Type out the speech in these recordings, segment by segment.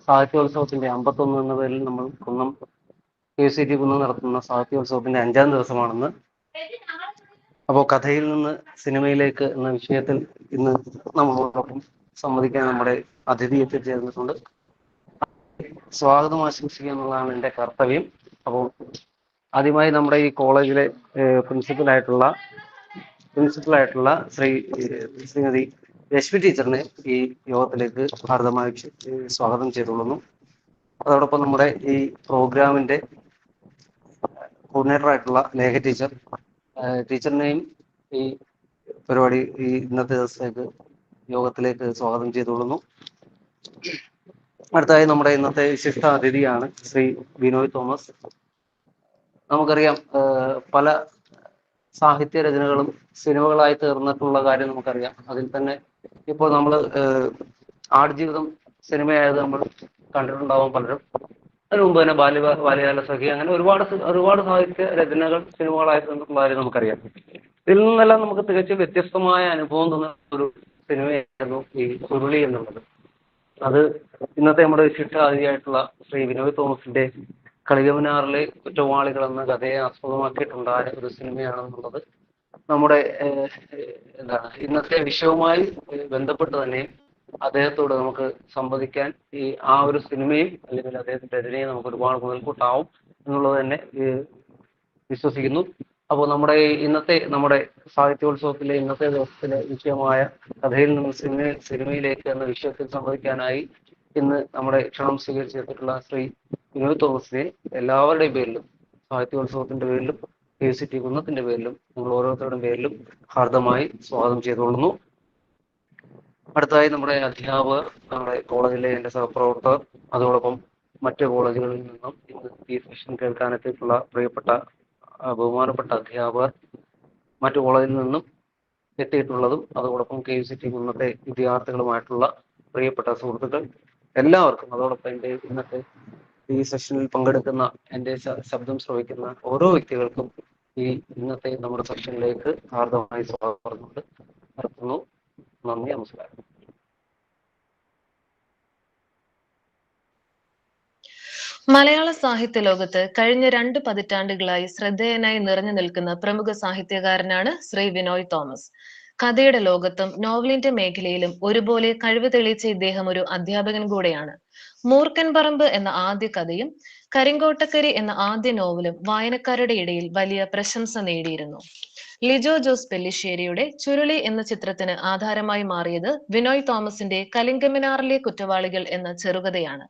സാഹിത്യോത്സവത്തിന്റെ 51 എന്ന പേരിൽ നമ്മൾ കുന്നം KCT കുന്നം നടത്തുന്ന സാഹിത്യോത്സവത്തിന്റെ 5ാം ദിവസമാണെന്ന്. അപ്പോൾ കഥയിൽ നിന്ന് സിനിമയിലേക്ക് എന്ന വിഷയത്തിൽ ഇന്ന് നമ്മളോടൊപ്പം സംവദിക്കാൻ നമ്മുടെ അതിഥി എത്തിച്ചേർന്നിട്ടുണ്ട്. സ്വാഗതം ആശംസിക്കുക എന്നുള്ളതാണ് എൻ്റെ കർത്തവ്യം. അപ്പോൾ ആദ്യമായി നമ്മുടെ ഈ കോളേജിലെ പ്രിൻസിപ്പലായിട്ടുള്ള ശ്രീമതി രശ്മി ടീച്ചറിനെ ഈ യോഗത്തിലേക്ക് ഹാർദമായി സ്വാഗതം ചെയ്തുകൊള്ളുന്നു. അതോടൊപ്പം നമ്മുടെ ഈ പ്രോഗ്രാമിന്റെ കോർഡിനേറ്റർ ആയിട്ടുള്ള ലേഖ ടീച്ചറിനെയും ഈ പരിപാടി ഇന്നത്തെ ദിവസത്തേക്ക് യോഗത്തിലേക്ക് സ്വാഗതം ചെയ്തുകൊള്ളുന്നു. അടുത്തായി നമ്മുടെ ഇന്നത്തെ വിശിഷ്ട അതിഥിയാണ് ശ്രീ ബിനോയ് തോമസ്. നമുക്കറിയാം, പല സാഹിത്യ രചനകളും സിനിമകളായി തീർന്നിട്ടുള്ള കാര്യം നമുക്കറിയാം. അതിൽ തന്നെ ഇപ്പോൾ നമ്മൾ ആടുജീവിതം സിനിമയായത് നമ്മൾ കണ്ടിട്ടുണ്ടാവും പലരും. അതിനു മുമ്പ് തന്നെ ബാല്യകാല സഖി, അങ്ങനെ ഒരുപാട് സാഹിത്യ രചനകൾ സിനിമകളായി തീർന്നിട്ടുള്ള കാര്യം നമുക്കറിയാം. ഇതിൽ നിന്നെല്ലാം നമുക്ക് തികച്ചും വ്യത്യസ്തമായ അനുഭവം തോന്നുന്ന ഒരു സിനിമയായിരുന്നു ഈ ചുരുളി എന്നുള്ളത്. അത് ഇന്നത്തെ നമ്മുടെ വിശിഷ്ട അതിഥിയായിട്ടുള്ള ശ്രീ ബിനോയ് തോമസിന്റെ കളികമനാറിലെ കുറ്റവാളികൾ എന്ന കഥയെ ആസ്പദമാക്കിയിട്ടുണ്ടായ ഒരു സിനിമയാണെന്നുള്ളത് നമ്മുടെ ഇന്നത്തെ വിഷയവുമായി ബന്ധപ്പെട്ട് തന്നെ അദ്ദേഹത്തോട് നമുക്ക് സംവദിക്കാൻ ആ ഒരു സിനിമയും അല്ലെങ്കിൽ അദ്ദേഹത്തിന്റെ രചനയും നമുക്ക് ഒരുപാട് മുതൽക്കൂട്ടാവും എന്നുള്ളത് തന്നെ വിശ്വസിക്കുന്നു. അപ്പോൾ നമ്മുടെ സാഹിത്യോത്സവത്തിലെ ഇന്നത്തെ ദിവസത്തിലെ വിഷയമായ കഥയിൽ നിന്ന് സിനിമയിലേക്ക് എന്ന വിഷയത്തിൽ സംവദിക്കാനായി ഇന്ന് നമ്മുടെ ക്ഷണം സ്വീകരിച്ചെത്തിയിട്ടുള്ള ശ്രീ ബിനോയ് തോമസിനെ എല്ലാവരുടെയും പേരിലും, സാഹിത്യോത്സവത്തിന്റെ പേരിലും KCT കുന്നത്തിന്റെ പേരിലും, നിങ്ങൾ ഓരോരുത്തരുടെയും പേരിലും ഹാർദമായി സ്വാഗതം ചെയ്തുകൊള്ളുന്നു. അടുത്തതായി നമ്മുടെ അധ്യാപകർ, നമ്മുടെ കോളേജിലെ എൻ്റെ സഹപ്രവർത്തകർ, അതോടൊപ്പം മറ്റ് കോളേജുകളിൽ നിന്നും ഇന്ന് ഈ സെഷൻ കേൾക്കാനെത്തിയിട്ടുള്ള പ്രിയപ്പെട്ട ബഹുമാനപ്പെട്ട അധ്യാപകർ, മറ്റു കോളേജിൽ നിന്നും എത്തിയിട്ടുള്ളതും അതോടൊപ്പം KCT കുന്നത്തെ വിദ്യാർത്ഥികളുമായിട്ടുള്ള പ്രിയപ്പെട്ട സുഹൃത്തുക്കൾ എല്ലാവർക്കും, അതോടൊപ്പം എൻ്റെ ഇന്നത്തെ ഈ സെഷനിൽ പങ്കെടുക്കുന്ന എൻ്റെ ശബ്ദം ശ്രവിക്കുന്ന ഓരോ വ്യക്തികൾക്കും ഈ ഇന്നത്തെ നമ്മുടെ സെഷനിലേക്ക് ഹാർദമായി സ്വാഗതം നടത്തുന്നു. നന്ദി, നമസ്കാരം. മലയാള സാഹിത്യ ലോകത്ത് കഴിഞ്ഞ 2 പതിറ്റാണ്ടുകളായി ശ്രദ്ധേയനായി നിറഞ്ഞു നിൽക്കുന്ന പ്രമുഖ സാഹിത്യകാരനാണ് ശ്രീ ബിനോയ് തോമസ്. കഥയുടെ ലോകത്തും നോവലിന്റെ മേഖലയിലും ഒരുപോലെ കഴിവ് തെളിയിച്ച ഇദ്ദേഹം ഒരു അധ്യാപകൻ കൂടെയാണ്. മൂർഖൻ പറമ്പ് എന്ന ആദ്യ കഥയും കരിങ്കോട്ടക്കരി എന്ന ആദ്യ നോവലും വായനക്കാരുടെ ഇടയിൽ വലിയ പ്രശംസ നേടിയിരുന്നു. ലിജോ ജോസ് പെല്ലിശ്ശേരിയുടെ ചുരുളി എന്ന ചിത്രത്തിന് ആധാരമായി മാറിയത് ബിനോയ് തോമസിന്റെ കലിംഗമിനാറിലെ കുറ്റവാളികൾ എന്ന ചെറുകഥയാണ്.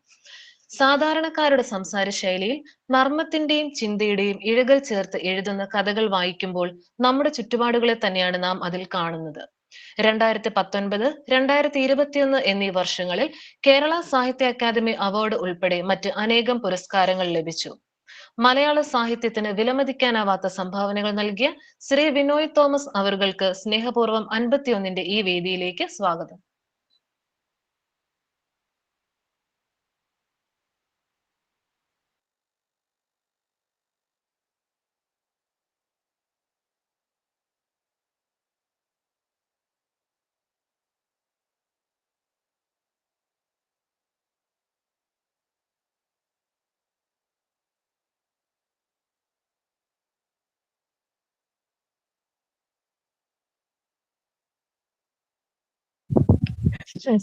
സാധാരണക്കാരുടെ സംസാര ശൈലിയിൽ നർമ്മത്തിന്റെയും ചിന്തയുടെയും ഇഴകൾ ചേർത്ത് എഴുതുന്ന കഥകൾ വായിക്കുമ്പോൾ നമ്മുടെ ചുറ്റുപാടുകളെ തന്നെയാണ് നാം അതിൽ കാണുന്നത്. 2019, 2021 എന്നീ വർഷങ്ങളിൽ കേരള സാഹിത്യ അക്കാദമി അവാർഡ് ഉൾപ്പെടെ മറ്റ് അനേകം പുരസ്കാരങ്ങൾ ലഭിച്ചു. മലയാള സാഹിത്യത്തിന് വിലമതിക്കാനാവാത്ത സംഭാവനകൾ നൽകിയ ശ്രീ ബിനോയ് തോമസ് അവർക്ക് സ്നേഹപൂർവ്വം 51ന്റെ ഈ വേദിയിലേക്ക് സ്വാഗതം.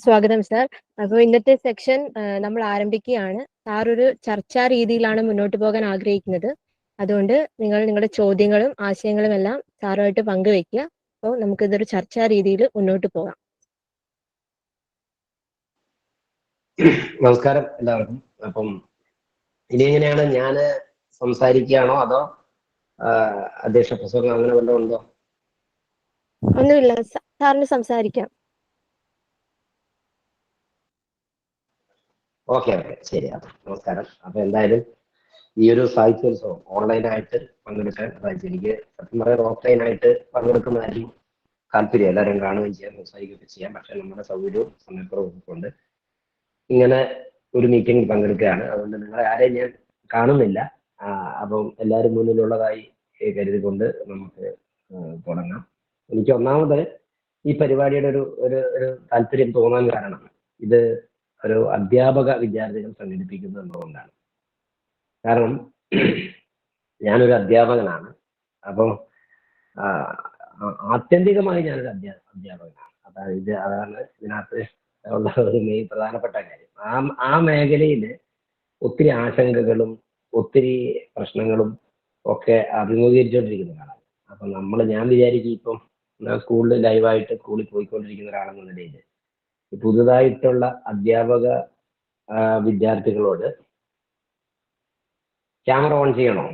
സ്വാഗതം സാർ. അപ്പോൾ ഇന്നത്തെ സെക്ഷൻ നമ്മൾ ആരംഭിക്കുകയാണ്. സാർ ഒരു ചർച്ചാ രീതിയിലാണ് മുന്നോട്ട് പോകാൻ ആഗ്രഹിക്കുന്നത്. അതുകൊണ്ട് നിങ്ങൾ നിങ്ങളുടെ ചോദ്യങ്ങളും ആശയങ്ങളും എല്ലാം സാറുമായിട്ട് പങ്കുവെക്കുക. അപ്പോൾ നമുക്കിതൊരു ചർച്ചാ രീതിയിൽ മുന്നോട്ട് പോകാം. നമസ്കാരം എല്ലാവർക്കും. അപ്പം ഇനി എങ്ങനെയാണ്, ഞാൻ സംസാരിക്കുകയാണോ അതോ അധ്യക്ഷ പ്രസംഗം അങ്ങനെ വല്ലതും ഉണ്ടോ? ഒന്നുമില്ല, സാറിന് സംസാരിക്കാം. ഓക്കെ, ശരി. നമസ്കാരം. അപ്പൊ എന്തായാലും ഈ ഒരു സാഹിത്യോത്സവം ഓൺലൈനായിട്ട് പങ്കെടുക്കാൻ എനിക്ക് സത്യം പറയാൻ ഓഫ്ലൈനായിട്ട് പങ്കെടുക്കുന്നതായിരിക്കും താല്പര്യം. എല്ലാവരും കാണുകയും ചെയ്യാം, സംസാരിക്കുകയൊക്കെ ചെയ്യാം. പക്ഷെ നമ്മുടെ സൗകര്യവും സമയക്കുറവും കൊണ്ട് ഇങ്ങനെ ഒരു മീറ്റിംഗിൽ പങ്കെടുക്കുകയാണ്. അതുകൊണ്ട് നിങ്ങളെ ആരെയും ഞാൻ കാണുന്നില്ല. അപ്പം എല്ലാവരും മുന്നിലുള്ളതായി കരുതിക്കൊണ്ട് നമുക്ക് തുടങ്ങാം. എനിക്ക് ഒന്നാമത് ഈ പരിപാടിയുടെ ഒരു താല്പര്യം തോന്നാൻ കാരണം, ഇത് ഒരു അധ്യാപക വിദ്യാർത്ഥികൾ സംഘടിപ്പിക്കുന്നത് എന്തുകൊണ്ടാണ്? കാരണം ഞാനൊരു അധ്യാപകനാണ്. അപ്പം ആത്യന്തികമായി ഞാനൊരു അധ്യാപകനാണ്. അതാണ് ഇതിനകത്ത് ഉള്ള ഒരു മെയിൻ പ്രധാനപ്പെട്ട കാര്യം. ആ മേഖലയിൽ ഒത്തിരി ആശങ്കകളും ഒത്തിരി പ്രശ്നങ്ങളും ഒക്കെ അഭിമുഖീകരിച്ചുകൊണ്ടിരിക്കുന്ന ആളാണ്. അപ്പൊ ഞാൻ വിചാരിക്കും, ഇപ്പം സ്കൂളിൽ ലൈവായിട്ട് സ്കൂളിൽ പോയിക്കൊണ്ടിരിക്കുന്ന ഒരാളെന്ന നിലയിൽ പുതുതായിട്ടുള്ള അധ്യാപക വിദ്യാർത്ഥികളോട് ക്യാമറ ഓൺ ചെയ്യണോ?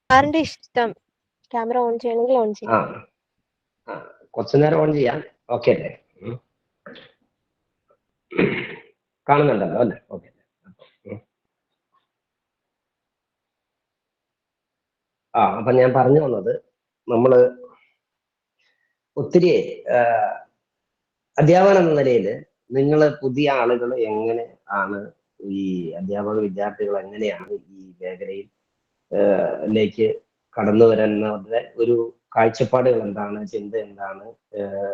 സാറിന്റെ ഇഷ്ടം. ക്യാമറ ഓൺ ചെയ്യണമെങ്കിൽ ഓൺ ചെയ്യാം. കുറച്ചു നേരം ഓൺ ചെയ്യാം. ഓക്കെ അല്ലേ? കാണുന്നുണ്ടല്ലോ അല്ലേ? ഓക്കെ. അപ്പൊ ഞാൻ പറഞ്ഞു വന്നത്, നമ്മള് ഒത്തിരി അധ്യാപകൻ എന്ന നിലയിൽ നിങ്ങൾ പുതിയ ആളുകൾ എങ്ങനെ ആണ്, ഈ അധ്യാപക വിദ്യാർത്ഥികൾ എങ്ങനെയാണ് ഈ മേഖലയിൽ ലേക്ക് കടന്നു വരുന്നവരുടെ ഒരു കാഴ്ചപ്പാടുകൾ എന്താണ്, ചിന്ത എന്താണ്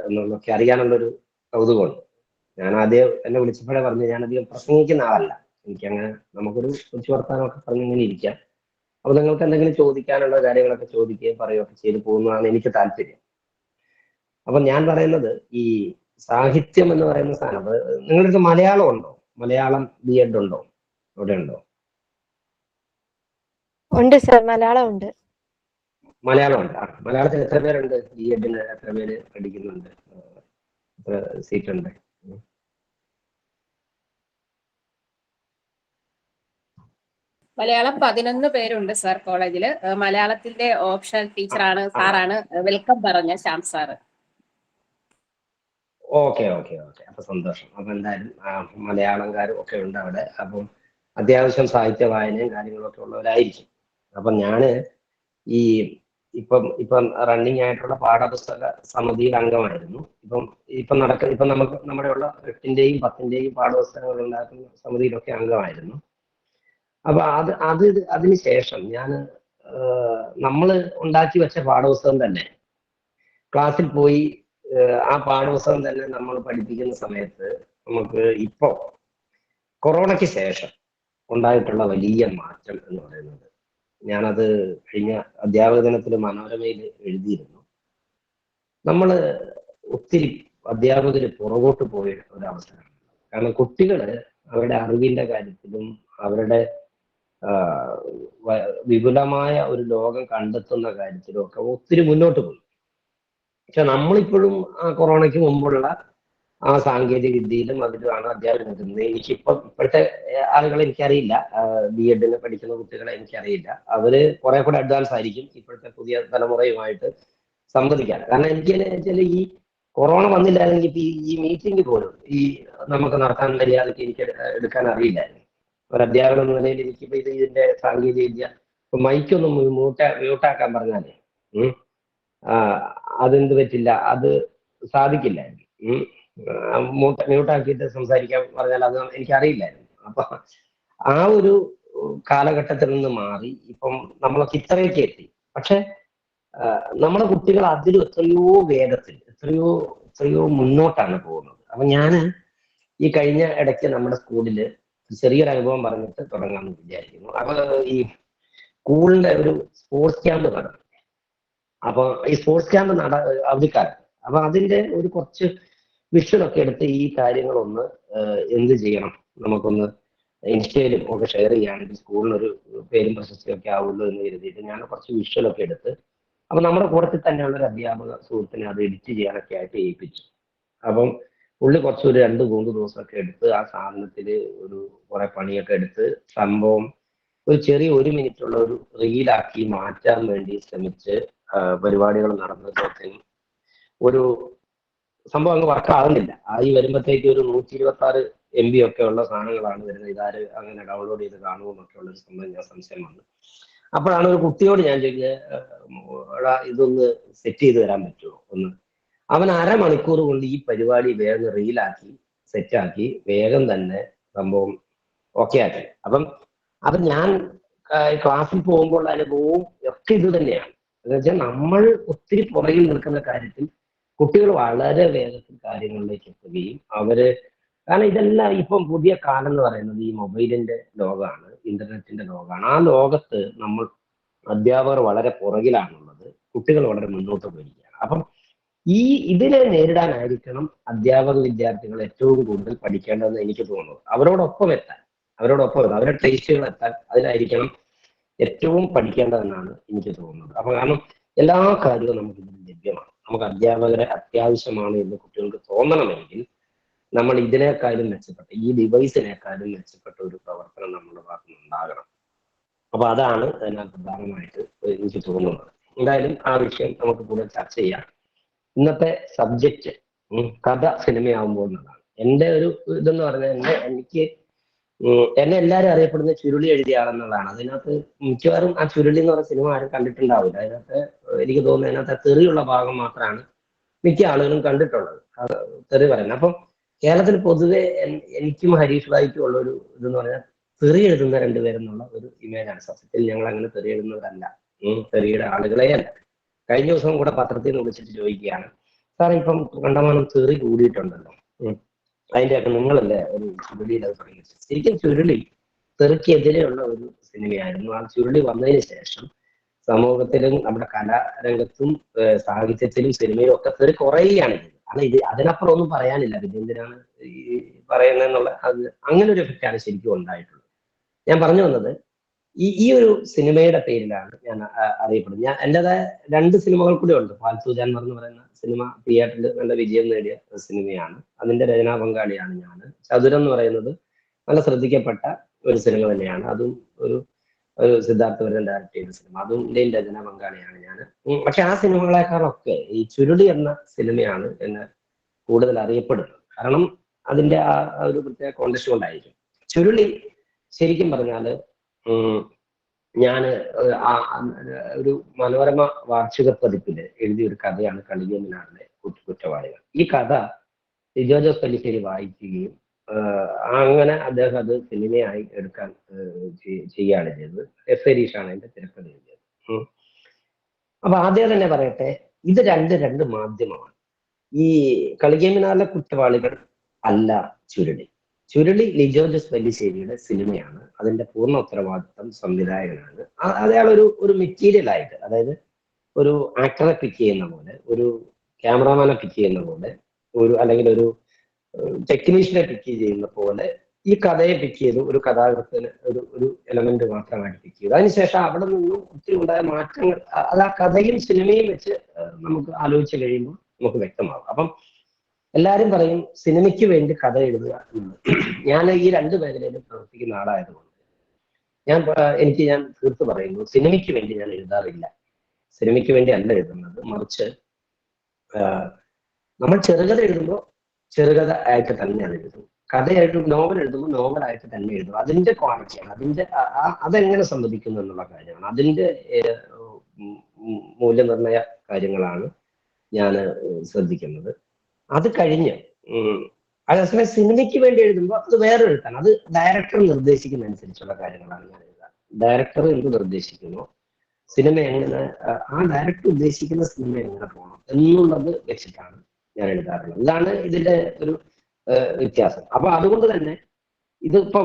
എന്നുള്ളതൊക്കെ അറിയാനുള്ളൊരു കൗതുകമുണ്ട്. ഞാൻ ആദ്യം എന്നെ വിളിച്ചപ്പോഴേ പറഞ്ഞു, ഞാനധികം പ്രസംഗിക്കുന്ന ആളല്ല, എനിക്കങ്ങനെ നമുക്കൊരു കൊച്ചു വർത്താനമൊക്കെ പറഞ്ഞിങ്ങനെ ഇരിക്കാം. അപ്പൊ നിങ്ങൾക്ക് എന്തെങ്കിലും ചോദിക്കാനുള്ള കാര്യങ്ങളൊക്കെ ചോദിക്കുകയും പറയുകയൊക്കെ ചെയ്തു പോകുന്നതാണ് എനിക്ക് താല്പര്യം. അപ്പൊ ഞാൻ പറയുന്നത്, ഈ സാഹിത്യം എന്ന് പറയുന്ന സാധനം, നിങ്ങളുടെ മലയാളം ഉണ്ടോ? മലയാളം B.Ed ഉണ്ടോ? അവിടെ ഉണ്ടോ? ഉണ്ട് സർ, മലയാളം ഉണ്ട്. മലയാളം ഉണ്ട്. മലയാളത്തിൽ എത്ര പേരുണ്ട്? B.Edന് എത്ര പേര് പഠിക്കുന്നുണ്ട്? എത്ര സീറ്റ് ഉണ്ട്? മലയാളം 11 പേരുണ്ട് സാർ കോളേജില്. മലയാളത്തിന്റെ ഓപ്ഷൻ ടീച്ചറാണ് സാറാണ് വെൽക്കം പറഞ്ഞ ശ്യാം സാറ്. ഓക്കെ. അപ്പൊ സന്തോഷം. അപ്പൊ എന്തായാലും മലയാളംകാരും ഒക്കെ ഉണ്ട് അവിടെ. അപ്പം അത്യാവശ്യം സാഹിത്യ വായനയും കാര്യങ്ങളൊക്കെ ഉള്ളവരായിരിക്കും. അപ്പൊ ഞാന് ഈ ഇപ്പം റണ്ണിങ് ആയിട്ടുള്ള പാഠപുസ്തക സമിതിയിൽ അംഗമായിരുന്നു. ഇപ്പം നമുക്ക് നമ്മുടെ ഉള്ള 8ന്റെയും 10ന്റെയും പാഠപുസ്തകങ്ങൾ ഉണ്ടാക്കുന്ന സമിതിയിലൊക്കെ അംഗമായിരുന്നു. അപ്പൊ അതിനുശേഷം നമ്മൾ ഉണ്ടാക്കി വെച്ച പാഠപുസ്തകം തന്നെ ക്ലാസ്സിൽ പോയി ആ പാഠപുസ്തകം തന്നെ നമ്മൾ പഠിപ്പിക്കുന്ന സമയത്ത് നമുക്ക് ഇപ്പൊ കൊറോണയ്ക്ക് ശേഷം ഉണ്ടായിട്ടുള്ള വലിയ മാറ്റം എന്ന് പറയുന്നത്, ഞാനത് കഴിഞ്ഞ അധ്യാപക ദിനത്തിൽ മനോരമയിൽ എഴുതിയിരുന്നു. നമ്മള് ഒത്തിരി അധ്യാപകര് പുറകോട്ട് പോയ ഒരവസരമാണ്. കാരണം കുട്ടികള് അവരുടെ അറിവിന്റെ കാര്യത്തിലും അവരുടെ വിപുലമായ ഒരു ലോകം കണ്ടെത്തുന്ന കാര്യത്തിലും ഒക്കെ ഒത്തിരി മുന്നോട്ട് പോയി. പക്ഷെ നമ്മളിപ്പോഴും ആ കൊറോണയ്ക്ക് മുമ്പുള്ള ആ സാങ്കേതിക വിദ്യയിലും അതിലുമാണ് അധ്യാപനം നിൽക്കുന്നത്. ഇപ്പോഴത്തെ ആളുകളെ എനിക്കറിയില്ല, B.Edന് പഠിക്കുന്ന കുട്ടികളെ എനിക്കറിയില്ല. അവര് കുറെ കൂടെ അഡ്വാൻസ് ആയിരിക്കും ഇപ്പോഴത്തെ പുതിയ തലമുറയുമായിട്ട് സംവദിക്കാൻ. കാരണം വെച്ചാൽ ഈ കൊറോണ വന്നില്ലായിരുന്നെങ്കിൽ ഈ മീറ്റിംഗ് പോലും നമുക്ക് നടത്താൻ മര്യാദയ്ക്ക് എനിക്ക് എടുക്കാൻ അറിയില്ലായിരുന്നു. ഒരു അധ്യാപനം എന്ന നിലയിൽ എനിക്കിപ്പോ ഇതിന്റെ സാങ്കേതിക വിദ്യ, മൈക്കൊന്നും മ്യൂട്ടാക്കാൻ പറഞ്ഞാലേ അതെന്ത് പറ്റില്ല, അത് സാധിക്കില്ലായിരുന്നു. മ്യൂട്ടാക്കിയിട്ട് സംസാരിക്കാൻ പറഞ്ഞാൽ അത് എനിക്കറിയില്ലായിരുന്നു. അപ്പൊ ആ ഒരു കാലഘട്ടത്തിൽ നിന്ന് മാറി ഇപ്പം നമ്മളൊക്കെ ഇത്രയൊക്കെ എത്തി. പക്ഷെ നമ്മുടെ കുട്ടികൾ അതിലും എത്രയോ വേഗത്തിൽ എത്രയോ മുന്നോട്ടാണ് പോകുന്നത്. അപ്പൊ ഞാന് ഈ കഴിഞ്ഞ ഇടയ്ക്ക് നമ്മുടെ സ്കൂളില് ചെറിയൊരു അനുഭവം പറഞ്ഞിട്ട് തുടങ്ങാമെന്ന് വിചാരിക്കുന്നു. അപ്പൊ ഈ സ്കൂളിന്റെ ഒരു സ്പോർട്സ് ക്യാമ്പ് നടന്നു. അപ്പൊ ഈ സ്പോർട്സ് ക്യാമ്പ് അവധിക്കാലം. അപ്പൊ അതിന്റെ ഒരു കുറച്ച് വിഷ്വലൊക്കെ എടുത്ത് ഈ കാര്യങ്ങളൊന്ന് എന്ത് ചെയ്യണം, നമുക്കൊന്ന് ഇൻസ്റ്റയിലും ഒക്കെ ഷെയർ ചെയ്യുകയാണെങ്കിൽ സ്കൂളിനൊരു പേരും പ്രശസ്തിയൊക്കെ ആവുള്ളൂ എന്ന് കരുതിയിട്ട് ഞാൻ കുറച്ച് വിഷ്വലൊക്കെ എടുത്ത്, അപ്പൊ നമ്മുടെ കൂട്ടത്തിൽ തന്നെയുള്ള ഒരു അധ്യാപക സുഹൃത്തിനെ അത് എഡിറ്റ് ചെയ്യാനൊക്കെ ആയിട്ട് ഏൽപ്പിച്ചു. അപ്പം പുള്ളി കുറച്ച് ഒരു 2-3 ദിവസമൊക്കെ എടുത്ത് ആ സാധനത്തിൽ ഒരു കുറെ പണിയൊക്കെ എടുത്ത് സംഭവം ഒരു ചെറിയ 1 മിനിറ്റുള്ള ഒരു റീലാക്കി മാറ്റാൻ വേണ്ടി ശ്രമിച്ച് പരിപാടികൾ നടന്നപ്പോഴത്തേക്കും ഒരു സംഭവം അങ്ങ് വർക്ക് ആകുന്നില്ല. ആയി വരുമ്പോഴത്തേക്ക് ഒരു 126 MB ഒക്കെ ഉള്ള സാധനങ്ങളാണ് വരുന്നത്. ഇതാര് അങ്ങനെ ഡൗൺലോഡ് ചെയ്ത് കാണുമെന്നൊക്കെ ഉള്ളൊരു സംഭവം ഞാൻ സംശയം വന്നു. അപ്പോഴാണ് ഒരു കുട്ടിയോട് ഞാൻ ചോദിച്ചത്, ഇതൊന്ന് സെറ്റ് ചെയ്ത് തരാൻ പറ്റുമോ ഒന്ന്. അവൻ അരമണിക്കൂർ കൊണ്ട് ഈ പരിപാടി വേഗം റീലാക്കി സെറ്റാക്കി വേഗം തന്നെ സംഭവം ഓക്കെ ആക്കി. അപ്പം ഞാൻ ക്ലാസ്സിൽ പോകുമ്പോൾ അനുഭവവും ഒക്കെ ഇത് തന്നെയാണ്. എന്ന് വെച്ചാൽ നമ്മൾ ഒത്തിരി പുറകിൽ നിൽക്കുന്ന കാര്യത്തിൽ കുട്ടികൾ വളരെ വേഗത്തിൽ കാര്യങ്ങളിലേക്ക് എത്തുകയും കാരണം ഇതെല്ലാം ഇപ്പം പുതിയ കാലം എന്ന് പറയുന്നത് ഈ മൊബൈലിന്റെ ലോകമാണ്, ഇന്റർനെറ്റിന്റെ ലോകമാണ്. ആ ലോകത്ത് നമ്മൾ അധ്യാപകർ വളരെ പുറകിലാണുള്ളത്, കുട്ടികൾ വളരെ മുന്നോട്ട് പോയിരിക്കുകയാണ്. അപ്പം ഇതിനെ നേരിടാനായിരിക്കണം അധ്യാപക വിദ്യാർത്ഥികൾ ഏറ്റവും കൂടുതൽ പഠിക്കേണ്ടതെന്ന് എനിക്ക് തോന്നുന്നത്. അവരോടൊപ്പം അവരുടെ ടേസ്റ്റുകൾ എത്താൻ അതിലായിരിക്കണം ഏറ്റവും പഠിക്കേണ്ടതെന്നാണ് എനിക്ക് തോന്നുന്നത്. അപ്പൊ കാരണം എല്ലാ കാര്യവും നമുക്ക് ഇതിൽ ലഭ്യമാണ്. നമുക്ക് അധ്യാപകരെ അത്യാവശ്യമാണ് എന്ന് കുട്ടികൾക്ക് തോന്നണമെങ്കിൽ നമ്മൾ ഇതിനേക്കാളും മെച്ചപ്പെട്ട, ഈ ഡിവൈസിനേക്കാളും മെച്ചപ്പെട്ട ഒരു പ്രവർത്തനം നമ്മുടെ ഭാഗത്ത് ഉണ്ടാകണം. അപ്പൊ അതാണ് അതിനകത്ത് പ്രധാനമായിട്ട് എനിക്ക് തോന്നുന്നത്. എന്തായാലും ആ വിഷയം നമുക്ക് കൂടുതൽ ചർച്ച ചെയ്യാം. ഇന്നത്തെ സബ്ജക്റ്റ് കഥ സിനിമയാവുമ്പോൾ എന്നതാണ്. എൻ്റെ ഒരു ഇതെന്ന് പറഞ്ഞാൽ എന്നെ എല്ലാവരും അറിയപ്പെടുന്ന ചുരുളി എഴുതിയ ആളെന്നുള്ളതാണ്. അതിനകത്ത് മിക്കവാറും ആ ചുരുളി എന്ന് പറഞ്ഞ സിനിമ ആരും കണ്ടിട്ടുണ്ടാവില്ല. അതിനകത്ത് എനിക്ക് തോന്നുന്നു അതിനകത്ത് തെറിയുള്ള ഭാഗം മാത്രമാണ് മിക്ക ആളുകളും കണ്ടിട്ടുള്ളത്, തെറി പറയുന്നത്. അപ്പം കേരളത്തിൽ പൊതുവെ എനിക്കും ഹരീഷ് ഭായിക്കും ഉള്ള ഒരു ഇതെന്ന് പറഞ്ഞാൽ തെറി എഴുതുന്ന രണ്ടുപേരെന്നുള്ള ഒരു ഇമേജാണ്. സത്യത്തിൽ ഞങ്ങൾ അങ്ങനെ തെറി എഴുതുന്നവരല്ല, തെറിയുടെ ആളുകളെ അല്ല. കഴിഞ്ഞ ദിവസം കൂടെ പത്രത്തിൽ നിന്ന് വിളിച്ചിട്ട് ചോദിക്കുകയാണ്, സാർ ഇപ്പം കണ്ടമാനം തെറി കൂടിയിട്ടുണ്ടല്ലോ, അതിൻ്റെയൊക്കെ നിങ്ങളല്ലേ ഒരു ചുരുളിയിൽ അത് തുടങ്ങി. ശരിക്കും ചുരുളി തെറിക്കെതിരെയുള്ള ഒരു സിനിമയായിരുന്നു. ആ ചുരുളി വന്നതിന് ശേഷം സമൂഹത്തിലും നമ്മുടെ കലാരംഗത്തും സാഹിത്യത്തിലും സിനിമയിലും ഒക്കെ തെറി കുറയുകയാണ് ചെയ്തത്. കാരണം അതിനപ്പുറം ഒന്നും പറയാനില്ല. പിന്നെ എന്തിനാണ് ഈ പറയുന്നതെന്നുള്ള അങ്ങനെ ഒരു എഫക്റ്റാണ് ശരിക്കും ഉണ്ടായിട്ടുള്ളത്. ഞാൻ പറഞ്ഞു വന്നത് ഈ ഒരു സിനിമയുടെ പേരിലാണ് ഞാൻ അറിയപ്പെടുന്നത്. എൻ്റെതായ 2 സിനിമകൾ കൂടി ഉണ്ട്. ഫാൽത്തൂജാൻ എന്ന് പറയുന്ന സിനിമ തിയേറ്ററിൽ നല്ല വിജയം നേടിയ സിനിമയാണ്. അതിന്റെ രചനാ പങ്കാളിയാണ് ഞാൻ. ചതുരം എന്ന് പറയുന്നത് നല്ല ശ്രദ്ധിക്കപ്പെട്ട ഒരു സിനിമ തന്നെയാണ്. അതും ഒരു സിദ്ധാർത്ഥ വരൻ ഡയറക്ട് ചെയ്ത സിനിമ, അതിന്റെയും രചനാ പങ്കാളിയാണ് ഞാൻ. പക്ഷെ ആ സിനിമകളെക്കാളൊക്കെ ഈ ചുരുളി എന്ന സിനിമയാണ് എന്നെ കൂടുതൽ അറിയപ്പെടുന്നത്. കാരണം അതിന്റെ ആ ഒരു പ്രത്യേക കോണ്ടക്സ്റ്റ് കൊണ്ടായിരിക്കും. ചുരുളി ശരിക്കും പറഞ്ഞാല് ഞാൻ ഒരു മനോരമ വാർഷിക പതിപ്പില് എഴുതിയ ഒരു കഥയാണ് കളികമിനാറിലെ കുറ്റവാളികൾ. ഈ കഥ ലിജോ ജോസ് പല്ലിശ്ശേരി വായിക്കുകയും അങ്ങനെ അദ്ദേഹം അത് സിനിമയായി എടുക്കാൻ ചെയ്യുകയാണ് ചെയ്തത്. എസ് ഹരീഷാണ് അതിന്റെ തിരക്കഥ എഴുതിയത്. അപ്പൊ ആദ്യം തന്നെ പറയട്ടെ, ഇത് രണ്ട് മാധ്യമമാണ്. ഈ കളികമിനാറിലെ കുറ്റവാളികൾ അല്ല ചുരുളി. ചുരുളി ലിജോ ജോസ് പല്ലിശ്ശേരിയുടെ സിനിമയാണ്. അതിന്റെ പൂർണ്ണ ഉത്തരവാദിത്വം സംവിധായകനാണ്. അയാൾ ഒരു മെറ്റീരിയൽ ആയിട്ട്, അതായത് ഒരു ആക്ടറെ പിക്ക് ചെയ്യുന്ന പോലെ, ഒരു ക്യാമറാമാനെ പിക്ക് ചെയ്യുന്ന പോലെ, അല്ലെങ്കിൽ ഒരു ടെക്നീഷ്യനെ പിക്ക് ചെയ്യുന്ന പോലെ ഈ കഥയെ പിക്ക് ചെയ്തു. ഒരു കഥാകൃത്തിന് ഒരു എലമെന്റ് മാത്രമായിട്ട് പിക്ക് ചെയ്തു. അതിനുശേഷം അവിടെ നിന്നും ഒത്തിരി ഉണ്ടായ മാറ്റങ്ങൾ അത് ആ കഥയും സിനിമയും വെച്ച് നമുക്ക് ആലോചിച്ച് കഴിയുമ്പോൾ നമുക്ക് വ്യക്തമാകും. അപ്പം എല്ലാവരും പറയും സിനിമയ്ക്ക് വേണ്ടി കഥ എഴുതുക എന്നുള്ളത്. ഞാൻ ഈ 2 മേഖലയിലും പ്രവർത്തിക്കുന്ന ആളായതുകൊണ്ട് ഞാൻ തീർത്ത് പറയുന്നു, സിനിമയ്ക്ക് വേണ്ടി ഞാൻ എഴുതാറില്ല. സിനിമയ്ക്ക് വേണ്ടി അല്ല എഴുതുന്നത്. മറിച്ച് നമ്മൾ ചെറുകഥ എഴുതുമ്പോൾ ചെറുകഥ ആയിട്ട് തന്നെയാണ് എഴുതും. കഥയായിട്ട് നോവൽ എഴുതുമ്പോൾ നോവലായിട്ട് തന്നെ എഴുതും. അതിന്റെ ക്വാളിറ്റിയാണ്, അതെങ്ങനെ സംഭവിക്കുന്നു എന്നുള്ള കാര്യമാണ്, അതിന്റെ മൂല്യനിർണയ കാര്യങ്ങളാണ് ഞാൻ ശ്രദ്ധിക്കുന്നത്. അത് കഴിഞ്ഞ് അതേസമയം സിനിമയ്ക്ക് വേണ്ടി എഴുതുമ്പോൾ അത് വേറെ എഴുത്താണ്. അത് ഡയറക്ടർ നിർദ്ദേശിക്കുന്നതനുസരിച്ചുള്ള കാര്യങ്ങളാണ് ഞാൻ എഴുതാറ്. ഡയറക്ടർ എന്ത് നിർദ്ദേശിക്കുന്നു, സിനിമ എങ്ങനെ, ആ ഡയറക്ടർ ഉദ്ദേശിക്കുന്ന സിനിമ എങ്ങനെ പോകണം എന്നുള്ളത് വെച്ചിട്ടാണ് ഞാൻ എഴുതാറുള്ളത്. ഇതാണ് ഇതിന്റെ ഒരു വ്യത്യാസം. അപ്പൊ അതുകൊണ്ട് തന്നെ ഇതിപ്പോ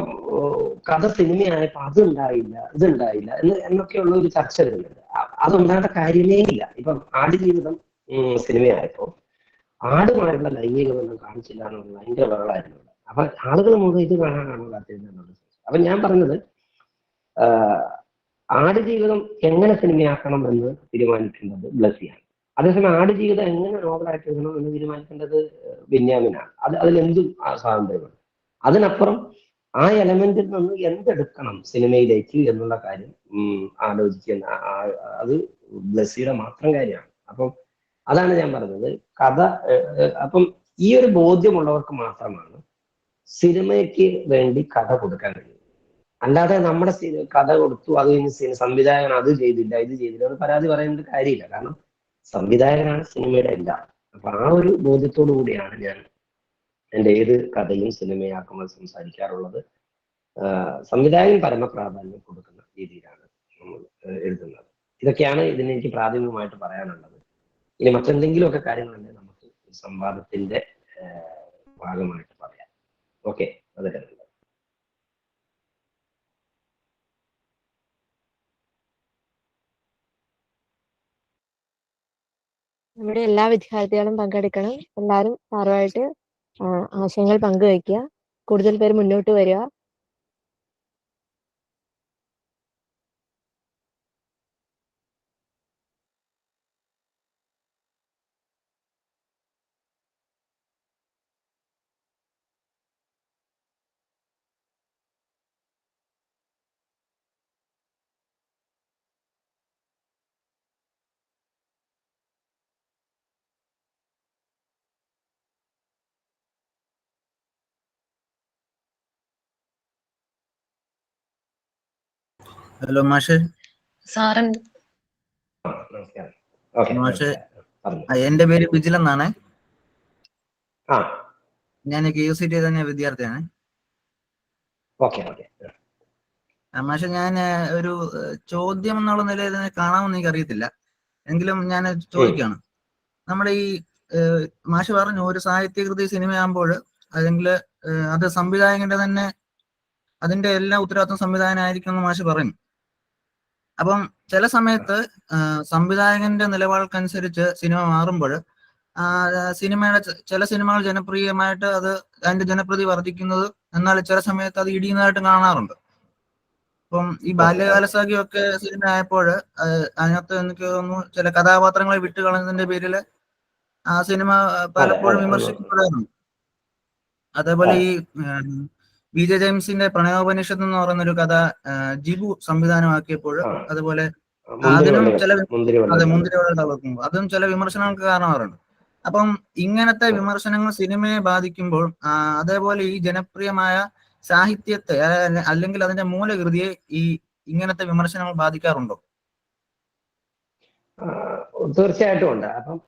കഥ സിനിമയായപ്പോ അതുണ്ടായില്ല ഇതുണ്ടായില്ല എന്നൊക്കെയുള്ള ഒരു ചർച്ച വരുന്നുണ്ട്. അതുണ്ടാകേണ്ട കാര്യമേ ഇല്ല. ഇപ്പം ആടുജീവിതം സിനിമയായപ്പോ ആടുമായുള്ള ലൈംഗികമൊന്നും കാണിച്ചില്ല എന്നുള്ള ഭയങ്കര വിറകളായിരുന്നു. അപ്പൊ ആളുകൾ മുഴുവൻ ഇത് കാണാനാണോ കാത്തിരുന്നത്? അപ്പൊ ഞാൻ പറഞ്ഞത് ആടുജീവിതം എങ്ങനെ സിനിമയാക്കണം എന്ന് തീരുമാനിക്കേണ്ടത് ബ്ലസ്സിയാണ്. അതേസമയം ആടുജീവിതം എങ്ങനെ നോവലായിട്ട് എഴുതണം എന്ന് തീരുമാനിക്കേണ്ടത് ബെന്യാമിനാണ്. അതിലെന്തും സ്വാതന്ത്ര്യമാണ്. അതിനപ്പുറം ആ എലമെന്റിൽ നിന്ന് എന്തെടുക്കണം സിനിമയിലേക്ക് എന്നുള്ള കാര്യം ആലോചിക്കുന്ന അത് ബ്ലസ്സിയുടെ മാത്രം കാര്യമാണ്. അപ്പം അതാണ് ഞാൻ പറഞ്ഞത്. കഥ അപ്പം ഈ ഒരു ബോധ്യമുള്ളവർക്ക് മാത്രമാണ് സിനിമയ്ക്ക് വേണ്ടി കഥ കൊടുക്കാൻ കഴിയും. അല്ലാതെ നമ്മുടെ കഥ കൊടുത്തു അത് കഴിഞ്ഞ് സംവിധായകൻ അത് ചെയ്തില്ല ഇത് ചെയ്തില്ല എന്ന് പരാതി പറയുന്നത് കാര്യമില്ല. കാരണം സംവിധായകനാണ് സിനിമയുടെ എല്ലാം. അപ്പൊ ആ ഒരു ബോധ്യത്തോടു കൂടിയാണ് ഞാൻ എൻ്റെ ഏത് കഥയും സിനിമയാക്കുമ്പോൾ സംസാരിക്കാറുള്ളത്. സംവിധായകൻ പരമപ്രാധാന്യം കൊടുക്കുന്ന രീതിയിലാണ് നമ്മൾ എഴുതുന്നത്. ഇതൊക്കെയാണ് ഇതിന് എനിക്ക് പ്രാഥമികമായിട്ട് പറയാനുള്ളത്. ഇനി മറ്റെന്തെങ്കിലുമൊക്കെ കാര്യങ്ങളുണ്ടെങ്കിൽ നമുക്ക് സംവാദത്തിന്റെ ഭാഗമായിട്ട് പറയാം. ഓക്കെ, അതൊക്കെ നമ്മുടെ എല്ലാ വിദ്യാർത്ഥികളും പങ്കെടുക്കണം. എല്ലാവരും സാറുമായിട്ട് ആശയങ്ങൾ പങ്കുവയ്ക്കുക. കൂടുതൽ പേര് മുന്നോട്ട് വരിക. ഹലോ മാഷെ. സാറിന്റെ മാഷെ, എന്റെ പേര് വിജിൽ എന്നാണ്. ഞാൻ KUCT തന്നെ വിദ്യാർത്ഥിയാണ്. മാഷെ, ഞാൻ ഒരു ചോദ്യം എന്നുള്ള നിലയിൽ കാണാമെന്ന് എനിക്ക് അറിയത്തില്ല, എങ്കിലും ഞാൻ ചോദിക്കുകയാണ്. നമ്മുടെ ഈ മാഷ് പറഞ്ഞു ഒരു സാഹിത്യകൃതി സിനിമയാകുമ്പോൾ അല്ലെങ്കിൽ അത് സംവിധായകന്റെ തന്നെ അതിന്റെ എല്ലാ ഉത്തരവാദിത്വം സംവിധായകനായിരിക്കും എന്ന് മാഷ് പറയും. അപ്പം ചില സമയത്ത് സംവിധായകന്റെ നിലപാടുകൾക്കനുസരിച്ച് സിനിമ മാറുമ്പോൾ സിനിമയുടെ ചില സിനിമകൾ ജനപ്രിയമായിട്ട് അതിന്റെ ജനപ്രീതി വർദ്ധിക്കുന്നത്, എന്നാൽ ചില സമയത്ത് അത് ഇടിയുന്നതായിട്ട് കാണാറുണ്ട്. അപ്പം ഈ ബാല്യകാലസഖിയൊക്കെ സിനിമ ആയപ്പോൾ അതിനകത്ത് എനിക്ക് തോന്നുന്നു ചില കഥാപാത്രങ്ങളെ വിട്ടുകളഞ്ഞതിന്റെ പേരിൽ ആ സിനിമ പലപ്പോഴും വിമർശിക്കപ്പെടാറുണ്ട്. അതേപോലെ ഈ BJ ജെയിംസിന്റെ പ്രണയോപനിഷത്ത് എന്ന് പറയുന്നൊരു കഥ ജിബു സംവിധാനമാക്കിയപ്പോൾ അതുപോലെ അതിനും ചില അതും ചില വിമർശനങ്ങൾക്ക് കാരണമാറുണ്ട്. അപ്പം ഇങ്ങനത്തെ വിമർശനങ്ങൾ സിനിമയെ ബാധിക്കുമ്പോൾ അതേപോലെ ഈ ജനപ്രിയമായ സാഹിത്യത്തെ അല്ലെങ്കിൽ അതിന്റെ മൂലകൃതിയെ ഈ ഇങ്ങനത്തെ വിമർശനങ്ങൾ ബാധിക്കാറുണ്ടോ? തീർച്ചയായിട്ടും ഉണ്ട്. അപ്പം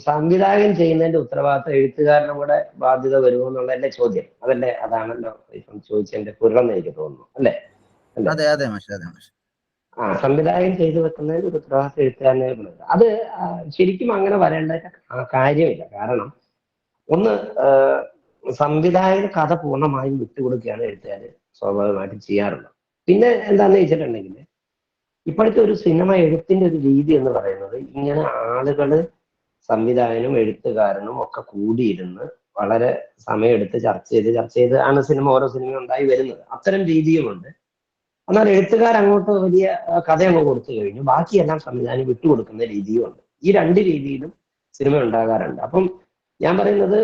സംവിധായകൻ ചെയ്യുന്നതിന്റെ ഉത്തരവാദിത്തം എഴുത്തുകാരനും കൂടെ ബാധ്യത വരുമോ എന്നുള്ള എന്റെ ചോദ്യം അതല്ലേ? അതാണല്ലോ ഇപ്പം ചോദിച്ചതിന്റെ പൊരുളെന്ന് എനിക്ക് തോന്നുന്നു, അല്ലേ? സംവിധായകൻ ചെയ്തു വെക്കുന്നതിന് ഒരു ഉത്തരവാദിത്തം എഴുത്തുകാരനെ വരുന്നത്, അത് ശരിക്കും അങ്ങനെ വരേണ്ട കാര്യമില്ല. കാരണം ഒന്ന്, സംവിധായകൻ കഥ പൂർണ്ണമായും വിട്ടുകൊടുക്കുകയാണ് എഴുത്തുകാർ സ്വാഭാവികമായിട്ടും ചെയ്യാറുള്ളത്. പിന്നെ എന്താണെന്ന് വെച്ചിട്ടുണ്ടെങ്കിൽ ഇപ്പോഴത്തെ ഒരു സിനിമ എഴുത്തിന്റെ ഒരു രീതി എന്ന് പറയുന്നത് ഇങ്ങനെ ആളുകള് സംവിധായകനും എഴുത്തുകാരനും ഒക്കെ കൂടിയിരുന്ന് വളരെ സമയമെടുത്ത് ചർച്ച ചെയ്ത് ആണ് ഓരോ സിനിമ ഉണ്ടായി വരുന്നത്. അത്തരം രീതിയുമുണ്ട്. എന്നാൽ എഴുത്തുകാരങ്ങോട്ട് വലിയ കഥ അങ്ങ് കൊടുത്തു കഴിഞ്ഞു, ബാക്കിയെല്ലാം സംവിധാനം വിട്ടുകൊടുക്കുന്ന രീതിയുമുണ്ട്. ഈ രണ്ട് രീതിയിലും സിനിമ ഉണ്ടാകാറുണ്ട്. അപ്പം ഞാൻ പറയുന്നത്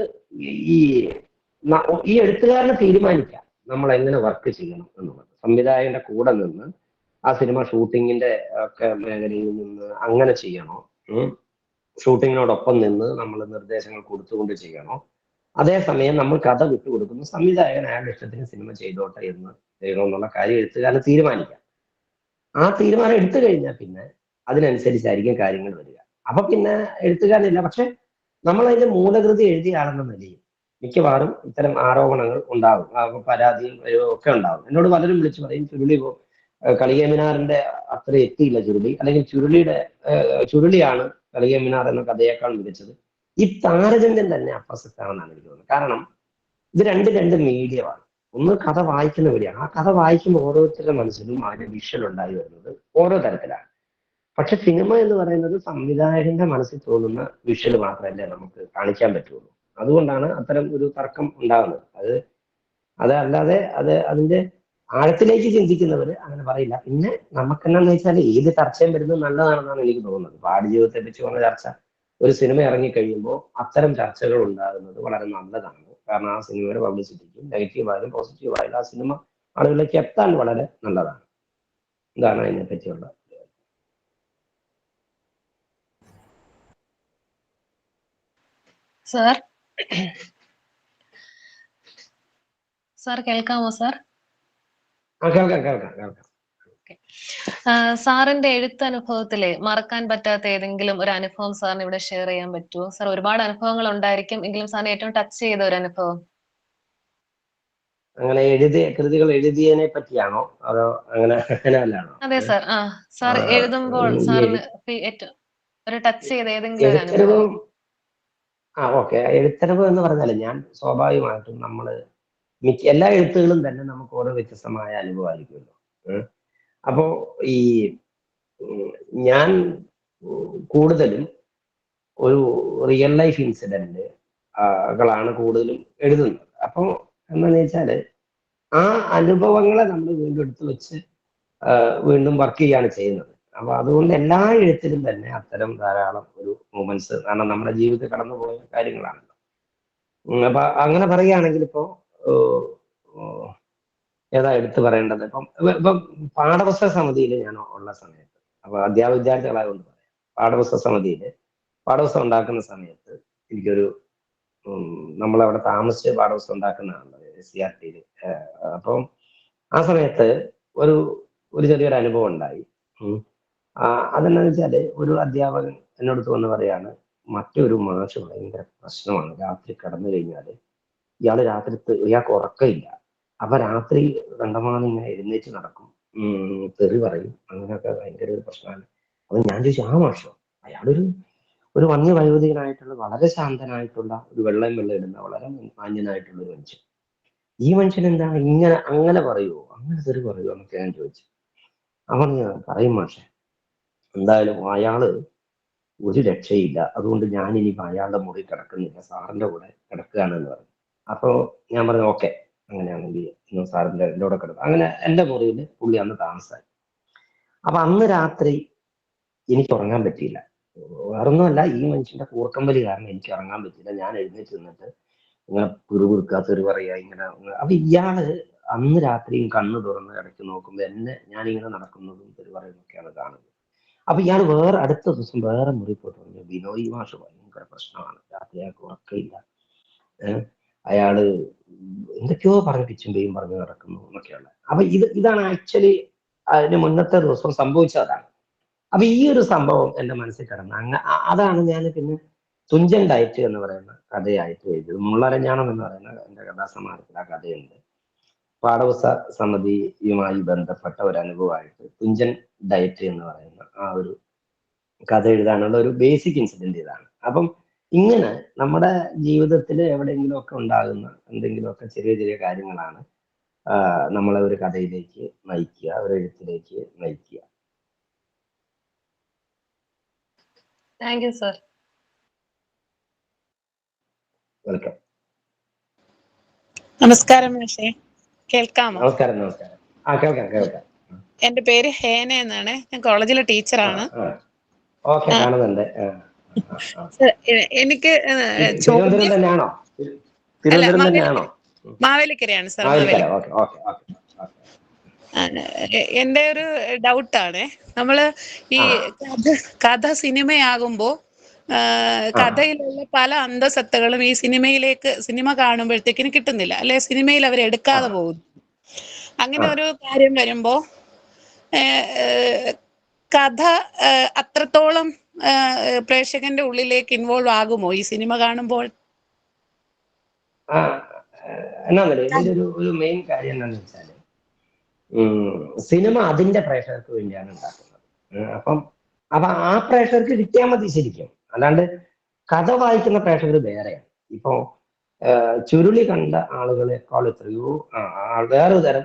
ഈ എഴുത്തുകാരനെ തീരുമാനിക്കാം നമ്മൾ എങ്ങനെ വർക്ക് ചെയ്യണം എന്നുള്ളത്. സംവിധായകന്റെ കൂടെ നിന്ന് ആ സിനിമ ഷൂട്ടിങ്ങിന്റെ ഒക്കെ മേഖലയിൽ നിന്ന് അങ്ങനെ ചെയ്യണോ, ഷൂട്ടിങ്ങിനോടൊപ്പം നിന്ന് നമ്മൾ നിർദ്ദേശങ്ങൾ കൊടുത്തുകൊണ്ട് ചെയ്യണോ, അതേസമയം നമ്മൾ കഥ വിട്ടുകൊടുക്കുന്നു, സംവിധായകൻ അയാളുടെ ഇഷ്ടത്തിന് സിനിമ ചെയ്തോട്ടെ എന്ന് ചെയ്യണോ എന്നുള്ള കാര്യം എഴുത്തുകാരന് തീരുമാനിക്കാം. ആ തീരുമാനം എടുത്തു കഴിഞ്ഞാൽ പിന്നെ അതിനനുസരിച്ചായിരിക്കും കാര്യങ്ങൾ വരിക. അപ്പൊ പിന്നെ എഴുത്തുകാരനില്ല. പക്ഷെ നമ്മൾ അതിന്റെ മൂലകൃതി എഴുതിയാണെന്ന നിലയിൽ മിക്കവാറും ഇത്തരം ആരോപണങ്ങൾ ഉണ്ടാകും, പരാതിയും ഒക്കെ ഉണ്ടാകും. എന്നോട് പലരും വിളിച്ചു പറയും, ചുരുളി കളികമിനാറിന്റെ അത്ര എത്തിയില്ല ചുരുളി, അല്ലെങ്കിൽ ചുരുളിയാണ് കളികമിനാർ എന്ന കഥയേക്കാൾ മികച്ചത്. ഈ താരതമ്യം തന്നെ അപ്രസക്തമാണെന്നാണ് എനിക്ക് തോന്നുന്നത്. കാരണം ഇത് രണ്ട് മീഡിയമാണ്. ഒന്ന് കഥ വായിക്കുന്ന വഴിയാണ്. ആ കഥ വായിക്കുമ്പോൾ ഓരോരുത്തരുടെ മനസ്സിലും അതിന്റെ വിഷ്വൽ ഉണ്ടായി വരുന്നത് ഓരോ തരത്തിലാണ്. പക്ഷെ സിനിമ എന്ന് പറയുന്നത് സംവിധായകന്റെ മനസ്സിൽ തോന്നുന്ന വിഷ്വൽ മാത്രമല്ലേ നമുക്ക് കാണിക്കാൻ പറ്റുള്ളൂ. അതുകൊണ്ടാണ് അത്തരം ഒരു തർക്കം ഉണ്ടാകുന്നത്. അതല്ലാതെ അതിന്റെ ആഴത്തിലേക്ക് ചിന്തിക്കുന്നവർ അങ്ങനെ പറയില്ല. പിന്നെ നമുക്കെന്നാന്ന് വെച്ചാൽ ഏത് ചർച്ചയും വരുന്നത് നല്ലതാണെന്നാണ് എനിക്ക് തോന്നുന്നത്. പാഠ്യജീവിതത്തെ പറ്റി വന്ന ചർച്ച ഒരു സിനിമ ഇറങ്ങിക്കഴിയുമ്പോൾ അത്തരം ചർച്ചകൾ ഉണ്ടാകുന്നത് വളരെ നല്ലതാണ്. കാരണം ആ സിനിമയുടെ പബ്ലിസിറ്റിക്കും നെഗറ്റീവായാലും പോസിറ്റീവായാലും ആ സിനിമ ആളുകളിലേക്ക് എത്താൻ വളരെ നല്ലതാണ്. ഇതാണ് അതിനെ പറ്റിയുള്ള. സാർ കേൾക്കാമോ? സാർ കേൾക്കാം. സാറിന്റെ എഴുത്തനുഭവത്തിലെ മറക്കാൻ പറ്റാത്ത ഏതെങ്കിലും ഒരു അനുഭവം സാറിന് ഇവിടെ ഷെയർ ചെയ്യാൻ പറ്റുമോ? സാർ ഒരുപാട് അനുഭവങ്ങൾ ഉണ്ടായിരിക്കും, എങ്കിലും സാറിന് ഏറ്റവും ടച്ച് ചെയ്ത ഒരു അനുഭവം. അങ്ങനെ കൃതികൾ എഴുതിയതിനെ പറ്റിയാണോ അതോ അങ്ങനെയല്ലാണോ? അതെ സാർ. സാർ എഴുതുമ്പോൾ സാറിന് ഏറ്റവും ഒരു ടച്ച് ചെയ്ത ഏതെങ്കിലും ഒരു അനുഭവം. ഓക്കെ. എഴുത്തരവ് എന്ന് പറഞ്ഞാൽ ഞാൻ സ്വാഭാവികമായിട്ടും എല്ലാ എഴുത്തുകളും തന്നെ നമുക്ക് ഓരോ വ്യത്യസ്തമായ അനുഭവമായിരിക്കുമല്ലോ. അപ്പോ ഈ ഞാൻ കൂടുതലും ഒരു റിയൽ ലൈഫ് ഇൻസിഡന്റ് കളാണ് കൂടുതലും എഴുതുന്നത്. അപ്പോൾ എന്താന്ന് വെച്ചാല് ആ അനുഭവങ്ങളെ നമ്മൾ വീണ്ടും എടുത്തു വെച്ച് വീണ്ടും വർക്ക് ചെയ്യാണ് ചെയ്യുന്നത്. അപ്പൊ അതുകൊണ്ട് എല്ലാ എഴുത്തിലും തന്നെ അത്തരം ധാരാളം ഒരു മൂമെന്റ്സ്, കാരണം നമ്മുടെ ജീവിതത്തിൽ കടന്നുപോയ കാര്യങ്ങളാണല്ലോ. അപ്പൊ അങ്ങനെ പറയുകയാണെങ്കിൽ ഇപ്പോ ഏതാ എടുത്തു പറയേണ്ടത്? ഇപ്പം പാഠപുസ്തക സമിതിയിൽ ഞാൻ ഉള്ള സമയത്ത്, അപ്പൊ അധ്യാപക വിദ്യാർത്ഥികളായതുകൊണ്ട് പറയാം, പാഠപുസ്തകം ഉണ്ടാക്കുന്ന സമയത്ത് എനിക്കൊരു നമ്മളവിടെ താമസിച്ച് പാഠപുസ്തകം ഉണ്ടാക്കുന്നതാണല്ലോ SCRT-യിൽ. അപ്പം ആ സമയത്ത് ഒരു ചെറിയൊരു അനുഭവം ഉണ്ടായി. അതെന്താന്ന് വെച്ചാല് ഒരു അധ്യാപകൻ എന്നോട് വന്ന് പറയാണ്, മറ്റൊരു മാഷ് ഭയങ്കര പ്രശ്നമാണ്, രാത്രി കിടന്നു കഴിഞ്ഞാല് ഇയാൾക്ക് ഉറക്കമില്ല. അപ്പൊ രാത്രി കണ്ടമാനം ഇങ്ങനെ എഴുന്നേറ്റ് നടക്കും, തെറി പറയും, അങ്ങനെയൊക്കെ ഭയങ്കര ഒരു പ്രശ്നമാണ്. അപ്പൊ ഞാൻ ചോദിച്ചു, ആ മാഷോ? അയാളൊരു വന്യവയോധികനായിട്ടുള്ള വളരെ ശാന്തനായിട്ടുള്ള ഒരു വെള്ളം ഇടുന്ന വളരെ മാന്യനായിട്ടുള്ള ഒരു മനുഷ്യൻ. ഈ മനുഷ്യൻ എന്താ അങ്ങനെ പറയുമോ, അങ്ങനെ തെറി പറയുമോ എന്നൊക്കെ ഞാൻ ചോദിച്ചു. അവൻ പറയും, മാഷെ എന്തായാലും അയാള് ഒരു രക്ഷയില്ല, അതുകൊണ്ട് ഞാൻ ഇനിയിപ്പോ അയാളുടെ മുറി കിടക്കുന്നില്ല, സാറിന്റെ കൂടെ കിടക്കുകയാണെന്ന് പറഞ്ഞു. അപ്പൊ ഞാൻ പറഞ്ഞു, ഓക്കെ, അങ്ങനെയാണെങ്കിൽ ഇന്ന് സാറിന്റെ എൻ്റെ കൂടെ കിടക്കും. അങ്ങനെ എൻ്റെ മുറിയിൽ പുള്ളി അന്ന് താമസമായി. അപ്പൊ അന്ന് രാത്രി എനിക്ക് ഉറങ്ങാൻ പറ്റിയില്ല. വേറൊന്നുമല്ല, ഈ മനുഷ്യന്റെ കൂർക്കമ്പലി കാരണം എനിക്ക് ഉറങ്ങാൻ പറ്റില്ല. ഞാൻ എഴുന്നേറ്റ് നിന്നിട്ട് ഇങ്ങനെ പിറുപിറുക്കുക, തെറി പറയുക, ഇങ്ങനെ. അപ്പൊ ഇയാള് അന്ന് രാത്രിയും കണ്ണ് തുറന്ന് ഇടയ്ക്ക് നോക്കുമ്പോ ഞാനിങ്ങനെ നടക്കുന്നതും തെറി പറയുന്നതൊക്കെയാണ് കാണുന്നത്. അപ്പൊ ഇയാൾ അടുത്ത ദിവസം വേറെ മുറി പോയിട്ട് പറഞ്ഞു, ബിനോയ് മാഷ് ഭയങ്കര പ്രശ്നമാണ്, രാത്രി അയാൾക്ക് ഉറക്കമില്ല, അയാള് എന്തൊക്കെയോ പറഞ്ഞ് പിച്ചുമ്പയും പറഞ്ഞ് നടക്കുന്നു എന്നൊക്കെയുള്ള. അപ്പൊ ഇതാണ് ആക്ച്വലി അതിന് മുന്നത്തെ ദിവസം സംഭവിച്ചതാണ്. അപ്പൊ ഈ ഒരു സംഭവം എന്റെ മനസ്സിൽ കിടന്ന് അതാണ് ഞാൻ പിന്നെ തുഞ്ചൻ ഡയറ്റ് എന്ന് പറയുന്ന കഥയായിട്ട് എഴുതിയത്. മുള്ളരഞ്ഞാണം എന്ന് പറയുന്ന എന്റെ കഥാസമാഹാരത്തിൽ ആ കഥയുണ്ട്. പാഠപുസ്തക സമിതിയുമായി ബന്ധപ്പെട്ട ഒരു അനുഭവമായിട്ട് തുഞ്ചൻ ഡയറ്റ് എന്ന് പറയുന്ന ആ ഒരു കഥ എഴുതാനുള്ള ഒരു ബേസിക് ഇൻസിഡന്റ് ഇതാണ്. അപ്പം ഇങ്ങനെ നമ്മുടെ ജീവിതത്തിൽ എവിടെയെങ്കിലും ഒക്കെ ഉണ്ടാകുന്ന എന്തെങ്കിലുമൊക്കെ ചെറിയ ചെറിയ കാര്യങ്ങളാണ് നമ്മളെ ഒരു കഥയിലേക്ക് നയിക്കുക, ഒരു എഴുത്തിലേക്ക് നയിക്കുക. Thank you sir. വെൽക്കം. നമസ്കാരം മാഷേ, കേൾക്കാമോ? നമസ്കാരം. കേൾക്കാം. എന്റെ പേര് ഹേന എന്നാണ്. ഞാൻ കോളേജിലെ ടീച്ചറാണ്. കാണുന്നുണ്ട്. എനിക്ക് തിരുവനന്തപുരം തന്നെയാണോ? മാവേലിക്കരയാണ് സർ. എന്റെ ഒരു ഡൗട്ടാണ്, നമ്മള് ഈ കഥ സിനിമയാകുമ്പോ കഥയിലുള്ള പല അന്തസത്തകളും ഈ സിനിമ കാണുമ്പോഴത്തേക്കിന് കിട്ടുന്നില്ല, അല്ലെ സിനിമയിൽ അവർ എടുക്കാതെ പോകുന്നു. അങ്ങനെ ഒരു കാര്യം വരുമ്പോ കഥ അത്രത്തോളം പ്രേക്ഷകന്റെ ഉള്ളിലേക്ക് ഇൻവോൾവ് ആകുമോ ഈ സിനിമ കാണുമ്പോൾ? ഒരു മെയിൻ കാര്യം എന്താണെന്ന് വെച്ചാല്, സിനിമ അതിന്റെ പ്രേക്ഷകർക്ക് വേണ്ടിയാണ് ഉണ്ടാക്കുന്നത്. അപ്പൊ ആ പ്രേക്ഷകർക്ക് കിട്ടിയാൽ മതി ശരിക്കും. അല്ലാണ്ട് കഥ വായിക്കുന്ന പ്രേക്ഷകർ വേറെയാണ്. ഇപ്പോ ചുരുളി കണ്ട ആളുകളെക്കാൾ എത്രയോ വേറൊരു തരം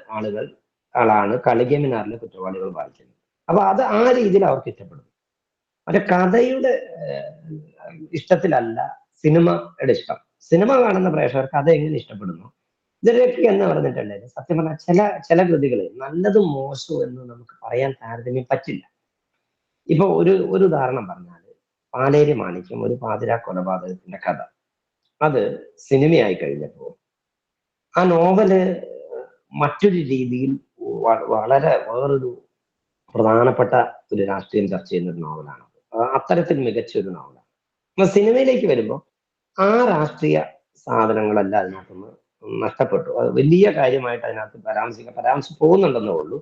ആളാണ് കളികമിനാറിലെ കുറ്റവാളികൾ വായിക്കുന്നത്. അപ്പൊ അത് ആ രീതിയിൽ അവർക്ക് ഇഷ്ടപ്പെടും. പക്ഷെ കഥയുടെ ഇഷ്ടത്തിലല്ല സിനിമയുടെ ഇഷ്ടം. സിനിമ കാണുന്ന പ്രേക്ഷകർക്ക് കഥ എങ്ങനെ ഇഷ്ടപ്പെടുന്നു, ഇതിലൊക്കെ എന്ന് പറഞ്ഞിട്ടുണ്ടെങ്കിൽ സത്യം പറഞ്ഞാൽ ചില കൃതികൾ നല്ലതും മോശവും എന്ന് നമുക്ക് പറയാൻ താരതമ്യം പറ്റില്ല. ഇപ്പൊ ഒരു ഉദാഹരണം പറഞ്ഞാല്, പാലേരി മാണിക്യം ഒരു പാതിരാ കൊലപാതകത്തിന്റെ കഥ, അത് സിനിമയായി കഴിഞ്ഞപ്പോൾ ആ നോവല് മറ്റൊരു രീതിയിൽ വളരെ വേറൊരു പ്രധാനപ്പെട്ട ഒരു രാഷ്ട്രീയം ചർച്ച ചെയ്യുന്ന ഒരു നോവലാണ്. അത്തരത്തിൽ മികച്ച ഒരു നോവലാണ്. അപ്പൊ സിനിമയിലേക്ക് വരുമ്പോൾ ആ രാഷ്ട്രീയ സാധനങ്ങളെല്ലാം അതിനകത്തുനിന്ന് നഷ്ടപ്പെട്ടു. അത് വലിയ കാര്യമായിട്ട് അതിനകത്ത് പരാമർശിച്ച് പോകുന്നുണ്ടെന്നേ ഉള്ളൂ.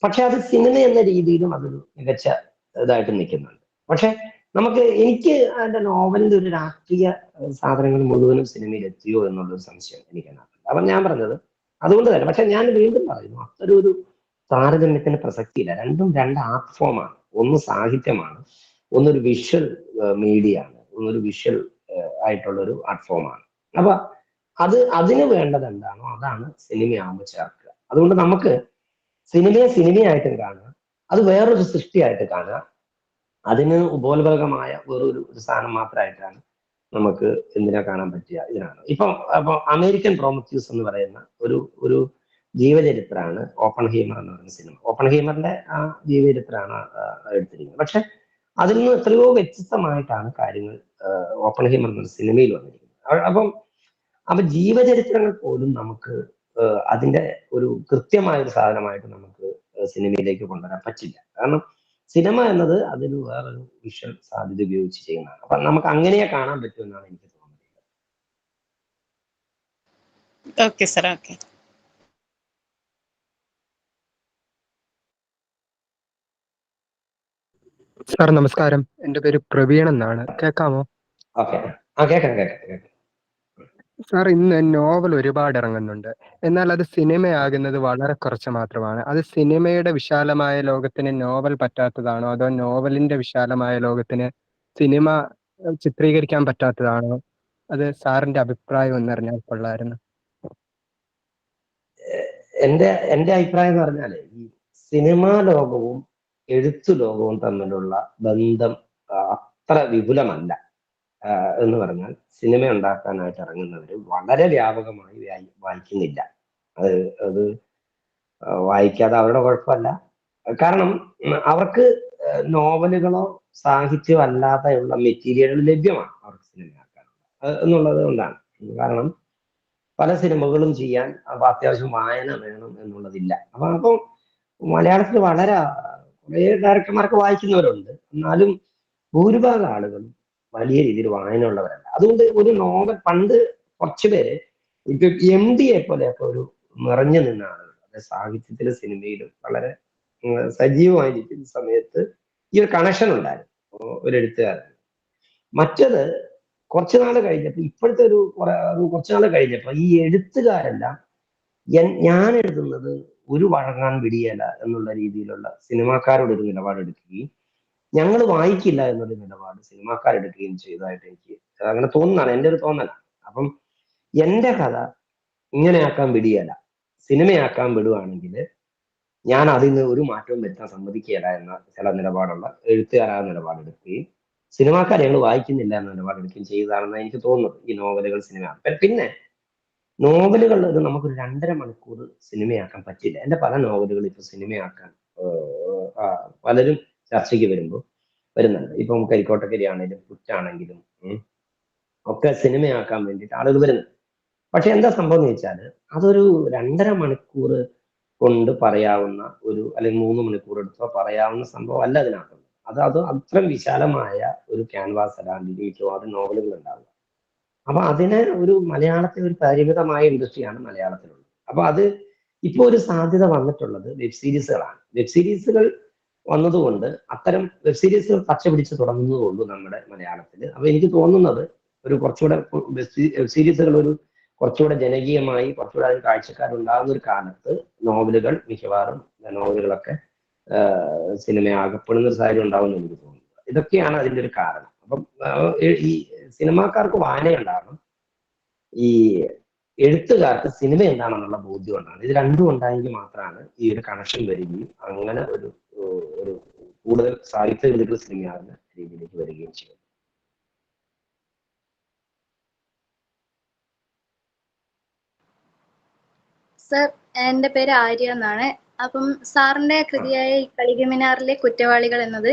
പക്ഷെ അത് സിനിമ എന്ന രീതിയിലും അതൊരു മികച്ച ഇതായിട്ട് നിൽക്കുന്നുണ്ട്. പക്ഷെ എനിക്ക് അതിന്റെ നോവലിന്റെ ഒരു രാഷ്ട്രീയ സാധനങ്ങൾ മുഴുവനും സിനിമയിൽ എത്തിയോ എന്നുള്ളൊരു സംശയം എനിക്കതിനകത്ത്. അപ്പം ഞാൻ പറഞ്ഞത് അതുകൊണ്ട് തന്നെ. പക്ഷെ ഞാൻ വീണ്ടും പറയുന്നു, അത്തരൊരു താരതമ്യത്തിന് പ്രസക്തിയില്ല. രണ്ടും രണ്ട് ആർട്ട് ഫോമാണ്. ഒന്ന് സാഹിത്യമാണ്, ഒന്നൊരു വിഷ്വൽ മീഡിയ ആണ്. ഒരു വിഷ്വൽ ആയിട്ടുള്ള ഒരു ആർട്ട് ഫോമാണ്. അപ്പൊ അതിന് വേണ്ടത് എന്താണോ അതാണ് സിനിമയാകുമ്പോൾ ചേർക്കുക. അതുകൊണ്ട് നമുക്ക് സിനിമയെ സിനിമയായിട്ടും കാണുക, അത് വേറൊരു സൃഷ്ടിയായിട്ട് കാണുക, അതിന് ഉപോത്ബലകമായ വേറൊരു സാധനം മാത്രമായിട്ടാണ് നമുക്ക് എന്തിനാ കാണാൻ പറ്റുക ഇതിനാണ്. ഇപ്പൊ അമേരിക്കൻ പ്രോമത്യൂസ് എന്ന് പറയുന്ന ഒരു ജീവചരിത്രമാണ് ഓപ്പൺ ഹീമർ എന്ന് പറയുന്ന സിനിമ. ഓപ്പൺ ഹീമറിന്റെ ആ ജീവചരിത്രമാണ് എടുത്തിരിക്കുന്നത്. പക്ഷെ അതിൽ നിന്ന് എത്രയോ വ്യത്യസ്തമായിട്ടാണ് കാര്യങ്ങൾ ഓപ്പൺ ഹീമർ എന്ന സിനിമയിൽ വന്നിരിക്കുന്നത്. അപ്പൊ ജീവചരിത്രങ്ങൾ പോലും നമുക്ക് അതിന്റെ ഒരു കൃത്യമായ ഒരു സാധനമായിട്ട് നമുക്ക് സിനിമയിലേക്ക് കൊണ്ടുവരാൻ പറ്റില്ല. കാരണം സിനിമ എന്നത് അതിന് വേറൊരു വിഷ്വൽ സാധ്യത ഉപയോഗിച്ച് ചെയ്യുന്നതാണ്. അപ്പൊ നമുക്ക് അങ്ങനെയെ കാണാൻ പറ്റുമെന്നാണ് എനിക്ക് തോന്നുന്നത്. Okay sir. ഓക്കെ. സാർ നമസ്കാരം, എൻ്റെ പേര് പ്രവീൺ എന്നാണ്. കേൾക്കാമോ? ഓക്കെ, ആ കേൾക്കാം. സാർ, ഇന്ന് നോവൽ ഒരുപാട് ഇറങ്ങുന്നുണ്ട്. എന്നാൽ അത് സിനിമയാകുന്നത് വളരെ കുറച്ച് മാത്രമാണ്. അത് സിനിമയുടെ വിശാലമായ ലോകത്തിന് നോവൽ പറ്റാത്തതാണോ, അതോ നോവലിന്റെ വിശാലമായ ലോകത്തിന് സിനിമ ചിത്രീകരിക്കാൻ പറ്റാത്തതാണോ? അത് സാറിന്റെ അഭിപ്രായം എന്നറിഞ്ഞാൽ കൊള്ളായിരുന്നു. എന്റെ അഭിപ്രായം എന്ന് പറഞ്ഞാല് ഈ സിനിമാ ലോകവും എഴുത്തു ലോകവും തമ്മിലുള്ള ബന്ധം അത്ര വിപുലമല്ല. എന്ന് പറഞ്ഞാൽ സിനിമ ഉണ്ടാക്കാനായിട്ട് ഇറങ്ങുന്നവര് വളരെ വ്യാപകമായി വായിക്കുന്നില്ല. അത് വായിക്കാതെ അവരുടെ കുഴപ്പമല്ല. കാരണം അവർക്ക് നോവലുകളോ സാഹിത്യമോ അല്ലാതെയുള്ള മെറ്റീരിയലുകൾ ലഭ്യമാണ് അവർക്ക് സിനിമയാക്കാനുള്ളത് എന്നുള്ളത് കൊണ്ടാണ്. കാരണം പല സിനിമകളും ചെയ്യാൻ അത്യാവശ്യം വായന വേണം എന്നുള്ളതില്ല. അപ്പം മലയാളത്തിൽ വളരെ കുറേ ഡയറക്ടർമാർക്ക് വായിക്കുന്നവരുണ്ട്. എന്നാലും ഭൂരിഭാഗം ആളുകളും വലിയ രീതിയിൽ വായന ഉള്ളവരല്ല. അതുകൊണ്ട് ഒരു നോവൽ പണ്ട് കുറച്ചു പേര് MD പോലെയൊക്കെ ഒരു നിറഞ്ഞു നിന്ന ആളുകൾ, അതായത് സാഹിത്യത്തിലും സിനിമയിലും വളരെ സജീവമായിരിക്കുന്ന സമയത്ത് ഈ ഒരു കണക്ഷൻ ഉണ്ടായിരുന്നു ഒരു എഴുത്തുകാരൻ. മറ്റത് കുറച്ചുനാൾ കഴിഞ്ഞപ്പോൾ, ഇപ്പോഴത്തെ കുറച്ചുനാൾ കഴിഞ്ഞപ്പോൾ ഈ എഴുത്തുകാരെല്ലാം ഞാൻ എഴുതുന്നത് ഒരു വഴങ്ങാൻ പിടിയല്ല എന്നുള്ള രീതിയിലുള്ള സിനിമാക്കാരോട് ഒരു നിലപാടെടുക്കുകയും ഞങ്ങൾ വായിക്കില്ല എന്നൊരു നിലപാട് സിനിമാക്കാരെടുക്കുകയും ചെയ്തതായിട്ട് എനിക്ക് അങ്ങനെ തോന്നുന്നതാണ്, എൻ്റെ ഒരു തോന്നലാണ്. അപ്പം എൻ്റെ കഥ ഇങ്ങനെയാക്കാൻ പിടിയല്ല, സിനിമയാക്കാൻ വിടുവാണെങ്കിൽ ഞാൻ അതിന് ഒരു മാറ്റവും വരുത്താൻ സമ്മതിക്കുകയില്ല എന്ന ചില നിലപാടുള്ള എഴുത്തുകാരായ നിലപാടെടുക്കുകയും സിനിമാക്കാരെ ഞങ്ങൾ വായിക്കുന്നില്ല എന്ന നിലപാടെടുക്കുകയും ചെയ്തതാണെന്ന് എനിക്ക് തോന്നുന്നത് ഈ നോവലുകൾ സിനിമ. പിന്നെ നോവലുകൾ ഇത് നമുക്കൊരു 2.5 മണിക്കൂർ സിനിമയാക്കാൻ പറ്റില്ല. എൻ്റെ പല നോവലുകൾ ഇപ്പൊ സിനിമയാക്കാൻ പലരും ചർച്ചയ്ക്ക് വരുന്നുണ്ട്. ഇപ്പം കരിക്കോട്ടക്കരി ആണെങ്കിലും കുറ്റാണെങ്കിലും ഒക്കെ സിനിമയാക്കാൻ വേണ്ടിയിട്ട് ആളുകൾ വരുന്നുണ്ട്. പക്ഷെ എന്താ സംഭവം എന്ന് വെച്ചാൽ അതൊരു 2.5 മണിക്കൂർ കൊണ്ട് പറയാവുന്ന അല്ലെങ്കിൽ 3 മണിക്കൂർ എടുത്തോ പറയാവുന്ന സംഭവം അല്ല അതിനകത്തുണ്ട്. അത് അത്രയും വിശാലമായ ഒരു ക്യാൻവാസ് അല്ലാണ്ട് മിക്കവാറും നോവലുകൾ ഉണ്ടാവുക. അപ്പൊ അതിന് ഒരു മലയാളത്തിൽ ഒരു പരിമിതമായ ഇൻഡസ്ട്രിയാണ് മലയാളത്തിലുള്ളത്. അപ്പൊ അത് ഇപ്പൊ ഒരു സാധ്യത വന്നിട്ടുള്ളത് വെബ് സീരീസുകളാണ്. വെബ് സീരീസുകൾ വന്നതുകൊണ്ട് അത്തരം വെബ് സീരീസുകൾ പച്ച പിടിച്ച് തുടങ്ങുന്നതുകൊണ്ടു നമ്മുടെ മലയാളത്തിൽ. അപ്പൊ എനിക്ക് തോന്നുന്നത് ഒരു കുറച്ചുകൂടെ വെബ് സീരീസുകൾ കുറച്ചുകൂടെ ജനകീയമായി കുറച്ചുകൂടെ അതിന് കാഴ്ചക്കാരുണ്ടാകുന്ന ഒരു കാലത്ത് നോവലുകൾ മിക്കവാറും നോവലുകളൊക്കെ സിനിമയാകപ്പെടുന്ന ഒരു സാഹചര്യം ഉണ്ടാവുമെന്ന് എനിക്ക് തോന്നുന്നു. ഇതൊക്കെയാണ് അതിന്റെ ഒരു കാരണം. അപ്പം ഈ സിനിമാക്കാർക്ക് വായനയുണ്ടാകണം, ഈ എഴുത്തുകാർക്ക് സിനിമ എന്താണെന്നുള്ള ബോധ്യം ഉണ്ടാകണം. ഇത് രണ്ടും ഉണ്ടായെങ്കിൽ മാത്രമാണ് ഈ ഒരു കണക്ഷൻ വരികയും അങ്ങനെ ഒരു കൂടുതൽ സാഹിത്യ കൃതികൾ സിനിമയാകുന്ന രീതിയിലേക്ക് വരികയും ചെയ്യും. സർ, എൻ്റെ പേര് ആര്യ എന്നാണ്. അപ്പം സാറിന്റെ കൃതിയായ ഈ കളികമിനാറിലെ കുറ്റവാളികൾ എന്നത്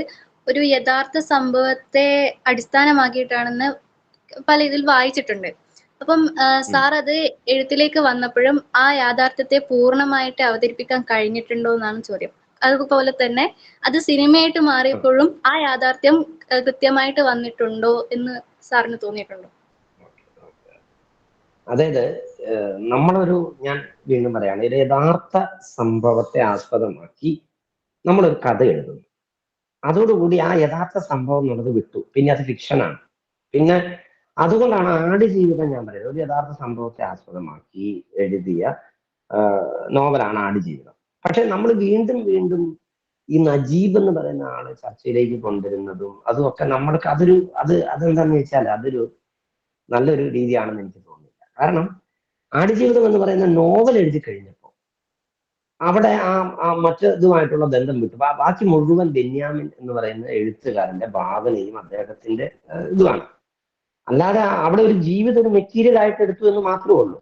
ഒരു യഥാർത്ഥ സംഭവത്തെ അടിസ്ഥാനമാക്കിയിട്ടാണെന്ന് പല ഇതിൽ വായിച്ചിട്ടുണ്ട്. അപ്പം സാർ അത് എഴുത്തിലേക്ക് വന്നപ്പോഴും ആ യാഥാർത്ഥ്യത്തെ പൂർണ്ണമായിട്ട് അവതരിപ്പിക്കാൻ കഴിഞ്ഞിട്ടുണ്ടോ എന്നാണ് ചോദ്യം. അതുപോലെ തന്നെ അത് സിനിമയായിട്ട് മാറിയപ്പോഴും ആ യാഥാർത്ഥ്യം കൃത്യമായിട്ട് വന്നിട്ടുണ്ടോ എന്ന് സാറിന് തോന്നിയിട്ടുണ്ടോ? അതായത് ഞാൻ വീണ്ടും പറയാണ്, ഒരു യഥാർത്ഥ സംഭവത്തെ ആസ്പദമാക്കി നമ്മളൊരു കഥ എഴുതുന്നു. അതോടുകൂടി ആ യഥാർത്ഥ സംഭവം എന്നുള്ളത് വിട്ടു, പിന്നെ അത് ഫിക്ഷനാണ്. പിന്നെ അതുകൊണ്ടാണ് ആടുജീവിതം ഞാൻ പറയുന്നത് ഒരു യഥാർത്ഥ സംഭവത്തെ ആസ്പദമാക്കി എഴുതിയ നോവലാണ് ആടുജീവിതം. പക്ഷെ നമ്മൾ വീണ്ടും ഈ നജീബ് എന്ന് പറയുന്ന ആള് ചർച്ചയിലേക്ക് കൊണ്ടുവരുന്നതും അതുമൊക്കെ നമ്മൾക്ക് അതെന്താന്ന് വെച്ചാൽ അതൊരു നല്ലൊരു രീതിയാണെന്ന് എനിക്ക് തോന്നുന്നില്ല. കാരണം ആടുജീവിതം എന്ന് പറയുന്ന നോവൽ എഴുതി കഴിഞ്ഞപ്പോൾ അവിടെ ആ മറ്റേതുമായിട്ടുള്ള ബന്ധം വിട്ടു. ബാക്കി മുഴുവൻ ബെന്യാമിൻ എന്ന് പറയുന്ന എഴുത്തുകാരന്റെ ഭാവനയും അദ്ദേഹത്തിന്റെ ഇതുമാണ്. അല്ലാതെ അവിടെ ഒരു ജീവിതം ഒരു മെറ്റീരിയൽ ആയിട്ട് എടുത്തു എന്ന് മാത്രമേ ഉള്ളൂ.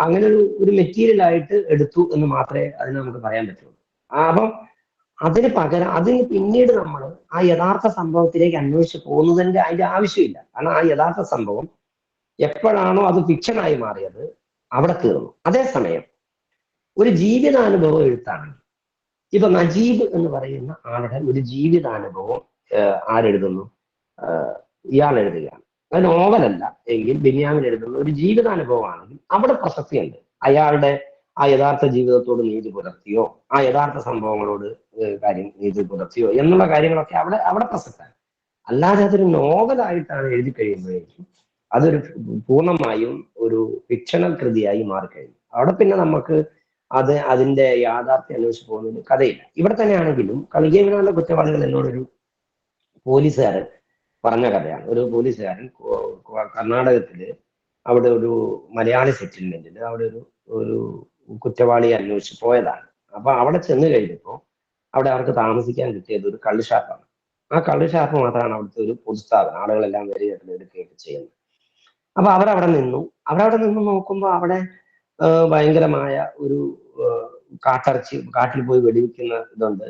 അങ്ങനെ ഒരു മെറ്റീരിയൽ ആയിട്ട് എടുത്തു എന്ന് മാത്രമേ അതിന് നമുക്ക് പറയാൻ പറ്റുള്ളൂ. അപ്പം അതിന് പകരം അതിന് പിന്നീട് നമ്മൾ ആ യഥാർത്ഥ സംഭവത്തിലേക്ക് അന്വേഷിച്ച് പോകുന്നതിന്റെ അതിന്റെ ആവശ്യമില്ല. കാരണം ആ യഥാർത്ഥ സംഭവം എപ്പോഴാണോ അത് ഫിക്ഷനായി മാറിയത് അവിടെ തീർന്നു. അതേസമയം ഒരു ജീവിതാനുഭവം എഴുത്താണെങ്കിൽ ഇപ്പൊ നജീബ് എന്ന് പറയുന്ന ആളുടെ ഒരു ജീവിതാനുഭവം ആരെഴുതുന്നു? ഇയാൾ എഴുതുകയാണ്. അത് നോവലല്ല എങ്കിൽ ബെന്യാമിൻ എഴുതുന്ന ഒരു ജീവിതാനുഭവമാണെങ്കിൽ അവിടെ പ്രസക്തിയുണ്ട്. അയാളുടെ ആ യഥാർത്ഥ ജീവിതത്തോട് നീതി പുലർത്തിയോ ആ യഥാർത്ഥ സംഭവങ്ങളോട് നീതി പുലർത്തിയോ എന്നുള്ള കാര്യങ്ങളൊക്കെ അവിടെ പ്രസക്തമാണ്. അല്ലാതെ അതൊരു നോവലായിട്ടാണ് എഴുതി കഴിയുമ്പോഴേക്കും അതൊരു പൂർണ്ണമായും ഒരു ഫിക്ഷണൽ കൃതിയായി മാറിക്കഴിഞ്ഞു. അവിടെ പിന്നെ നമുക്ക് അതിന്റെ യാഥാർത്ഥ്യം അന്വേഷിച്ച് പോകുന്നതിന് കഥയില്ല. ഇവിടെ തന്നെയാണെങ്കിലും കളികേവിനുള്ള കുറ്റവാളികൾ എന്നോടൊരു പോലീസുകാരൻ പറഞ്ഞ കഥയാണ്. ഒരു പോലീസുകാരൻ കർണാടകത്തില് അവിടെ ഒരു മലയാളി സെറ്റിൽമെന്റിൽ അവിടെ ഒരു കുറ്റവാളിയെ അന്വേഷിച്ച് പോയതാണ്. അപ്പൊ അവിടെ ചെന്ന് കഴിഞ്ഞപ്പോൾ അവിടെ അവർക്ക് താമസിക്കാൻ കിട്ടിയത് ഒരു കള്ള് ഷാപ്പാണ്. ആ കള്ള് ഷാപ്പ് മാത്രമാണ് അവിടുത്തെ ഒരു പൊതുസ്ഥാപനം. ആളുകളെല്ലാം എടുക്കുകയൊക്കെ ചെയ്യുന്നത്. അപ്പൊ അവരവിടെ നിന്നു നോക്കുമ്പോൾ അവിടെ ഭയങ്കരമായ ഒരു കാട്ടിൽ പോയി വെടിവെക്കുന്ന ഇതുണ്ട്.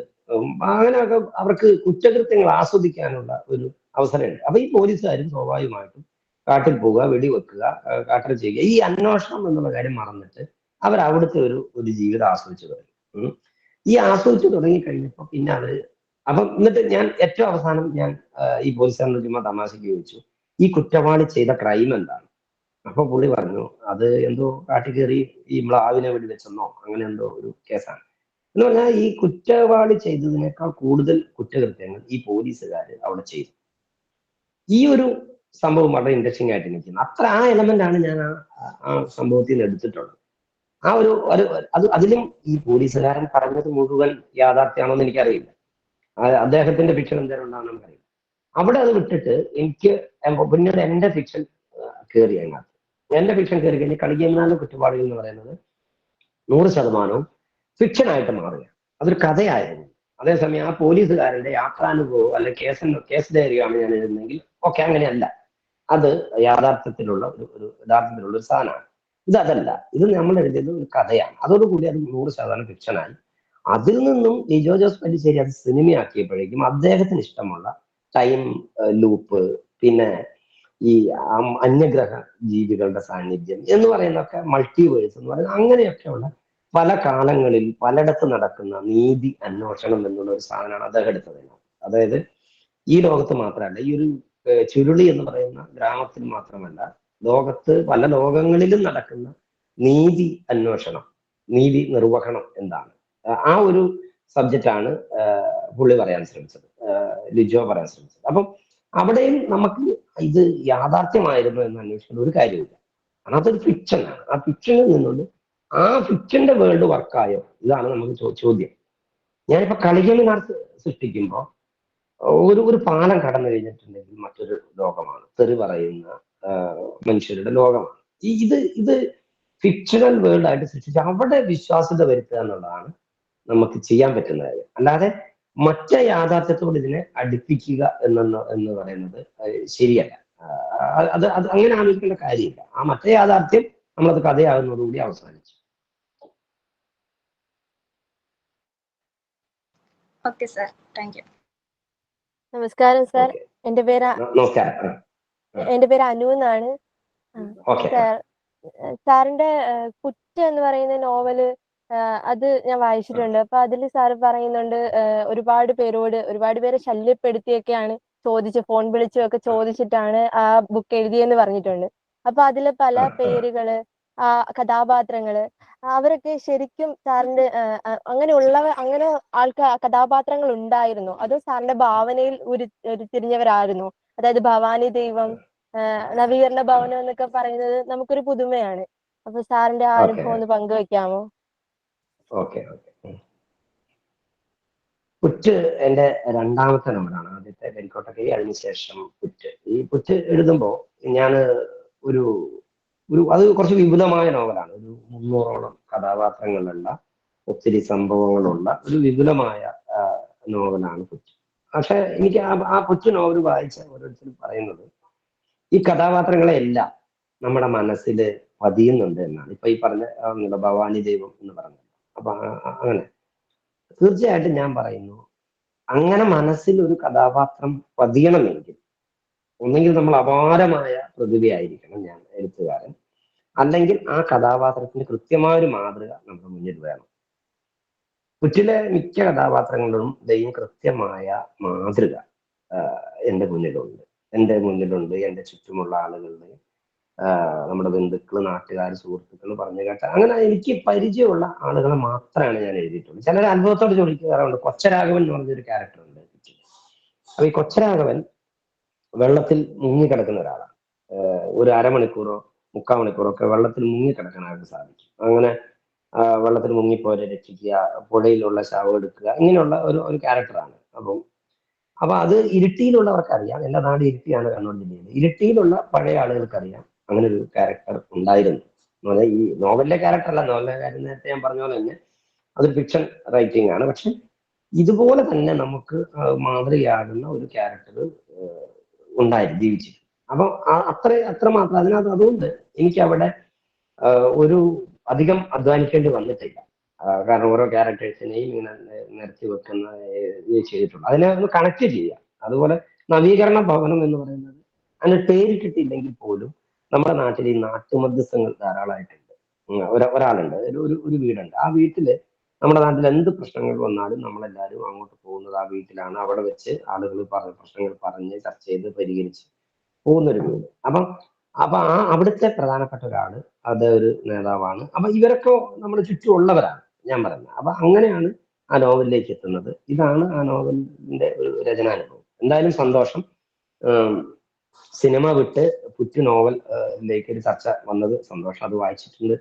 അങ്ങനെയൊക്കെ അവർക്ക് കുറ്റകൃത്യങ്ങൾ ആസ്വദിക്കാനുള്ള ഒരു അവസരമുണ്ട്. അപ്പൊ ഈ പോലീസുകാരും സ്വാഭാവികമായിട്ടും കാട്ടിൽ പോവുക, വെടിവെക്കുക, കാട്ടിൽ ചെയ്യുക, ഈ അന്വേഷണം എന്നുള്ള കാര്യം മറന്നിട്ട് അവർ അവിടുത്തെ ഒരു ജീവിതം ആസ്വദിച്ചു തുടങ്ങി. ഈ ആസ്വദിച്ചു തുടങ്ങി കഴിഞ്ഞപ്പോൾ പിന്നെ അപ്പം എന്നിട്ട് ഞാൻ ഏറ്റവും അവസാനം ഈ പോലീസുകാരനോട് ചുമ്മാ തമാശയ്ക്ക് ചോദിച്ചു, ഈ കുറ്റവാളി ചെയ്ത ക്രൈം എന്താണ്? അപ്പൊ പുള്ളി പറഞ്ഞു, അത് എന്തോ കാട്ടിൽ കയറി ഈ മ്ലാവിനെ വെടിവെച്ചെന്നോ അങ്ങനെ എന്തോ ഒരു കേസാണ്. എന്ന് പറഞ്ഞാൽ ഈ കുറ്റവാളി ചെയ്തതിനേക്കാൾ കൂടുതൽ കുറ്റകൃത്യങ്ങൾ ഈ പോലീസുകാർ അവിടെ ചെയ്തു. ഈ ഒരു സംഭവം വളരെ ഇൻട്രസ്റ്റിംഗ് ആയിട്ട് നിൽക്കുന്നു. ആ എലമെന്റ് ആണ് ഞാൻ ആ സംഭവത്തിൽ നിന്ന് എടുത്തിട്ടുള്ളത്. അതിലും ഈ പോലീസുകാരൻ പറഞ്ഞത് മുഴുവൻ യാഥാർത്ഥ്യമാണെന്ന് എനിക്കറിയില്ല. അദ്ദേഹത്തിന്റെ ഫിക്ഷൻ എന്തായാലും ഉണ്ടാകുന്ന അറിയില്ല. അവിടെ അത് വിട്ടിട്ട് എനിക്ക് പിന്നീട് എന്റെ ഫിക്ഷൻ കയറി അതിനകത്ത്. എന്റെ ഫിക്ഷൻ കയറി കഴിഞ്ഞാൽ കളിക്കുന്ന കുറ്റവാളികൾ എന്ന് പറയുന്നത് 100% ഫിക്ഷനായിട്ട് മാറുക. അതൊരു കഥയായിരുന്നു. അതേസമയം ആ പോലീസുകാരന്റെ യാത്രാനുഭവം അല്ലെ കേസ് ഡയറിയാണ് ഞാൻ എഴുതുന്നെങ്കിൽ ഓക്കെ, അങ്ങനെയല്ല. അത് യഥാർത്ഥത്തിലുള്ള ഒരു സാധനമാണ്. അതല്ല, ഇത് നമ്മൾ എഴുതിയത് ഒരു കഥയാണ്. അതോടുകൂടി അത് 100% ഫിക്ഷനായി. അതിൽ നിന്നും ലിജോ ജോസ് പല്ലിശ്ശേരി അത് സിനിമയാക്കിയപ്പോഴേക്കും അദ്ദേഹത്തിന് ഇഷ്ടമുള്ള ടൈം ലൂപ്പ്, പിന്നെ ഈ അന്യഗ്രഹ ജീവികളുടെ സാന്നിധ്യം എന്ന് പറയുന്നതൊക്കെ, മൾട്ടിവേഴ്സ് എന്ന് പറയുന്നത്, അങ്ങനെയൊക്കെയുള്ള പല കാലങ്ങളിൽ പലയിടത്ത് നടക്കുന്ന നീതി അന്വേഷണം എന്നുള്ള ഒരു സാധനമാണ് അദ്ദേഹം എടുത്തത്. അതായത് ഈ ലോകത്ത് മാത്രമല്ല, ഈ ഒരു ചുരുളി എന്ന് പറയുന്ന ഗ്രാമത്തിൽ മാത്രമല്ല, ലോകത്ത് പല ലോകങ്ങളിലും നടക്കുന്ന നീതി അന്വേഷണം, നീതി നിർവഹണം എന്താണ്, ആ ഒരു സബ്ജക്റ്റാണ് പുള്ളി പറയാൻ ശ്രമിച്ചത്, ലിജോ പറയാൻ ശ്രമിച്ചത്. അപ്പം അവിടെയും നമുക്ക് ഇത് യാഥാർത്ഥ്യമായിരുന്നു എന്ന് അന്വേഷിക്കുന്ന ഒരു കാര്യമില്ല. കാരണം അതൊരു ഫിക്ഷനാണ്. ആ ഫിക്ഷനിൽ നിന്നുകൊണ്ട് ആ ഫിക്ഷന്റെ വേൾഡ് വർക്കായോ, ഇതാണ് നമുക്ക് ചോദ്യം. ഞാനിപ്പോ കളികളിൽ സൃഷ്ടിക്കുമ്പോൾ ഒരു പാലം കടന്നു കഴിഞ്ഞിട്ടുണ്ടെങ്കിൽ മറ്റൊരു ലോകമാണ്, തെറി പറയുന്ന മനുഷ്യരുടെ ലോകമാണ്. ഇത് ഫിക്ഷണൽ വേൾഡ് ആയിട്ട് സൃഷ്ടിച്ച് അവിടെ വിശ്വാസ്യത വരുത്തുക എന്നുള്ളതാണ് നമുക്ക് ചെയ്യാൻ പറ്റുന്ന കാര്യം. അല്ലാതെ മറ്റേ യാഥാർത്ഥ്യത്തോട് ഇതിനെ അടുപ്പിക്കുക എന്ന് പറയുന്നത് ശരിയല്ല. അത് അങ്ങനെ ആലോചിക്കേണ്ട കാര്യമില്ല. ആ മറ്റേ യാഥാർത്ഥ്യം നമ്മളത് കഥയാകുന്നതോടുകൂടി അവസാനിച്ചു. Okay sir, thank U. നമസ്കാരം സാർ, എന്റെ പേര് അനു എന്നാണ്. സാറിന്റെ കുറ്റം എന്ന് പറയുന്ന നോവല് അത് ഞാൻ വായിച്ചിട്ടുണ്ട്. അപ്പൊ അതിൽ സാറ് പറയുന്നുണ്ട് ഒരുപാട് പേരെ ശല്യപ്പെടുത്തിയൊക്കെയാണ് ഫോൺ വിളിച്ചും ഒക്കെ ചോദിച്ചിട്ടാണ് ആ ബുക്ക് എഴുതിയെന്ന് പറഞ്ഞിട്ടുണ്ട്. അപ്പൊ അതിലെ പല പേരുകള്, ആ കഥാപാത്രങ്ങള്, അവരൊക്കെ ശരിക്കും സാറിന്റെ അങ്ങനെ കഥാപാത്രങ്ങൾ ഉണ്ടായിരുന്നു? അതോ സാറിന്റെ ഭാവനയിൽ ഉരുത്തിരിഞ്ഞവരായിരുന്നു? അതായത് ഭവാനി ദൈവം, നവീകരണ ഭവനം എന്നൊക്കെ പറയുന്നത് നമുക്കൊരു പുതുമയാണ്. അപ്പൊ സാറിന്റെ ആ അനുഭവം ഒന്ന് പങ്കുവെക്കാമോ? പുറ്റ് എൻ്റെ രണ്ടാമത്തെ നോവലാണ്. ആദ്യത്തെ കരിക്കോട്ടക്കൈ, അതിനുശേഷം പുറ്റ്. ഈ പുറ്റ് എഴുതുമ്പോൾ ഞാൻ ഒരു അത് കുറച്ച് വിപുലമായ നോവലാണ്. ഒരു 300ഓളം കഥാപാത്രങ്ങളുള്ള, ഒത്തിരി സംഭവങ്ങളുള്ള ഒരു വിപുലമായ നോവലാണ് പുറ്റ്. പക്ഷെ എനിക്ക് ആ പുറ്റ് നോവൽ വായിച്ച ഓരോരുത്തരും പറയുന്നത് ഈ കഥാപാത്രങ്ങളെ എല്ലാം നമ്മുടെ മനസ്സിൽ പതിയുന്നുണ്ട് എന്നാണ്. ഇപ്പൊ ഈ പറഞ്ഞ ഭവാനി ദൈവം എന്ന് പറഞ്ഞത്. അപ്പൊ അങ്ങനെ തീർച്ചയായിട്ടും ഞാൻ പറയുന്നു, അങ്ങനെ മനസ്സിൽ ഒരു കഥാപാത്രം പതിയണമെങ്കിൽ ഒന്നെങ്കിൽ നമ്മൾ അപാരമായ പ്രതിഭയായിരിക്കണം ഞാൻ എഴുത്തുകാരൻ, അല്ലെങ്കിൽ ആ കഥാപാത്രത്തിന് കൃത്യമായ ഒരു മാതൃക നമ്മുടെ മുന്നിൽ വേണം. പുറ്റിലെ മിക്ക കഥാപാത്രങ്ങളിലും ദൈവം കൃത്യമായ മാതൃക എൻ്റെ മുന്നിലുണ്ട്. എൻ്റെ ചുറ്റുമുള്ള ആളുകളുടെ, നമ്മുടെ ബന്ധുക്കൾ, നാട്ടുകാർ, സുഹൃത്തുക്കൾ പറഞ്ഞു കേട്ട അങ്ങനെ എനിക്ക് പരിചയമുള്ള ആളുകളെ മാത്രമാണ് ഞാൻ എഴുതിയിട്ടുള്ളത്. ചിലർ അത്ഭുതത്തോട് ചോദിക്കാറുണ്ട്. കൊച്ചരാഘവൻ എന്ന് പറഞ്ഞൊരു ക്യാരക്ടർ ഉണ്ട്. അപ്പൊ ഈ കൊച്ചരാഘവൻ വെള്ളത്തിൽ മുങ്ങിക്കിടക്കുന്ന ഒരാളാണ്. ഒരു അരമണിക്കൂറോ 3/4 മണിക്കൂറോ ഒക്കെ വെള്ളത്തിൽ മുങ്ങിക്കിടക്കാനായിട്ട് സാധിക്കും. അങ്ങനെ വെള്ളത്തിൽ മുങ്ങിപ്പോരെ രക്ഷിക്കുക, പുഴയിലുള്ള ശവം എടുക്കുക, ഇങ്ങനെയുള്ള ഒരു ക്യാരക്ടറാണ്. അപ്പൊ അത് ഇരിട്ടിയിലുള്ളവർക്കറിയാം. എൻ്റെ നാട് ഇരിട്ടിയാണ്, കണ്ണൂർ ജില്ലയിൽ. ഇരിട്ടിയിലുള്ള പഴയ ആളുകൾക്കറിയാം അങ്ങനെ ഒരു ക്യാരക്ടർ ഉണ്ടായിരുന്നു. അതായത് ഈ നോവലിലെ ക്യാരക്ടർ അല്ല, നോവലിലെ കാര്യം നേരത്തെ ഞാൻ പറഞ്ഞ പോലെ തന്നെ അതൊരു ഫിക്ഷൻ റൈറ്റിംഗ് ആണ്. പക്ഷെ ഇതുപോലെ തന്നെ നമുക്ക് മാതൃകയാകുന്ന ഒരു ക്യാരക്ടർ ജീവിച്ചിരുന്നു. അപ്പൊ അത്ര മാത്രം അതിനകത്ത്. അതുകൊണ്ട് എനിക്ക് അവിടെ ഒരു അധികം അധ്വാനിക്കേണ്ടി വന്നിട്ടില്ല. കാരണം ഓരോ ക്യാരക്ടേഴ്സിനെയും ഇങ്ങനെ നിരത്തി വെക്കുന്ന ചെയ്തിട്ടുണ്ട്. അതിനെ ഒന്ന് കണക്ട് ചെയ്യുക. അതുപോലെ നവീകരണ ഭവനം എന്ന് പറയുന്നത് അതിന് പേരിട്ടിട്ടില്ലെങ്കിൽ പോലും നമ്മുടെ നാട്ടിൽ ഈ നാട്ടുമധ്യസ്ഥങ്ങൾ ധാരാളമായിട്ടുണ്ട്. ഒരാളുണ്ട്, ഒരു വീടുണ്ട്. ആ വീട്ടില് നമ്മുടെ നാട്ടിൽ എന്ത് പ്രശ്നങ്ങൾ വന്നാലും നമ്മളെല്ലാവരും അങ്ങോട്ട് പോകുന്നത് ആ വീട്ടിലാണ്. അവിടെ വെച്ച് ആളുകൾ പ്രശ്നങ്ങൾ പറഞ്ഞ് ചർച്ച ചെയ്ത് പരിഹരിച്ച് പോകുന്നൊരു വീട്. അപ്പൊ അവിടുത്തെ പ്രധാനപ്പെട്ട ഒരാള്, അത് ഒരു നേതാവാണ്. അപ്പൊ ഇവരൊക്കെ നമ്മുടെ ചുറ്റും ഉള്ളവരാണ് ഞാൻ പറയുന്നത്. അപ്പൊ അങ്ങനെയാണ് ആ നോവലിലേക്ക് എത്തുന്നത്. ഇതാണ് ആ നോവലിന്റെ ഒരു രചനാനുഭവം. എന്തായാലും സന്തോഷം. സിനിമ വിട്ട് പുറ്റ് നോവലിലേക്ക് ഒരു ചർച്ച വന്നത് സന്തോഷം. അത് വായിച്ചിട്ടുണ്ട്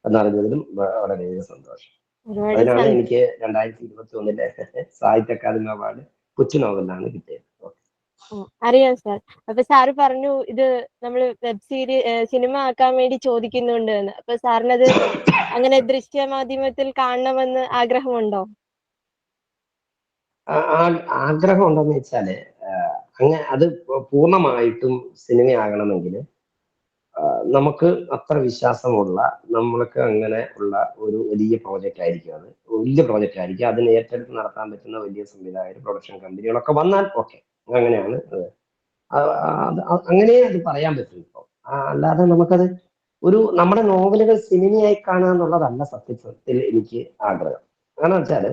എന്നറിഞ്ഞതിലും വളരെയധികം സന്തോഷം. അതിനാണ് എനിക്ക് 2021 സാഹിത്യ അക്കാദമി അവാർഡ് പുറ്റ് നോവലിനാണ് കിട്ടിയത്. അറിയാം സാർ. അപ്പൊ സാറ് പറഞ്ഞു ഇത് നമ്മൾ സിനിമ ആക്കാൻ വേണ്ടി ചോദിക്കുന്നുണ്ട് എന്ന്. അപ്പൊ സാറിനത് അങ്ങനെ ദൃശ്യമാധ്യമത്തിൽ കാണണമെന്ന് ആഗ്രഹമുണ്ടോ? ആഗ്രഹം ഉണ്ടെന്ന് വെച്ചാല് അങ്ങനെ അത് പൂർണ്ണമായിട്ടും സിനിമയാകണമെങ്കിൽ നമുക്ക് അത്ര വിശ്വാസമുള്ള, നമ്മൾക്ക് അങ്ങനെ ഉള്ള ഒരു വലിയ പ്രോജക്റ്റ് ആയിരിക്കും. അത് വലിയ പ്രോജക്റ്റ് ആയിരിക്കും. അതിന് ഏറ്റെടുത്ത് നടത്താൻ പറ്റുന്ന വലിയ സംവിധായകർ, പ്രൊഡക്ഷൻ കമ്പനികളൊക്കെ വന്നാൽ ഓക്കെ, അങ്ങനെയാണ്. അങ്ങനെ അത് പറയാൻ പറ്റും ഇപ്പോൾ. അല്ലാതെ നമുക്കത് നമ്മുടെ നോവലുകൾ സിനിമയായി കാണുക എന്നുള്ളതല്ല സത്യത്തിൽ എനിക്ക് ആഗ്രഹം. കാരണം വെച്ചാല്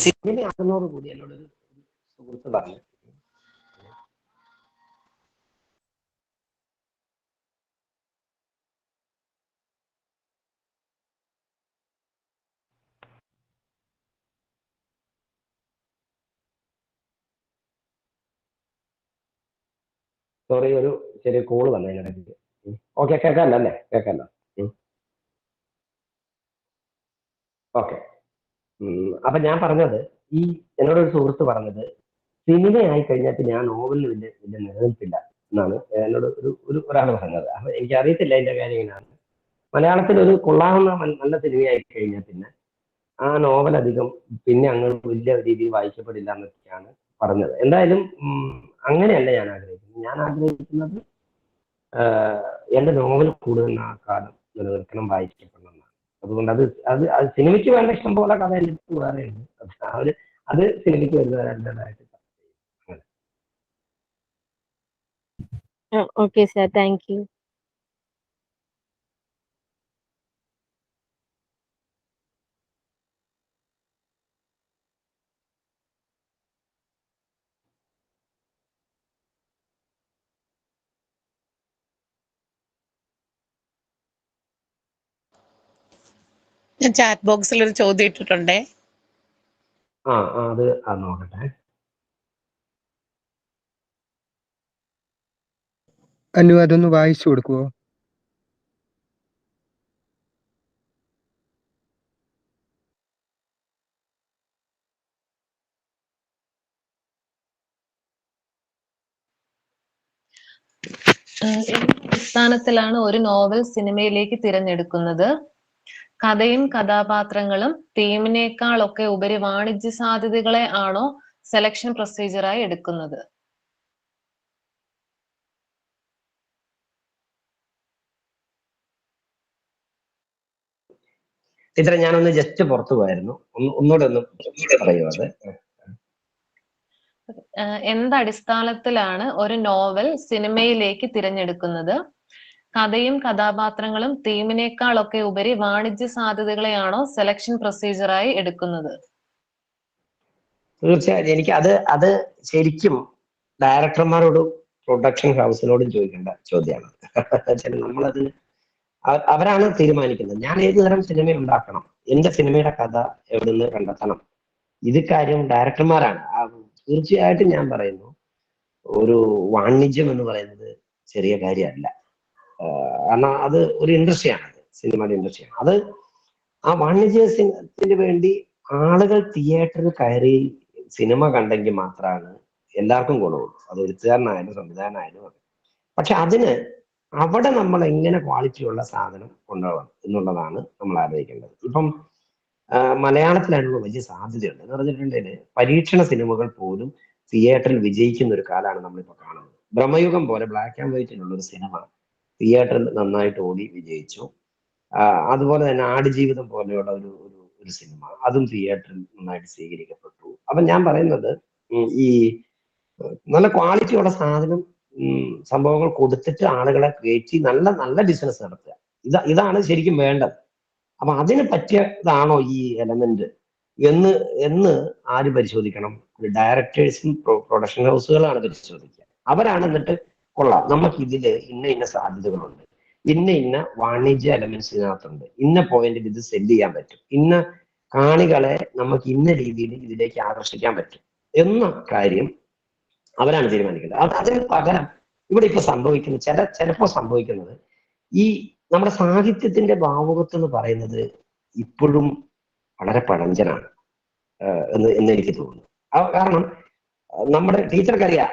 സിനിമയാകുന്നതോട് കൂടി എന്നോടൊരു സുഹൃത്ത് പറഞ്ഞു, സോറി, ഒരു ചെറിയ കോള് വന്നതിനിടയ്ക്ക്. ഓക്കെ, കേൾക്കാമല്ലോ അല്ലേ? കേൾക്കാമല്ലോ. ഓക്കെ. അപ്പൊ ഞാൻ പറഞ്ഞത്, എന്നോടൊരു സുഹൃത്ത് പറഞ്ഞത്, സിനിമയായി കഴിഞ്ഞാൽ ഞാൻ നോവലിന് വലിയ നിലനിൽപ്പില്ല എന്നാണ് എന്നോട് ഒരാൾ പറഞ്ഞത്. അപ്പൊ എനിക്കറിയത്തില്ല അതിന്റെ കാര്യം എങ്ങനെയാണ്. മലയാളത്തിൽ ഒരു കൊള്ളാവുന്ന നല്ല സിനിമയായി കഴിഞ്ഞാൽ പിന്നെ ആ നോവൽ അധികം പിന്നെ അങ്ങ് വലിയ രീതിയിൽ വായിക്കപ്പെടില്ല എന്നൊക്കെയാണ് പറഞ്ഞത്. എന്തായാലും അങ്ങനെയല്ല ഞാൻ ആഗ്രഹിക്കുന്നത്. ഞാൻ ആഗ്രഹിക്കുന്നത് എന്റെ നോവൽ കൂടുതൽ ആ കാലം നിലനിൽക്കണം, വായിക്കപ്പെടണം എന്നാണ്. അതുകൊണ്ട് അത് സിനിമയ്ക്ക് വേണ്ട ഇഷ്ടം പോലെ കഥ എനിക്ക് വേറെ ഉണ്ട്. അത് സിനിമയ്ക്ക് വരുന്നവരുടേതായിട്ട്. Okay sir, thank you. ഞാൻ ചാറ്റ് ബോക്സിൽ ഒരു ചോദ്യം ഇട്ടിട്ടുണ്ടേ. അത് നോക്കട്ടെ. അനു, അതൊന്ന് വായിച്ചു കൊടുക്കുവോ? എന്ത് അടിസ്ഥാനത്തിലാണ് ഒരു നോവൽ സിനിമയിലേക്ക് തിരഞ്ഞെടുക്കുന്നത്? കഥയും കഥാപാത്രങ്ങളും തീമിനേക്കാളൊക്കെ ഉപരി വാണിജ്യ സാധ്യതകളെ ആണോ സെലക്ഷൻ പ്രൊസീജിയറായി എടുക്കുന്നത്? ടീച്ചറെ ഞാനൊന്ന് ജസ്റ്റ് പുറത്തു പോയായിരുന്നു, ഒന്നുകൂടെ ഒന്ന് പറയൂ അത്. എന്ത് അടിസ്ഥാനത്തിലാണ് ഒരു നോവൽ സിനിമയിലേക്ക് തിരഞ്ഞെടുക്കുന്നത്? കഥയും കഥാപാത്രങ്ങളും തീമിനേക്കാളൊക്കെ ഉപരി വാണിജ്യ സാധ്യതകളെയാണോ സെലക്ഷൻ പ്രൊസീജിയറായി എടുക്കുന്നത്? തീർച്ചയായും എനിക്ക് അത് ശരിക്കും ഡയറക്ടർമാരോടും പ്രൊഡക്ഷൻ ഹൗസിനോടും ചോദിക്കേണ്ട ചോദ്യമാണ്. നമ്മളത് അവരാണ് തീരുമാനിക്കുന്നത്. ഞാൻ ഏത് തരം സിനിമ ഉണ്ടാക്കണം, എന്റെ സിനിമയുടെ കഥ എവിടെ നിന്ന് കണ്ടെത്തണം, ഇത് കാര്യം ഡയറക്ടർമാരാണ്. തീർച്ചയായിട്ടും ഞാൻ പറയുന്നു, ഒരു വാണിജ്യം എന്ന് പറയുന്നത് ചെറിയ കാര്യമല്ല. കാരണം അത് ഒരു ഇൻഡസ്ട്രിയാണ്, സിനിമയുടെ ഇൻഡസ്ട്രിയാണ്. അത് ആ വാണിജ്യത്തിന് വേണ്ടി ആളുകൾ തിയേറ്ററിൽ കയറി സിനിമ കണ്ടെങ്കിൽ മാത്രമാണ് എല്ലാവർക്കും ഗുണമുള്ളൂ. അത് എഴുത്തുകാരനായാലും സംവിധായകനായാലും. പക്ഷെ അതിന് അവിടെ നമ്മൾ എങ്ങനെ ക്വാളിറ്റിയുള്ള സാധനം കൊണ്ടുപോകണം എന്നുള്ളതാണ് നമ്മൾ ആലോചിക്കേണ്ടത്. ഇപ്പം മലയാളത്തിലായിട്ടുള്ള വലിയ സാധ്യതയുണ്ട് എന്ന് പറഞ്ഞിട്ടുണ്ടെങ്കിൽ പരീക്ഷണ സിനിമകൾ പോലും തിയേറ്ററിൽ വിജയിക്കുന്ന ഒരു കാലമാണ് നമ്മളിപ്പോൾ കാണുന്നത്. ബ്രഹ്മയുഗം പോലെ ബ്ലാക്ക് ആൻഡ് വൈറ്റിലുള്ള ഒരു സിനിമ തിയേറ്ററിൽ നന്നായിട്ട് ഓടി വിജയിച്ചു. അതുപോലെ തന്നെ ആടുജീവിതം പോലെയുള്ള ഒരു സിനിമ, അതും തിയേറ്ററിൽ നന്നായിട്ട് സ്വീകരിക്കപ്പെട്ടു. അപ്പൊ ഞാൻ പറയുന്നത്, ഈ നല്ല ക്വാളിറ്റിയുള്ള സാധനം സംഭവങ്ങൾ കൊടുത്തിട്ട് ആളുകളെ കയറ്റി നല്ല നല്ല ബിസിനസ് നടത്തുക, ഇതാണ് ശരിക്കും വേണ്ടത്. അപ്പൊ അതിന് പറ്റിയതാണോ ഈ എലമെന്റ് എന്ന് ആര് പരിശോധിക്കണം? ഡയറക്ടേഴ്സും പ്രൊഡക്ഷൻ ഹൗസുകളാണ് പരിശോധിക്കുക. അവരാണ് എന്നിട്ട് കൊള്ളാം, നമുക്ക് ഇതില് ഇന്ന സാധ്യതകളുണ്ട്, ഇന്ന വാണിജ്യ എലമെന്റ്സ് ഇതിനകത്തുണ്ട്, ഇന്ന പോയിന്റിൽ ഇത് സെല് ചെയ്യാൻ പറ്റും, ഇന്ന കാണികളെ നമുക്ക് ഇന്ന രീതിയിൽ ഇതിലേക്ക് ആകർഷിക്കാൻ പറ്റും എന്ന കാര്യം അവരാണ് തീരുമാനിക്കുന്നത്. അതിന് പകരം ഇവിടെ ഇപ്പൊ ചിലപ്പോൾ സംഭവിക്കുന്നത്, ഈ നമ്മുടെ സാഹിത്യത്തിന്റെ ഭാവുകത്വം എന്ന് പറയുന്നത് ഇപ്പോഴും വളരെ പഴഞ്ചനാണ് എന്ന് എനിക്ക് തോന്നുന്നു. കാരണം നമ്മുടെ ടീച്ചർക്കറിയാം,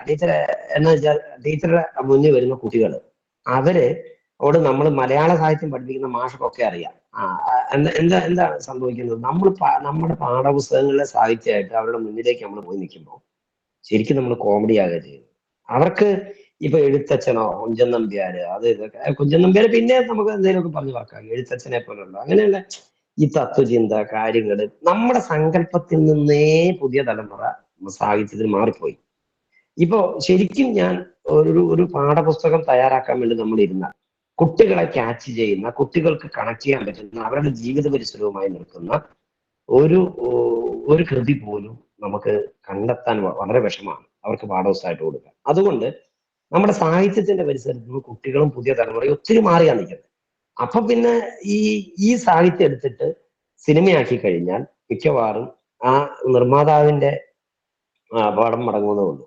എന്ന് വെച്ചാൽ ടീച്ചറുടെ മുന്നിൽ വരുന്ന കുട്ടികൾ, അവരോട് നമ്മൾ മലയാള സാഹിത്യം പഠിപ്പിക്കുന്ന മാഷൊക്കെ അറിയാം. എന്താ സംഭവിക്കുന്നത്? നമ്മുടെ പാഠപുസ്തകങ്ങളിലെ സാഹിത്യമായിട്ട് അവരുടെ മുന്നിലേക്ക് നമ്മൾ പോയി നിൽക്കുമ്പോൾ ശരിക്കും നമ്മൾ കോമഡി ആകുക ചെയ്യുന്നത്. അവർക്ക് ഇപ്പൊ എഴുത്തച്ഛനോ കുഞ്ചൻ നമ്പ്യാര് ഇതൊക്കെ, കുഞ്ചൻ നമ്പ്യാര് പിന്നെ നമുക്ക് എന്തെങ്കിലുമൊക്കെ പറഞ്ഞു വെക്കാം, എഴുത്തച്ഛനെ പോലുള്ള അങ്ങനെയുള്ള ഈ തത്വചിന്ത കാര്യങ്ങൾ നമ്മുടെ സങ്കല്പത്തിൽ നിന്നേ പുതിയ തലമുറ സാഹിത്യത്തിൽ മാറിപ്പോയി. ഇപ്പോ ശരിക്കും ഞാൻ ഒരു പാഠപുസ്തകം തയ്യാറാക്കാൻ വേണ്ടി നമ്മൾ ഇരുന്നാൽ കുട്ടികളെ ക്യാച്ച് ചെയ്യുന്ന, കുട്ടികൾക്ക് കണക്ട് ചെയ്യാൻ പറ്റുന്ന, അവരുടെ ജീവിത പരിസരവുമായി നിൽക്കുന്ന ഒരു കൃതി പോലും നമുക്ക് കണ്ടെത്താൻ വളരെ വിഷമാണ് അവർക്ക് പാഠപുസ്തകമായിട്ട് കൊടുക്കുക. അതുകൊണ്ട് നമ്മുടെ സാഹിത്യത്തിന്റെ പരിസരത്ത് നിന്ന് കുട്ടികളും പുതിയ തലമുറയും ഒത്തിരി മാറിയാണ് നിൽക്കുന്നത്. അപ്പൊ പിന്നെ ഈ സാഹിത്യം എടുത്തിട്ട് സിനിമയാക്കി കഴിഞ്ഞാൽ മിക്കവാറും ആ നിർമ്മാതാവിന്റെ പാഠം മടങ്ങുന്നതുള്ളൂ.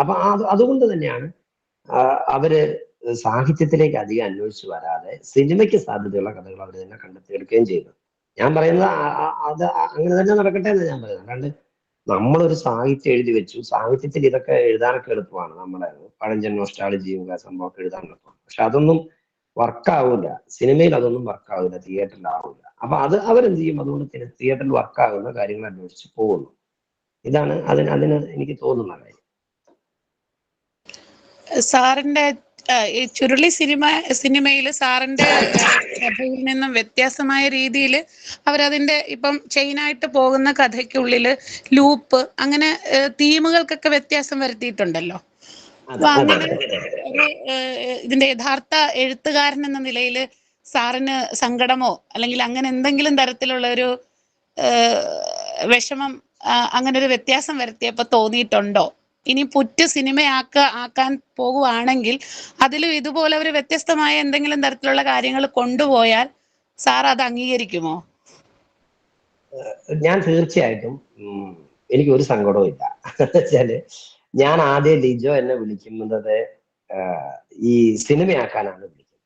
അപ്പൊ അതുകൊണ്ട് തന്നെയാണ് അവര് സാഹിത്യത്തിലേക്ക് അധികം അന്വേഷിച്ച് വരാതെ സിനിമയ്ക്ക് സാധ്യതയുള്ള കഥകൾ അവർ തന്നെ കണ്ടെത്തിയെടുക്കുകയും ചെയ്യുന്നത്. ഞാൻ പറയുന്നത് അത് അങ്ങനെ തന്നെ നടക്കട്ടെ എന്ന് ഞാൻ പറയുന്നത്. അല്ലാണ്ട് നമ്മളൊരു സാഹിത്യം എഴുതി വെച്ചു, സാഹിത്യത്തിൽ ഇതൊക്കെ എഴുതാനൊക്കെ എളുപ്പമാണ്, നമ്മുടെ പഴഞ്ചൻ നൊസ്റ്റാൾജിയും സംഭവമൊക്കെ എഴുതാൻ എളുപ്പമാണ്. പക്ഷെ അതൊന്നും വർക്കാവില്ല, സിനിമയിൽ അതൊന്നും വർക്കാവില്ല, തിയേറ്ററിൽ ആവില്ല. അപ്പൊ അവരെന്ത് ചെയ്യും? അതുകൊണ്ട് തിയേറ്ററിൽ വർക്കാകുന്ന കാര്യങ്ങൾ അന്വേഷിച്ച് പോകുന്നു. ഇതാണ് അതിന് എനിക്ക് തോന്നുന്ന കാര്യം. സാറിന്റെ ഈ ചുരുളി സിനിമയിൽ സാറിന്റെ കഥയിൽ നിന്നും വ്യത്യാസമായ രീതിയിൽ അവരതിന്റെ ഇപ്പം ചെയിനായിട്ട് പോകുന്ന കഥയ്ക്കുള്ളില് ലൂപ്പ് അങ്ങനെ തീമുകൾക്കൊക്കെ വ്യത്യാസം വരുത്തിയിട്ടുണ്ടല്ലോ. അപ്പൊ അങ്ങനെ ഒരു ഇതിന്റെ യഥാർത്ഥ എഴുത്തുകാരൻ എന്ന നിലയിൽ സാറിന് സങ്കടമോ അല്ലെങ്കിൽ അങ്ങനെ എന്തെങ്കിലും തരത്തിലുള്ള ഒരു വിഷമം, അങ്ങനെ ഒരു വ്യത്യാസം വരുത്തിയപ്പോ തോന്നിയിട്ടുണ്ടോ? ഇനി പുറ്റ് ആക്കാൻ പോകുവാണെങ്കിൽ അതിലും ഇതുപോലെ ഒരു വ്യത്യസ്തമായ എന്തെങ്കിലും തരത്തിലുള്ള കാര്യങ്ങൾ കൊണ്ടുപോയാൽ സാർ അത് അംഗീകരിക്കുമോ? ഞാൻ തീർച്ചയായിട്ടും, എനിക്ക് ഒരു സങ്കടവും ഇല്ല. വെച്ചാല് ഞാൻ ആദ്യം ലിജോ എന്നെ വിളിക്കുന്നത് ഈ സിനിമയാക്കാനാണ് വിളിക്കുന്നത്.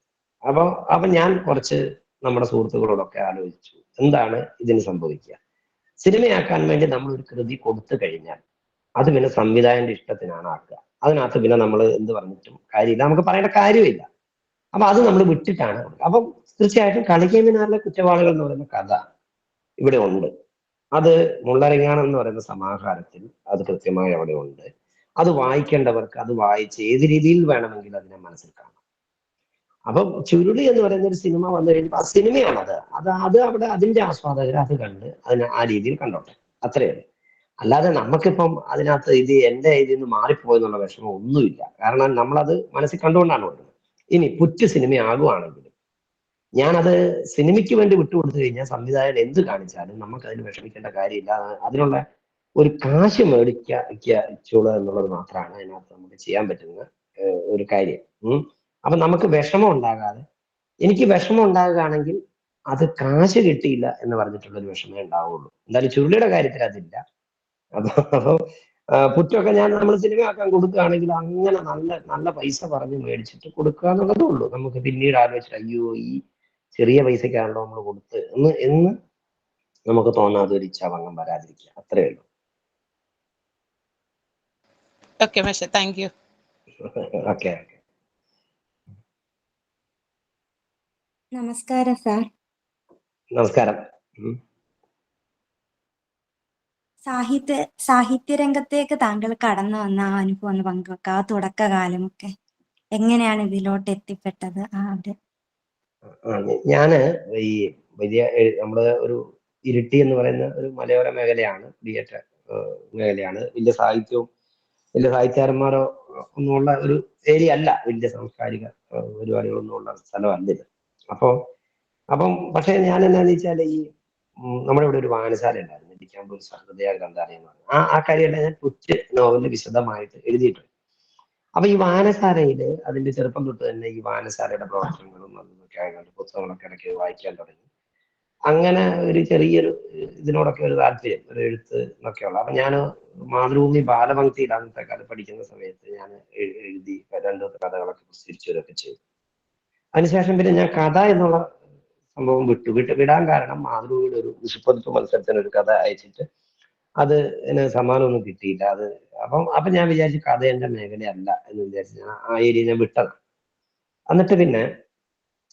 അപ്പൊ ഞാൻ കുറച്ച് നമ്മുടെ സുഹൃത്തുക്കളോടൊക്കെ ആലോചിച്ചു, എന്താണ് ഇതിന് സംഭവിക്കുക. സിനിമയാക്കാൻ വേണ്ടി നമ്മൾ ഒരു കൃതി കൊടുത്തു കഴിഞ്ഞാൽ അത് പിന്നെ സംവിധായകന്റെ ഇഷ്ടത്തിനാണ് ആക്കുക. അതിനകത്ത് പിന്നെ നമ്മൾ എന്ത് പറഞ്ഞിട്ടും കാര്യമില്ല, നമുക്ക് പറയേണ്ട കാര്യമില്ല. അപ്പൊ അത് നമ്മൾ വിട്ടിട്ടാണ്. അപ്പം തീർച്ചയായിട്ടും കളിക്കേമിനാറിലെ കുറ്റവാളികൾ എന്ന് പറയുന്ന കഥ ഇവിടെ ഉണ്ട്. അത് മുള്ളരങ്ങാനം എന്ന് പറയുന്ന സമാഹാരത്തിൽ അത് കൃത്യമായി അവിടെ ഉണ്ട്. അത് വായിക്കേണ്ടവർക്ക് അത് വായിച്ച് ഏത് രീതിയിൽ വേണമെങ്കിൽ അതിനെ മനസ്സിൽ കാണാം. അപ്പം ചുരുളി എന്ന് പറയുന്ന ഒരു സിനിമ വന്നു കഴിഞ്ഞപ്പോൾ ആ സിനിമയാണ് അത് അവിടെ അതിന്റെ ആസ്വാദകർ അത് കണ്ട് അതിനെ ആ രീതിയിൽ കണ്ടോട്ടെ, അത്രയേ ഉള്ളൂ. അല്ലാതെ നമുക്കിപ്പം അതിനകത്ത് ഇത് എന്റെ ഇതിൽ നിന്ന് മാറിപ്പോയെന്നുള്ള വിഷമം ഒന്നുമില്ല. കാരണം നമ്മളത് മനസ്സിൽ കണ്ടുകൊണ്ടാണ് വരുന്നത്. ഇനി പുറ്റ് സിനിമയാകുവാണെങ്കിലും ഞാനത് സിനിമയ്ക്ക് വേണ്ടി വിട്ടുകൊടുത്തു കഴിഞ്ഞാൽ സംവിധായകൻ എന്ത് കാണിച്ചാലും നമുക്ക് അതിന് വിഷമിക്കേണ്ട കാര്യമില്ല. അതിനുള്ള ഒരു കാശ് മേടിച്ചോളുക എന്നുള്ളത് മാത്രമാണ് അതിനകത്ത് നമുക്ക് ചെയ്യാൻ പറ്റുന്ന ഒരു കാര്യം. അപ്പൊ നമുക്ക് വിഷമം ഉണ്ടാകാതെ, എനിക്ക് വിഷമം ഉണ്ടാകുകയാണെങ്കിൽ അത് കാശ് കിട്ടിയില്ല എന്ന് പറഞ്ഞിട്ടുള്ള ഒരു വിഷമേ ഉണ്ടാവുള്ളൂ. എന്തായാലും ചുരുളിയുടെ കാര്യത്തിൽ അതില്ല. അപ്പൊ പുറ്റൊക്കെ നമ്മൾ സിനിമയാക്കാൻ കൊടുക്കുകയാണെങ്കിൽ അങ്ങനെ നല്ല നല്ല പൈസ പറഞ്ഞ് മേടിച്ചിട്ട് കൊടുക്കുക എന്നുള്ളതേ ഉള്ളൂ. നമുക്ക് പിന്നീട് ആലോചിച്ചിട്ട് അയ്യോ ഈ ചെറിയ പൈസക്കാണല്ലോ നമ്മൾ കൊടുത്ത് എന്ന് നമുക്ക് തോന്നാതെ ഒരു ഇച്ഛാഭംഗം വരാതിരിക്കുക, അത്രേ ഉള്ളൂ. ഓക്കെ മാഷെ, താങ്ക് യു. ഓക്കെ. നമസ്കാരം സാർ. നമസ്കാരം. സാഹിത്യരംഗത്തേക്ക് താങ്കൾ കടന്നു വന്ന ആ അനുഭവം ഒന്ന് പങ്കുവെക്കുക. ആ തുടക്കകാലമൊക്കെ എങ്ങനെയാണ് ഇതിലോട്ട് എത്തിപ്പെട്ടത്? ഞാന് ഈ വലിയ നമ്മള് ഒരു ഇരിട്ടി എന്ന് പറയുന്ന ഒരു മലയോര മേഖലയാണ്, കുടിയേറ്റ മേഖലയാണ്. വലിയ സാഹിത്യകാരന്മാരോ ഒന്നുമുള്ള ഒരു ഏരിയ അല്ല, വലിയ സാംസ്കാരിക പരിപാടികളൊന്നും ഉള്ള സ്ഥലമല്ല ഇത്. അപ്പം പക്ഷെ ഞാൻ എന്നാന്ന് വെച്ചാൽ ഈ നമ്മുടെ ഇവിടെ ഒരു വായനശാല ഉണ്ടായിരുന്നു, ഇരിക്കാമ്പൂർ ഹൃദയ ഗ്രന്ഥാലയം എന്ന് പറഞ്ഞു. ആ കാര്യമല്ല ഞാൻ പുറ്റ് നോവലിൽ വിശദമായിട്ട് എഴുതിയിട്ടുണ്ട്. അപ്പൊ ഈ വായനശാലയില് അതിന്റെ ചെറുപ്പം തൊട്ട് തന്നെ ഈ വായനശാലയുടെ പ്രവർത്തനങ്ങളും അതൊക്കെ ആയതുകൊണ്ട് പുസ്തകങ്ങളൊക്കെ ഇടയ്ക്ക് വായിക്കാൻ തുടങ്ങി. അങ്ങനെ ഒരു ചെറിയൊരു ഇതിനോടൊക്കെ ഒരു താല്പര്യം, ഒരു എഴുത്ത് എന്നൊക്കെയുള്ള. അപ്പൊ ഞാൻ മാതൃഭൂമി ബാലപംക്തിയിൽ അന്നത്തെ കാലത്ത് പഠിക്കുന്ന സമയത്ത് ഞാൻ എഴുതി 2 കഥകളൊക്കെ പ്രസിദ്ധീകരിച്ചതൊക്കെ ചെയ്തു. അതിനുശേഷം പിന്നെ ഞാൻ കഥ എന്നുള്ള സംഭവം വിടാൻ കാരണം മാതൃഭൂമിയുടെ ഒരു വിഷുപ്പതിപ്പ് മത്സരത്തിന് ഒരു കഥ അയച്ചിട്ട് അത് സമ്മാനമൊന്നും കിട്ടിയില്ല. അപ്പൊ ഞാൻ വിചാരിച്ചു കഥ എന്റെ മേഖലയല്ല എന്ന് വിചാരിച്ച് ഞാൻ ആ ഏരിയ ഞാൻ വിട്ടതാണ്. എന്നിട്ട് പിന്നെ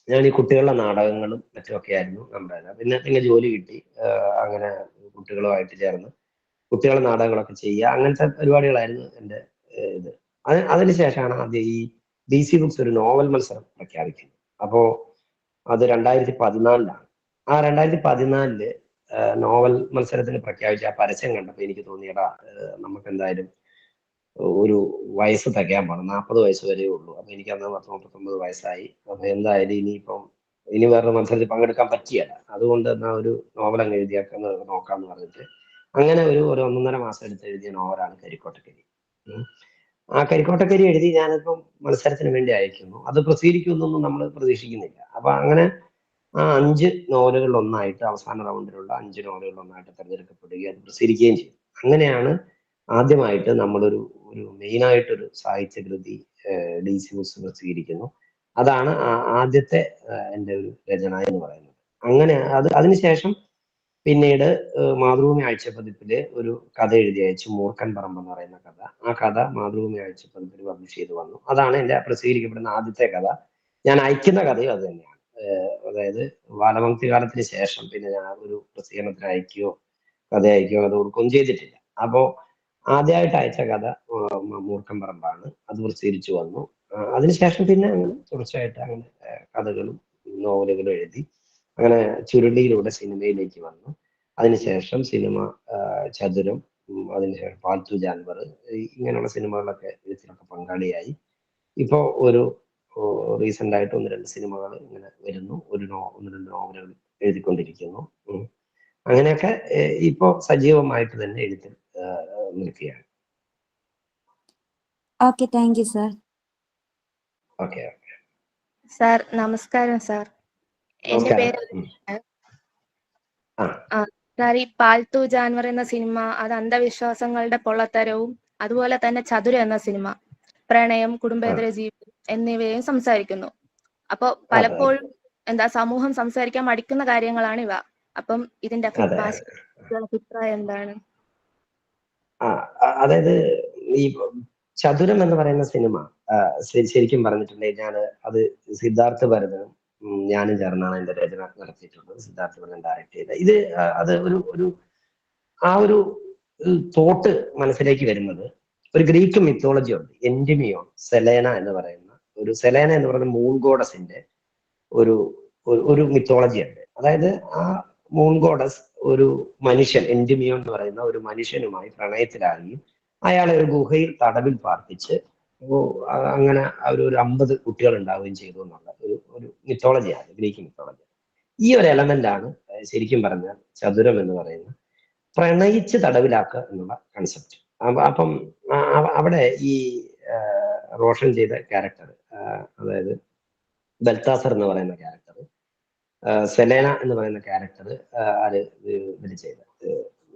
ഞാൻ ഈ കുട്ടികളുടെ നാടകങ്ങളും മറ്റുമൊക്കെ ആയിരുന്നു നമ്മുടെ. പിന്നെ ജോലി കിട്ടി. അങ്ങനെ കുട്ടികളുമായിട്ട് ചേർന്ന് കുട്ടികളുടെ നാടകങ്ങളൊക്കെ ചെയ്യുക, അങ്ങനത്തെ പരിപാടികളായിരുന്നു എൻ്റെ ഇത്. അതിനുശേഷമാണ് ആദ്യം ഈ DC ബുക്സ് ഒരു നോവൽ മത്സരം പ്രഖ്യാപിക്കുന്നത്. അപ്പോ അത് 2014 ആ 2014 നോവൽ മത്സരത്തിന് പ്രഖ്യാപിച്ച ആ പരസ്യം കണ്ടപ്പോൾ എനിക്ക് തോന്നിയടാ നമുക്ക് എന്തായാലും ഒരു വയസ്സ് തികയാൻ പാടും, 40 വയസ്സ് വരെ ഉള്ളൂ. അപ്പൊ എനിക്ക് അന്ന് 39 വയസ്സായി. അപ്പൊ എന്തായാലും ഇനി വേറെ മത്സരത്തിൽ പങ്കെടുക്കാൻ പറ്റിയല്ല, അതുകൊണ്ട് എന്നാ ഒരു നോവൽ അങ്ങ് എഴുതിയാക്കുന്ന നോക്കാന്ന് പറഞ്ഞിട്ട് അങ്ങനെ ഒരു 1.5 മാസം എടുത്ത് എഴുതിയ നോവലാണ് കരിക്കോട്ടക്കരി. ആ കരിക്കോട്ടക്കരി എഴുതി ഞാനിപ്പം മത്സരത്തിന് വേണ്ടി അയക്കുന്നു. അത് പ്രസിദ്ധീകരിക്കുന്നൊന്നും നമ്മൾ പ്രതീക്ഷിക്കുന്നില്ല. അപ്പൊ അങ്ങനെ ആ 5 നോവലുകളിൽ ഒന്നായിട്ട് അവസാന റൗണ്ടിലുള്ള 5 നോവലുകളിൽ ഒന്നായിട്ട് തിരഞ്ഞെടുക്കപ്പെടുകയും അത് പ്രസിദ്ധീകരിക്കുകയും ചെയ്തു. അങ്ങനെയാണ് ആദ്യമായിട്ട് നമ്മളൊരു മെയിനായിട്ടൊരു സാഹിത്യകൃതി DC ബുക്സ് പ്രസിദ്ധീകരിക്കുന്നു. അതാണ് ആദ്യത്തെ എൻ്റെ ഒരു രചന എന്ന് പറയുന്നത്. അങ്ങനെ അതിനുശേഷം പിന്നീട് മാതൃഭൂമി ആഴ്ചപ്പതിപ്പില് ഒരു കഥ എഴുതി അയച്ചു, മൂർഖൻ പറമ്പ് എന്ന് പറയുന്ന കഥ. ആ കഥ മാതൃഭൂമി ആഴ്ചപ്പതിപ്പിൽ പബ്ലിഷ് ചെയ്ത് വന്നു. അതാണ് എൻ്റെ പ്രസിദ്ധീകരിക്കപ്പെടുന്ന ആദ്യത്തെ കഥ. ഞാൻ അയക്കുന്ന കഥയും അത് തന്നെയാണ്. അതായത് ബാലപംക്തി കാലത്തിന് ശേഷം പിന്നെ ഞാൻ ഒരു പ്രസിദ്ധീകരണത്തിന് അയക്കുകയോ കഥ അയക്കുകയോ അത് കൊടുക്കുകയും ചെയ്തിട്ടില്ല. അപ്പോ ആദ്യമായിട്ട് അയച്ച കഥ മൂർഖൻ പറമ്പാണ്. അത് പ്രസിദ്ധീകരിച്ചു വന്നു. അതിനുശേഷം പിന്നെ അങ്ങനെ തുടർച്ചയായിട്ട് അങ്ങനെ കഥകളും നോവലുകളും എഴുതി അങ്ങനെ ചുരുളിയിലൂടെ സിനിമയിലേക്ക് വന്നു. അതിനുശേഷം സിനിമ ചതുരം, അതിനുശേഷം പാൽത്തു ജാൻവർ, ഇങ്ങനെയുള്ള സിനിമകളൊക്കെ എഴുത്തിലൊക്കെ പങ്കാളിയായി. ഇപ്പോ ഒരു റീസെന്റ് ആയിട്ട് 1-2 സിനിമകൾ ഇങ്ങനെ വരുന്നു, 1-2 നോവലുകൾ എഴുതിക്കൊണ്ടിരിക്കുന്നു. അങ്ങനെയൊക്കെ ഇപ്പോ സജീവമായിട്ട് തന്നെ എഴുത്തിൽ നിൽക്കുകയാണ്. Okay, thank you sir. Okay. Sir നമസ്കാരം സാർ. എന്റെ പേര് സാർ, ഈ പാൽത്തു ജാൻവർ എന്ന സിനിമ അത് അന്ധവിശ്വാസങ്ങളുടെ പൊള്ളത്തരവും അതുപോലെ തന്നെ ചതുരം എന്ന സിനിമ പ്രണയം, കുടുംബേതര ജീവിതം എന്നിവയും സംസാരിക്കുന്നു. അപ്പൊ പലപ്പോഴും സമൂഹം സംസാരിക്കാൻ മടിക്കുന്ന കാര്യങ്ങളാണ് ഇവ. അപ്പം ഇതിന്റെ അഭിപ്രായം എന്താണ്? അതായത് ഈ ചതുരം എന്ന് പറയുന്ന സിനിമ ശരിക്കും പറഞ്ഞിട്ടുണ്ടെങ്കിൽ ഞാൻ അത് സിദ്ധാർത്ഥ് ഭരതനും ഞാനും ചേർന്നാണ് എന്റെ രചന നടത്തിയിട്ടുള്ളത്. സിദ്ധാർത്ഥ് ഭരതൻ ഡയറക്ട് ചെയ്ത ഇത് അത് ഒരു ആ ഒരു തോട്ട് മനസ്സിലേക്ക് വരുന്നത് ഒരു ഗ്രീക്ക് മിത്തോളജി ഉണ്ട്. എൻഡിമിയോൺ സെലേന എന്ന് പറയുന്ന സെലേന എന്ന് പറയുന്ന മൂൺ ഗോഡസിന്റെ ഒരു ഒരു മിത്തോളജി ഉണ്ട്. അതായത് ആ മൂൺ ഗോഡസ് ഒരു മനുഷ്യൻ, എൻഡിമിയോൺ എന്ന് പറയുന്ന ഒരു മനുഷ്യനുമായി പ്രണയത്തിലാകുകയും അയാളെ ഒരു ഗുഹയിൽ തടവിൽ പാർപ്പിച്ച് അങ്ങനെ ഒരു 50 കുട്ടികൾ ഉണ്ടാവുകയും ചെയ്തു എന്നുള്ള ഒരു മിത്തോളജിയാണ്, ഗ്രീക്ക് മിത്തോളജി. ഈ ഒരു എലമെന്റ് ആണ് ശരിക്കും പറഞ്ഞാൽ ചതുരം എന്ന് പറയുന്ന പ്രണയിച്ച് തടവിലാക്കുക എന്നുള്ള കൺസെപ്റ്റ്. അപ്പം അവിടെ ഈ റോഷൻ ചെയ്ത ക്യാരക്ടർ, അതായത് ബൽത്താസർ എന്ന് പറയുന്ന ക്യാരക്ടർ, സെലേന എന്ന് പറയുന്ന ക്യാരക്ടർ, ആര് ഇത് ചെയ്ത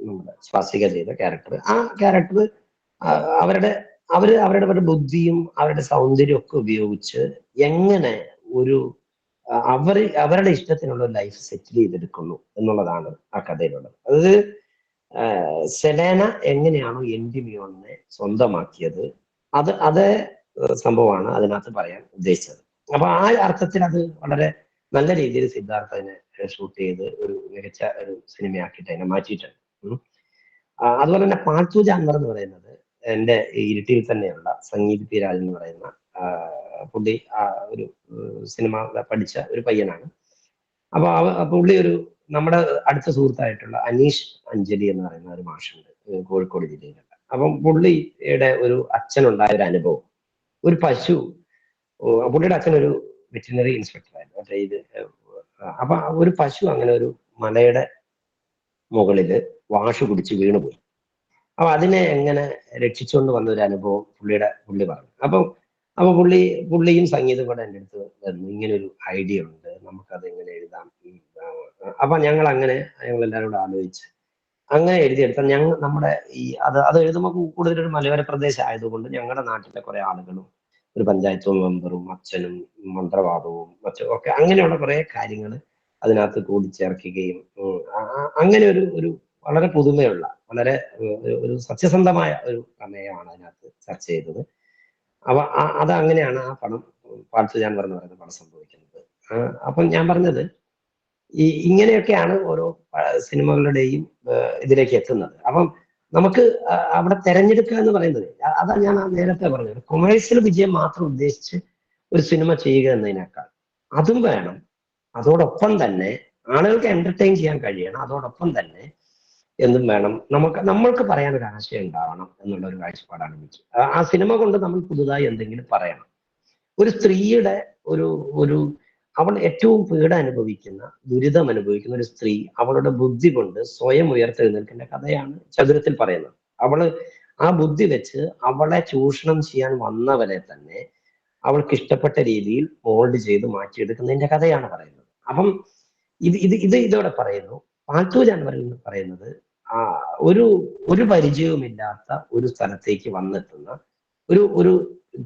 നമ്മുടെ സ്വാസിക ചെയ്ത ക്യാരക്ടർ, ആ ക്യാരക്ടർ അവരുടെ ബുദ്ധിയും അവരുടെ സൗന്ദര്യവും ഒക്കെ ഉപയോഗിച്ച് എങ്ങനെ ഒരു അവരുടെ ഇഷ്ടത്തിനുള്ള ലൈഫ് സെറ്റിൽ ചെയ്തെടുക്കുന്നു എന്നുള്ളതാണ് ആ കഥയിലുള്ളത്. അത് സെലേന എങ്ങനെയാണോ എൻഡിമിയോണിനെ സ്വന്തമാക്കിയത് അതേ സംഭവമാണ് അതിനകത്ത് പറയാൻ ഉദ്ദേശിച്ചത്. അപ്പൊ ആ അർത്ഥത്തിൽ അത് വളരെ നല്ല രീതിയിൽ സിദ്ധാർത്ഥനെ ഷൂട്ട് ചെയ്ത് ഒരു മികച്ച ഒരു സിനിമയാക്കിയിട്ട് അതിനെ മാറ്റിയിട്ടുണ്ട്. അതുപോലെ തന്നെ പാൽത്തു ജാൻവർ എന്ന് പറയുന്നത് എന്റെ ഇരുട്ടിയിൽ തന്നെയുള്ള സംഗീത് പി രാജ് എന്ന് പറയുന്ന പുള്ളി ഒരു സിനിമ പഠിച്ച ഒരു പയ്യനാണ്. അപ്പൊ പുള്ളി നമ്മുടെ അടുത്ത സുഹൃത്തായിട്ടുള്ള അനീഷ് അഞ്ജലി എന്ന് പറയുന്ന ഒരു മാഷുണ്ട് കോഴിക്കോട് ജില്ലയിലുള്ള. അപ്പം പുള്ളിയുടെ ഒരു അച്ഛനുണ്ടായ ഒരു അനുഭവം, ഒരു പശു, പുള്ളിയുടെ അച്ഛൻ ഒരു വെറ്റിനറി ഇൻസ്പെക്ടർ ആയിരുന്നു. മറ്റേ ഇത് അപ്പൊ ഒരു പശു അങ്ങനെ ഒരു മലയുടെ മുകളില് വാഷു കുടിച്ച് വീണുപോയി. അപ്പൊ അതിനെ എങ്ങനെ രക്ഷിച്ചുകൊണ്ട് വന്ന ഒരു അനുഭവം പുള്ളി പറഞ്ഞു. അപ്പൊ പുള്ളിയും സംഗീതം കൂടെ എൻ്റെ അടുത്ത് വന്നു, ഇങ്ങനെ ഒരു ഐഡിയ ഉണ്ട്, നമുക്കത് എങ്ങനെ എഴുതാം. അപ്പൊ ഞങ്ങൾ എല്ലാവരും കൂടെ ആലോചിച്ച് അങ്ങനെ എഴുതിയെടുത്താൽ നമ്മുടെ അത് എഴുതുമ്പോൾ കൂടുതലൊരു മലയോര പ്രദേശം ആയതുകൊണ്ട് ഞങ്ങളുടെ നാട്ടിലെ കുറെ ആളുകളും ഒരു പഞ്ചായത്ത് മെമ്പറും അച്ഛനും മന്ത്രവാദവും മറ്റും ഒക്കെ അങ്ങനെയുള്ള കുറെ കാര്യങ്ങൾ അതിനകത്ത് കൂടിച്ചേർക്കുകയും അങ്ങനെ ഒരു വളരെ പുതുമയുള്ള വളരെ ഒരു സത്യസന്ധമായ ഒരു പ്രമേയമാണ് അതിനകത്ത് ചർച്ച ചെയ്തത്. അപ്പൊ അങ്ങനെയാണ് ആ പടം പാൽത്തു ജാൻവർ എന്ന് പറയുന്ന പടം സംഭവിക്കുന്നത്. അപ്പം ഞാൻ പറഞ്ഞത് ഇങ്ങനെയൊക്കെയാണ് ഓരോ സിനിമകളുടെയും ഇതിലേക്ക് എത്തുന്നത്. അപ്പം നമുക്ക് അവിടെ തെരഞ്ഞെടുക്കുക എന്ന് പറയുന്നത് അതാ ഞാൻ നേരത്തെ പറഞ്ഞത്, കൊമേഴ്സ്യൽ വിജയം മാത്രം ഉദ്ദേശിച്ച് ഒരു സിനിമ ചെയ്യുക എന്നതിനേക്കാൾ അതും വേണം. അതോടൊപ്പം തന്നെ ആളുകൾക്ക് എന്റർടൈൻ ചെയ്യാൻ കഴിയണം. അതോടൊപ്പം തന്നെ എന്തും വേണം, നമ്മൾക്ക് പറയാൻ ഒരു ആശയം ഉണ്ടാവണം എന്നുള്ള ഒരു കാഴ്ചപ്പാടാണ് എനിക്ക്. ആ സിനിമ കൊണ്ട് നമ്മൾ പുതുതായി എന്തെങ്കിലും പറയണം. ഒരു സ്ത്രീയുടെ അവൾ ഏറ്റവും പീഡ അനുഭവിക്കുന്ന, ദുരിതം അനുഭവിക്കുന്ന ഒരു സ്ത്രീ അവളുടെ ബുദ്ധി കൊണ്ട് സ്വയം ഉയർത്തെഴുന്നേൽക്കേണ്ട കഥയാണ് ചതുരത്തിൽ പറയുന്നത്. ആ ബുദ്ധി വെച്ച് അവളെ ചൂഷണം ചെയ്യാൻ വന്നവരെ തന്നെ അവൾക്ക് ഇഷ്ടപ്പെട്ട രീതിയിൽ മോൾഡ് ചെയ്ത് മാറ്റിയെടുക്കുന്നതിന്റെ കഥയാണ് പറയുന്നത്. അപ്പം ഇതോടെ പറയുന്നു. പാൽത്തു ജാൻവർ എന്ന് പറയുന്നത് ഒരു പരിചയവുമില്ലാത്ത ഒരു സ്ഥലത്തേക്ക് വന്നെത്തുന്ന ഒരു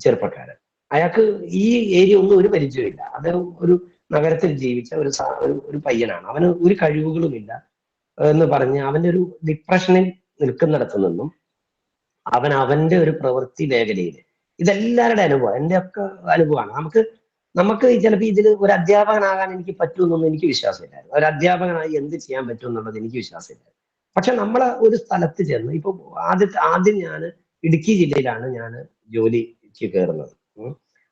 ചെറുപ്പക്കാരൻ. അയാൾക്ക് ഈ ഏരിയ ഒന്നും ഒരു പരിചയമില്ല. അദ്ദേഹം ഒരു നഗരത്തിൽ ജീവിച്ച ഒരു പയ്യനാണ്. അവന് ഒരു കഴിവുകളുമില്ല എന്ന് പറഞ്ഞ് അവന്റെ ഒരു ഡിപ്രഷനിൽ നിൽക്കുന്നിടത്തു നിന്നും അവന്റെ ഒരു പ്രവൃത്തി മേഖലയിൽ ഇതെല്ലാവരുടെ അനുഭവം, എന്റെ ഒക്കെ അനുഭവമാണ്. നമുക്ക് ചിലപ്പോൾ ഇതിൽ ഒരു അധ്യാപകനാകാൻ എനിക്ക് പറ്റുമെന്നൊന്നും എനിക്ക് വിശ്വാസമില്ലായിരുന്നു. ഒരു അധ്യാപകനായി എന്ത് ചെയ്യാൻ പറ്റും എന്നുള്ളത് എനിക്ക് വിശ്വാസമില്ലായിരുന്നു. പക്ഷെ നമ്മളെ ഒരു സ്ഥലത്ത് ചെന്ന് ഇപ്പൊ ആദ്യം ഞാൻ ഇടുക്കി ജില്ലയിലാണ് ഞാൻ ജോലിക്ക് കയറുന്നത്.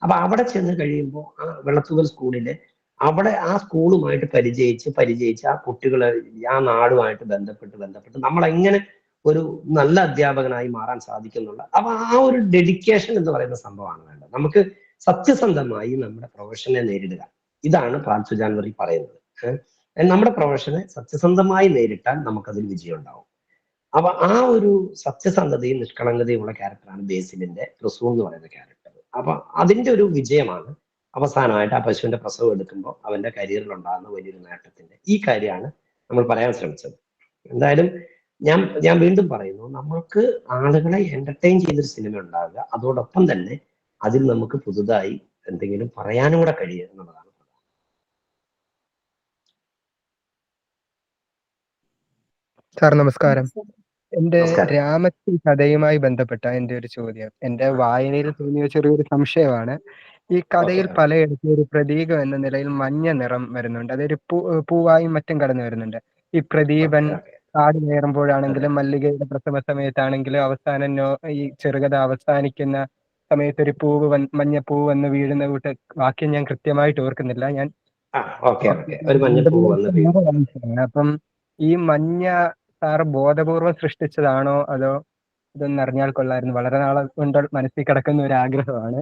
അപ്പൊ അവിടെ ചെന്ന് കഴിയുമ്പോൾ ആ വെള്ളത്തൂവൽ സ്കൂളിലെ അവിടെ ആ സ്കൂളുമായിട്ട് പരിചയിച്ച് ആ കുട്ടികളെ ആ നാടുമായിട്ട് ബന്ധപ്പെട്ട് നമ്മളെങ്ങനെ ഒരു നല്ല അധ്യാപകനായി മാറാൻ സാധിക്കുന്നുള്ള അപ്പൊ ആ ഒരു ഡെഡിക്കേഷൻ എന്ന് പറയുന്ന സംഭവമാണ് വേണ്ടത്. നമുക്ക് സത്യസന്ധമായി നമ്മുടെ പ്രൊഫഷനെ നേരിടുക. ഇതാണ് പാൽത്തു ജാൻവറിൽ പറയുന്നത്. നമ്മുടെ പ്രൊഫഷനെ സത്യസന്ധമായി നേരിട്ടാൽ നമുക്കതിൽ വിജയം ഉണ്ടാവും. അപ്പൊ ആ ഒരു സത്യസന്ധതയും നിഷ്കളങ്കതയും ഉള്ള ക്യാരക്ടറാണ് ബേസിലിന്റെ റസൂൽ എന്ന് പറയുന്ന ക്യാരക്ടർ. അപ്പൊ അതിന്റെ ഒരു വിജയമാണ് അവസാനമായിട്ട് ആ പശുവിന്റെ പ്രസവം എടുക്കുമ്പോൾ അവന്റെ കരിയറിൽ ഉണ്ടാകുന്ന വലിയൊരു നേട്ടത്തിന്റെ ഈ കാര്യമാണ് നമ്മൾ പറയാൻ ശ്രമിച്ചത്. എന്തായാലും ഞാൻ വീണ്ടും പറയുന്നു, നമ്മൾക്ക് ആളുകളെ എന്റർടൈൻ ചെയ്തൊരു സിനിമ ഉണ്ടാവുക, അതോടൊപ്പം തന്നെ അതിൽ നമുക്ക് പുതുതായി എന്തെങ്കിലും പറയാനും കൂടെ കഴിയുക എന്നുള്ളതാണ്. സാർ നമസ്കാരം. എന്റെ നമസ്കാരം. രാമച്ചി കഥയുമായി ബന്ധപ്പെട്ട എന്റെ ഒരു ചോദ്യം. എന്റെ വായനയിൽ തോന്നിയ ചെറിയൊരു സംശയമാണ്. ഈ ഓക്കെ കഥയിൽ ഓക്കെ പലയിടത്തും ഒരു പ്രതീകം എന്ന നിലയിൽ മഞ്ഞ നിറം വരുന്നുണ്ട്. അതൊരു പൂവായും മറ്റും കടന്നു വരുന്നുണ്ട്. ഈ പ്രദീപൻ ഓക്കെ ഓക്കെ കാട് അതെ കയറുമ്പോഴാണെങ്കിലും മല്ലികയുടെ പ്രസവ സമയത്താണെങ്കിലും അവസാനം ഈ ചെറുകഥ അവസാനിക്കുന്ന സമയത്ത് ഒരു മഞ്ഞപ്പൂവ് വന്ന് വീഴുന്ന കൂട്ട് വാക്യം ഞാൻ കൃത്യമായിട്ട് ഓർക്കുന്നില്ല. ഞാൻ ആ ഓക്കെ ഓക്കെ ഒരു മഞ്ഞപ്പൂ വന്ന് വീഴും. വായിച്ചതാണ്. അപ്പം ഈ മഞ്ഞ സാറ് ബോധപൂർവം സൃഷ്ടിച്ചതാണോ അതോ ഇതൊന്ന് അറിഞ്ഞാൽ കൊള്ളായിരുന്നു. വളരെ നാളെ കൊണ്ട് മനസ്സിൽ കിടക്കുന്ന ഒരു ആഗ്രഹമാണ്.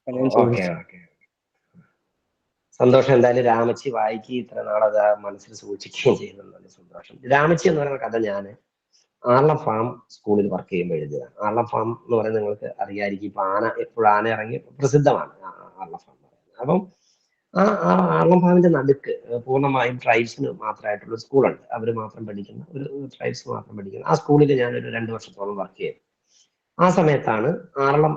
ഞാൻ ഓക്കെ ചോദിച്ചു. ഓക്കെ സന്തോഷം. എന്തായാലും രാമച്ചി വായിക്കുകയും ഇത്ര നാളത് മനസ്സിൽ സൂക്ഷിക്കുകയും ചെയ്യുന്നുണ്ട്. സന്തോഷം. രാമച്ചി എന്ന് പറയുന്ന കഥ ഞാൻ ആർളം ഫാം സ്കൂളിൽ വർക്ക് ചെയ്യുമ്പോൾ എഴുതിയതാണ്. ആർളം ഫാം എന്ന് പറയുന്നത് നിങ്ങൾക്ക് അറിയായിരിക്കും. ഇപ്പൊ എപ്പോഴും ആന ഇറങ്ങി പ്രസിദ്ധമാണ് ആർളം ഫാം എന്ന് പറയുന്നത്. അപ്പം ആ ആർളം ഫാമിന്റെ നടുക്ക് പൂർണ്ണമായും ട്രൈബ്സിന് മാത്രമായിട്ടുള്ള സ്കൂളുണ്ട്. അവർ മാത്രം പഠിക്കുന്ന ഒരു ട്രൈബ്സ് മാത്രം പഠിക്കുന്ന ആ സ്കൂളിൽ ഞാനൊരു 2 വർഷത്തോളം വർക്ക് ചെയ്തു. ആ സമയത്താണ് ആർളം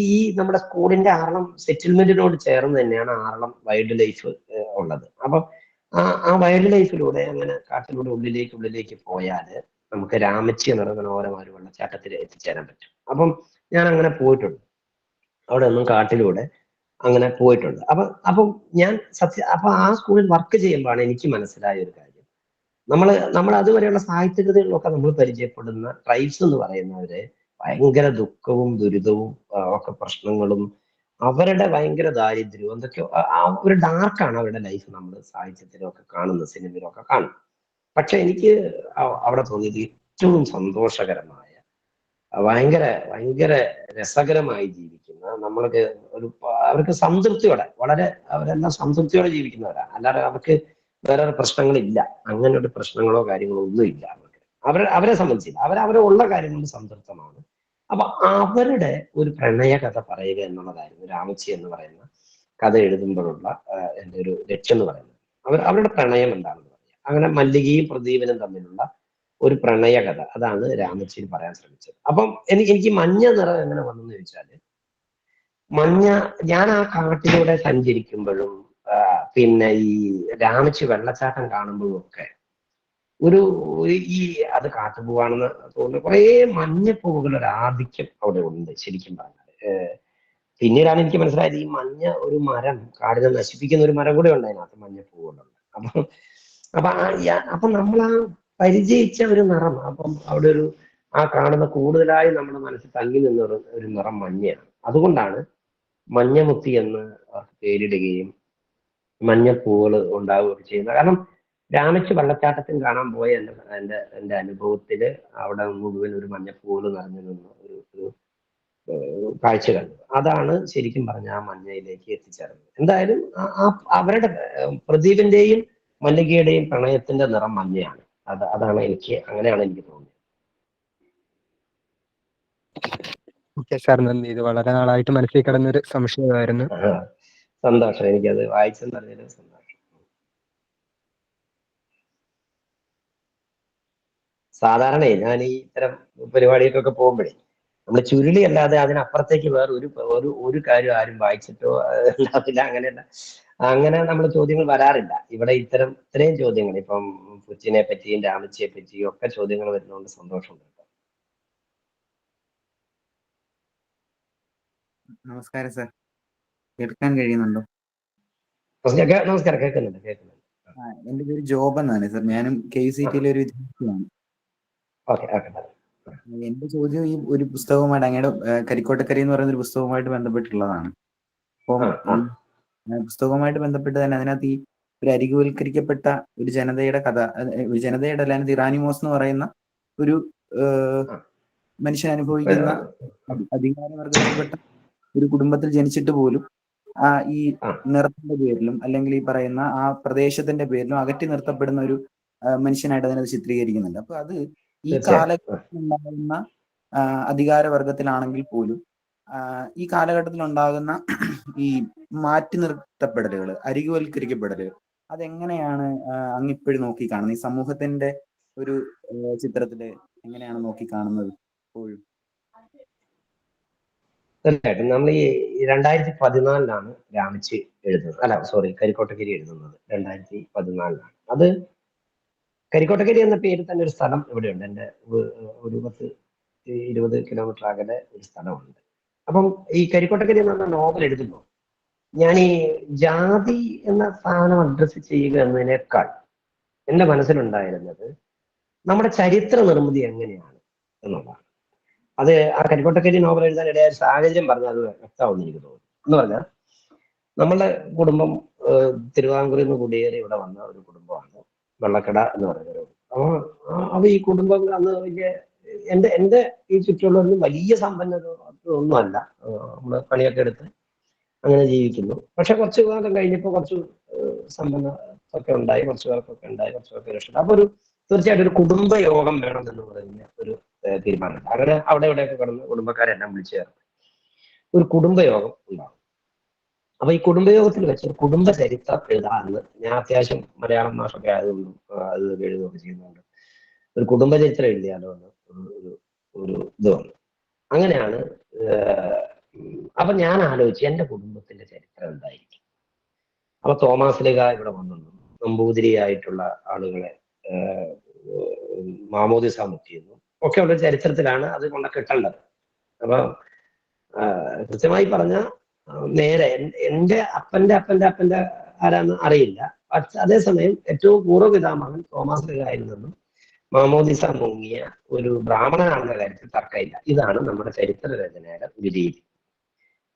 ഈ നമ്മുടെ സ്കൂളിന്റെ ആർളം സെറ്റിൽമെന്റിനോട് ചേർന്ന് തന്നെയാണ് ആർളം വൈൽഡ് ലൈഫ് ഉള്ളത്. അപ്പൊ ആ വൈൽഡ് ലൈഫിലൂടെ അങ്ങനെ കാട്ടിലൂടെ ഉള്ളിലേക്ക് പോയാൽ നമുക്ക് രാമച്ചി എന്ന് പറയുന്ന മനോഹരമായ ഒരു വെള്ളച്ചാട്ടത്തിൽ എത്തിച്ചേരാൻ പറ്റും. അപ്പം ഞാൻ അങ്ങനെ പോയിട്ടുണ്ട്. അവിടെ ഒന്നും കാട്ടിലൂടെ അങ്ങനെ പോയിട്ടുണ്ട്. അപ്പം ഞാൻ അപ്പൊ ആ സ്കൂളിൽ വർക്ക് ചെയ്യുമ്പോഴാണ് എനിക്ക് മനസ്സിലായ ഒരു കാര്യം. നമ്മൾ അതുവരെയുള്ള സാഹിത്യകൃതികളിലൊക്കെ നമ്മൾ പരിചയപ്പെടുന്ന ട്രൈബ്സ് എന്ന് പറയുന്നവര് ഭയങ്കര ദുഃഖവും ദുരിതവും ഒക്കെ പ്രശ്നങ്ങളും അവരുടെ ഭയങ്കര ദാരിദ്ര്യവും എന്തൊക്കെയോ ആ ഒരു ഡാർക്കാണ് അവരുടെ ലൈഫ് നമ്മൾ സാഹിത്യത്തിലൊക്കെ കാണുന്നത്, സിനിമയിലൊക്കെ കാണും. പക്ഷെ എനിക്ക് അവിടെ തോന്നിയത് ഏറ്റവും സന്തോഷകരമായ ഭയങ്കര ഭയങ്കര രസകരമായി ജീവിക്കുന്ന നമ്മൾക്ക് അവർക്ക് സംതൃപ്തിയോടെ അവരെല്ലാം സംതൃപ്തിയോടെ ജീവിക്കുന്നവരാണ്. അല്ലാതെ അവർക്ക് വേറെ പ്രശ്നങ്ങളില്ല. അങ്ങനെ ഒരു പ്രശ്നങ്ങളോ കാര്യങ്ങളോ ഒന്നും ഇല്ല അവർക്ക്. അവരെ സംബന്ധിച്ചില്ല. അവരെ ഉള്ള കാര്യം കൊണ്ട് സംതൃപ്തമാണ്. അപ്പൊ അവരുടെ ഒരു പ്രണയ കഥ പറയുക എന്നുള്ളതായിരുന്നു രാമച്ചി എന്ന് പറയുന്ന കഥ എഴുതുമ്പോഴുള്ള എൻ്റെ ഒരു ലക്ഷ്യം എന്ന് പറയുന്നത്. അവരുടെ പ്രണയം എന്താണെന്ന് പറയാം. അങ്ങനെ മല്ലികയും പ്രദീപനും തമ്മിലുള്ള ഒരു പ്രണയ കഥ, അതാണ് രാമച്ചിയിൽ പറയാൻ ശ്രമിച്ചത്. അപ്പം എനിക്ക് മഞ്ഞ നിറം എങ്ങനെ വന്നെന്ന് ചോദിച്ചാല്, ഞാൻ ആ കാട്ടിലൂടെ സഞ്ചരിക്കുമ്പോഴും പിന്നെ ഈ രാമച്ചി വെള്ളച്ചാട്ടം കാണുമ്പോഴും ഒക്കെ ഒരു അത് കാട്ടുപൂവാണെന്ന് തോന്നുന്നു കുറെ മഞ്ഞപ്പൂവുകളുടെ ഒരു ആധിക്യം അവിടെ ഉണ്ട് ശരിക്കും പറഞ്ഞാൽ. പിന്നീടാണ് എനിക്ക് മനസ്സിലായത് ഈ മഞ്ഞ ഒരു മരം കാടിനെ നശിപ്പിക്കുന്ന ഒരു മരം കൂടെ ഉണ്ട് അതിനകത്ത് മഞ്ഞപ്പൂവുകളുണ്ട്. അപ്പൊ നമ്മൾ ആ പരിചയിച്ച ഒരു നിറം, അപ്പം അവിടെ ആ കാണുന്ന കൂടുതലായി നമ്മുടെ മനസ്സിൽ തങ്ങി നിന്ന ഒരു നിറം മഞ്ഞയാണ്. അതുകൊണ്ടാണ് മഞ്ഞമുത്തി എന്ന് പേരിടുകയും മഞ്ഞപ്പൂവുകൾ ഉണ്ടാവുകയൊക്കെ ചെയ്യുന്നത്. കാരണം രാമച്ചി വെള്ളച്ചാട്ടത്തിൽ കാണാൻ പോയ എൻ്റെ അനുഭവത്തില് അവിടെ മുഴുവൻ ഒരു മഞ്ഞപ്പൂവുകൾ നിറഞ്ഞു നിന്ന ഒരു കാഴ്ച കണ്ടു. അതാണ് ശരിക്കും പറഞ്ഞ ആ മഞ്ഞയിലേക്ക് എത്തിച്ചേർന്നത്. എന്തായാലും അവരുടെ പ്രദീപിന്റെയും മല്ലികയുടെയും പ്രണയത്തിന്റെ നിറം മഞ്ഞയാണ്. അങ്ങനെയാണ് എനിക്ക് തോന്നിയത്. സാർ നന്ദി. ഇത് വളരെ നാളായിട്ട് മനസ്സിൽ കിടന്നൊരു സംശയമായിരുന്നു. സന്തോഷം. എനിക്കത് വായിച്ചെന്നറിഞ്ഞതിൽ സന്തോഷം. സാധാരണ ഞാൻ ഈ ഇത്തരം പരിപാടികൾക്കൊക്കെ പോകുമ്പോഴേ നമ്മൾ ചുരുളി അല്ലാതെ അതിനപ്പുറത്തേക്ക് വേറെ ഒരു കാര്യം ആരും വായിച്ചിട്ടോ ഉണ്ടാവില്ല. അങ്ങനെ നമ്മൾ ചോദ്യങ്ങൾ വരാറില്ല. ഇവിടെ ഇത്രയും ചോദ്യങ്ങൾ ഇപ്പം പുച്ചിനെ പറ്റിയും രാമച്ചിയെ പറ്റിയും ഒക്കെ ചോദ്യങ്ങൾ വരുന്നതുകൊണ്ട് സന്തോഷമുണ്ട്. നമസ്കാരം സാർ, കേൾക്കാൻ കഴിയുന്നുണ്ടോ? നമസ്കാരം. കേൾക്കുന്നുണ്ട്. എന്റെ പേര് ജോബ് എന്നാണ് സാർ. ഞാനും KCTയിലെ ഒരു വിദ്യാർത്ഥിയാണ്. എന്റെ ചോദ്യം ഈ ഒരു പുസ്തകവുമായിട്ട്, അങ്ങയുടെ കരിക്കോട്ടക്കരി എന്ന് പറയുന്ന ഒരു പുസ്തകവുമായിട്ട് ബന്ധപ്പെട്ടുള്ളതാണ്. അപ്പം പുസ്തകവുമായിട്ട് ബന്ധപ്പെട്ട് തന്നെ അതിനകത്ത് ഈ ഒരു അരികുവൽക്കരിക്കപ്പെട്ട ഒരു ജനതയുടെ കഥ, ഒരു ജനതയുടെ അല്ലാതെ ഇറാനിമോസ് എന്ന് പറയുന്ന ഒരു മനുഷ്യൻ അനുഭവിക്കുന്ന അധികാരവർഗത്തിൽപ്പെട്ട ഒരു കുടുംബത്തിൽ ജനിച്ചിട്ട് പോലും ഈ നിറത്തിന്റെ പേരിലും അല്ലെങ്കിൽ ഈ പറയുന്ന ആ പ്രദേശത്തിന്റെ പേരിലും അകറ്റി നിർത്തപ്പെടുന്ന ഒരു മനുഷ്യനായിട്ട് അതിനകത്ത് ചിത്രീകരിക്കുന്നുണ്ട്. അപ്പൊ അത് ഈ കാലഘട്ടത്തിൽ ഉണ്ടാകുന്ന അധികാരവർഗത്തിലാണെങ്കിൽ പോലും ഈ കാലഘട്ടത്തിൽ ഉണ്ടാകുന്ന ഈ മാറ്റി നിർത്തപ്പെടലുകൾ, അരികുവൽക്കരിക്കപ്പെടലുകൾ, അതെങ്ങനെയാണ് അങ്ങിപ്പോഴും നോക്കി കാണുന്നത്? ഈ സമൂഹത്തിന്റെ ഒരു ചിത്രത്തില് എങ്ങനെയാണ് നോക്കി കാണുന്നത് ഇപ്പോഴും? തീർച്ചയായിട്ടും. നമ്മൾ ഈ 2014 രാമച്ചി എഴുതുന്നത്, കരിക്കോട്ടക്കരി എഴുതുന്നത് 2014. അത് കരിക്കോട്ടക്കരി എന്ന പേര് തന്നെ ഒരു സ്ഥലം ഇവിടെയുണ്ട്. എൻ്റെ ഒരു 10-20 കിലോമീറ്റർ അകലെ ഒരു സ്ഥലമുണ്ട്. അപ്പം ഈ കരിക്കോട്ടക്കരി എന്ന് പറഞ്ഞ നോവൽ എഴുതുമ്പോൾ ഞാൻ ഈ ജാതി എന്ന സാധനം അഡ്രസ്സ് ചെയ്യുക എന്നതിനേക്കാൾ എൻ്റെ മനസ്സിലുണ്ടായിരുന്നത് നമ്മുടെ ചരിത്ര നിർമ്മിതി എങ്ങനെയാണ് എന്നുള്ളതാണ്. അത് ആ കരിക്കോട്ടക്കരി നോവൽ എഴുതാൻ ഇടയായ സാഹചര്യം പറഞ്ഞാൽ അത് വ്യക്തമാവുമെന്ന് എനിക്ക് തോന്നുന്നു. എന്ന് പറഞ്ഞാൽ നമ്മളുടെ കുടുംബം തിരുവിതാംകൂറിൽ നിന്ന് കുടിയേറി ഇവിടെ വന്ന ഒരു കുടുംബമാണ്, വെള്ളക്കട എന്ന് പറയുന്നത്. അപ്പൊ ഈ കുടുംബം അന്ന് വലിയ എൻ്റെ ഈ ചുറ്റുള്ളവരൊന്നും വലിയ സമ്പന്നത ഒന്നുമല്ല. നമ്മള് പണിയൊക്കെ എടുത്ത് അങ്ങനെ ജീവിക്കുന്നു. പക്ഷെ കുറച്ച് കാലം കഴിഞ്ഞപ്പോൾ കുറച്ച് സമ്പന്നൊക്കെ ഉണ്ടായി, കുറച്ച് പേർക്കൊക്കെ ഉണ്ടായി, കുറച്ച് പേർക്ക് രക്ഷപ്പെട്ടു. അപ്പൊ തീർച്ചയായിട്ടും ഒരു കുടുംബയോഗം വേണം എന്ന് പറയുന്ന ഒരു തീരുമാനമുണ്ട്. അങ്ങനെ അവിടെ ഇവിടെയൊക്കെ കിടന്ന് കുടുംബക്കാരെല്ലാം വിളിച്ചു ചേർന്ന് ഒരു കുടുംബയോഗം ഉണ്ടാകും. അപ്പൊ ഈ കുടുംബയോഗത്തിൽ വെച്ച് ഒരു കുടുംബ ചരിത്രം എഴുതാമെന്ന് ഞാൻ അത്യാവശ്യം മലയാളം ഭാഷയൊക്കെ ആയതുകൊണ്ടും അത് എഴുതുകയൊക്കെ ചെയ്യുന്നുണ്ട്. ഒരു കുടുംബ ചരിത്രം എഴുതിയാലോ എന്ന് ഒരു ഇത് വന്നു. അങ്ങനെയാണ് അപ്പൊ ഞാൻ ആലോചിച്ചു എൻ്റെ കുടുംബത്തിന്റെ ചരിത്രം എന്തായിരിക്കും. അപ്പൊ തോമാസ് ലീഗ ഇവിടെ വന്നു, നമ്പൂതിരിയായിട്ടുള്ള ആളുകളെ മാമോദിസ മുക്കിയിരുന്നു ഒക്കെ ഉള്ള ചരിത്രത്തിലാണ് അത് കൊണ്ട് കിട്ടേണ്ടത്. അപ്പൊ കൃത്യമായി പറഞ്ഞ നേരെ എൻ്റെ അപ്പൻ്റെ ആരാന്ന് അറിയില്ല. അതേസമയം ഏറ്റവും പൂർവ്വപിതാമഹൻ തോമാസ് ലീഗ ആയിരുന്നെന്നും മാമോദിസ മുങ്ങിയ ഒരു ബ്രാഹ്മണനാണെന്ന കാര്യത്തിൽ തർക്കമില്ല. ഇതാണ് നമ്മുടെ ചരിത്ര രചനയുടെ ഒരു രീതി.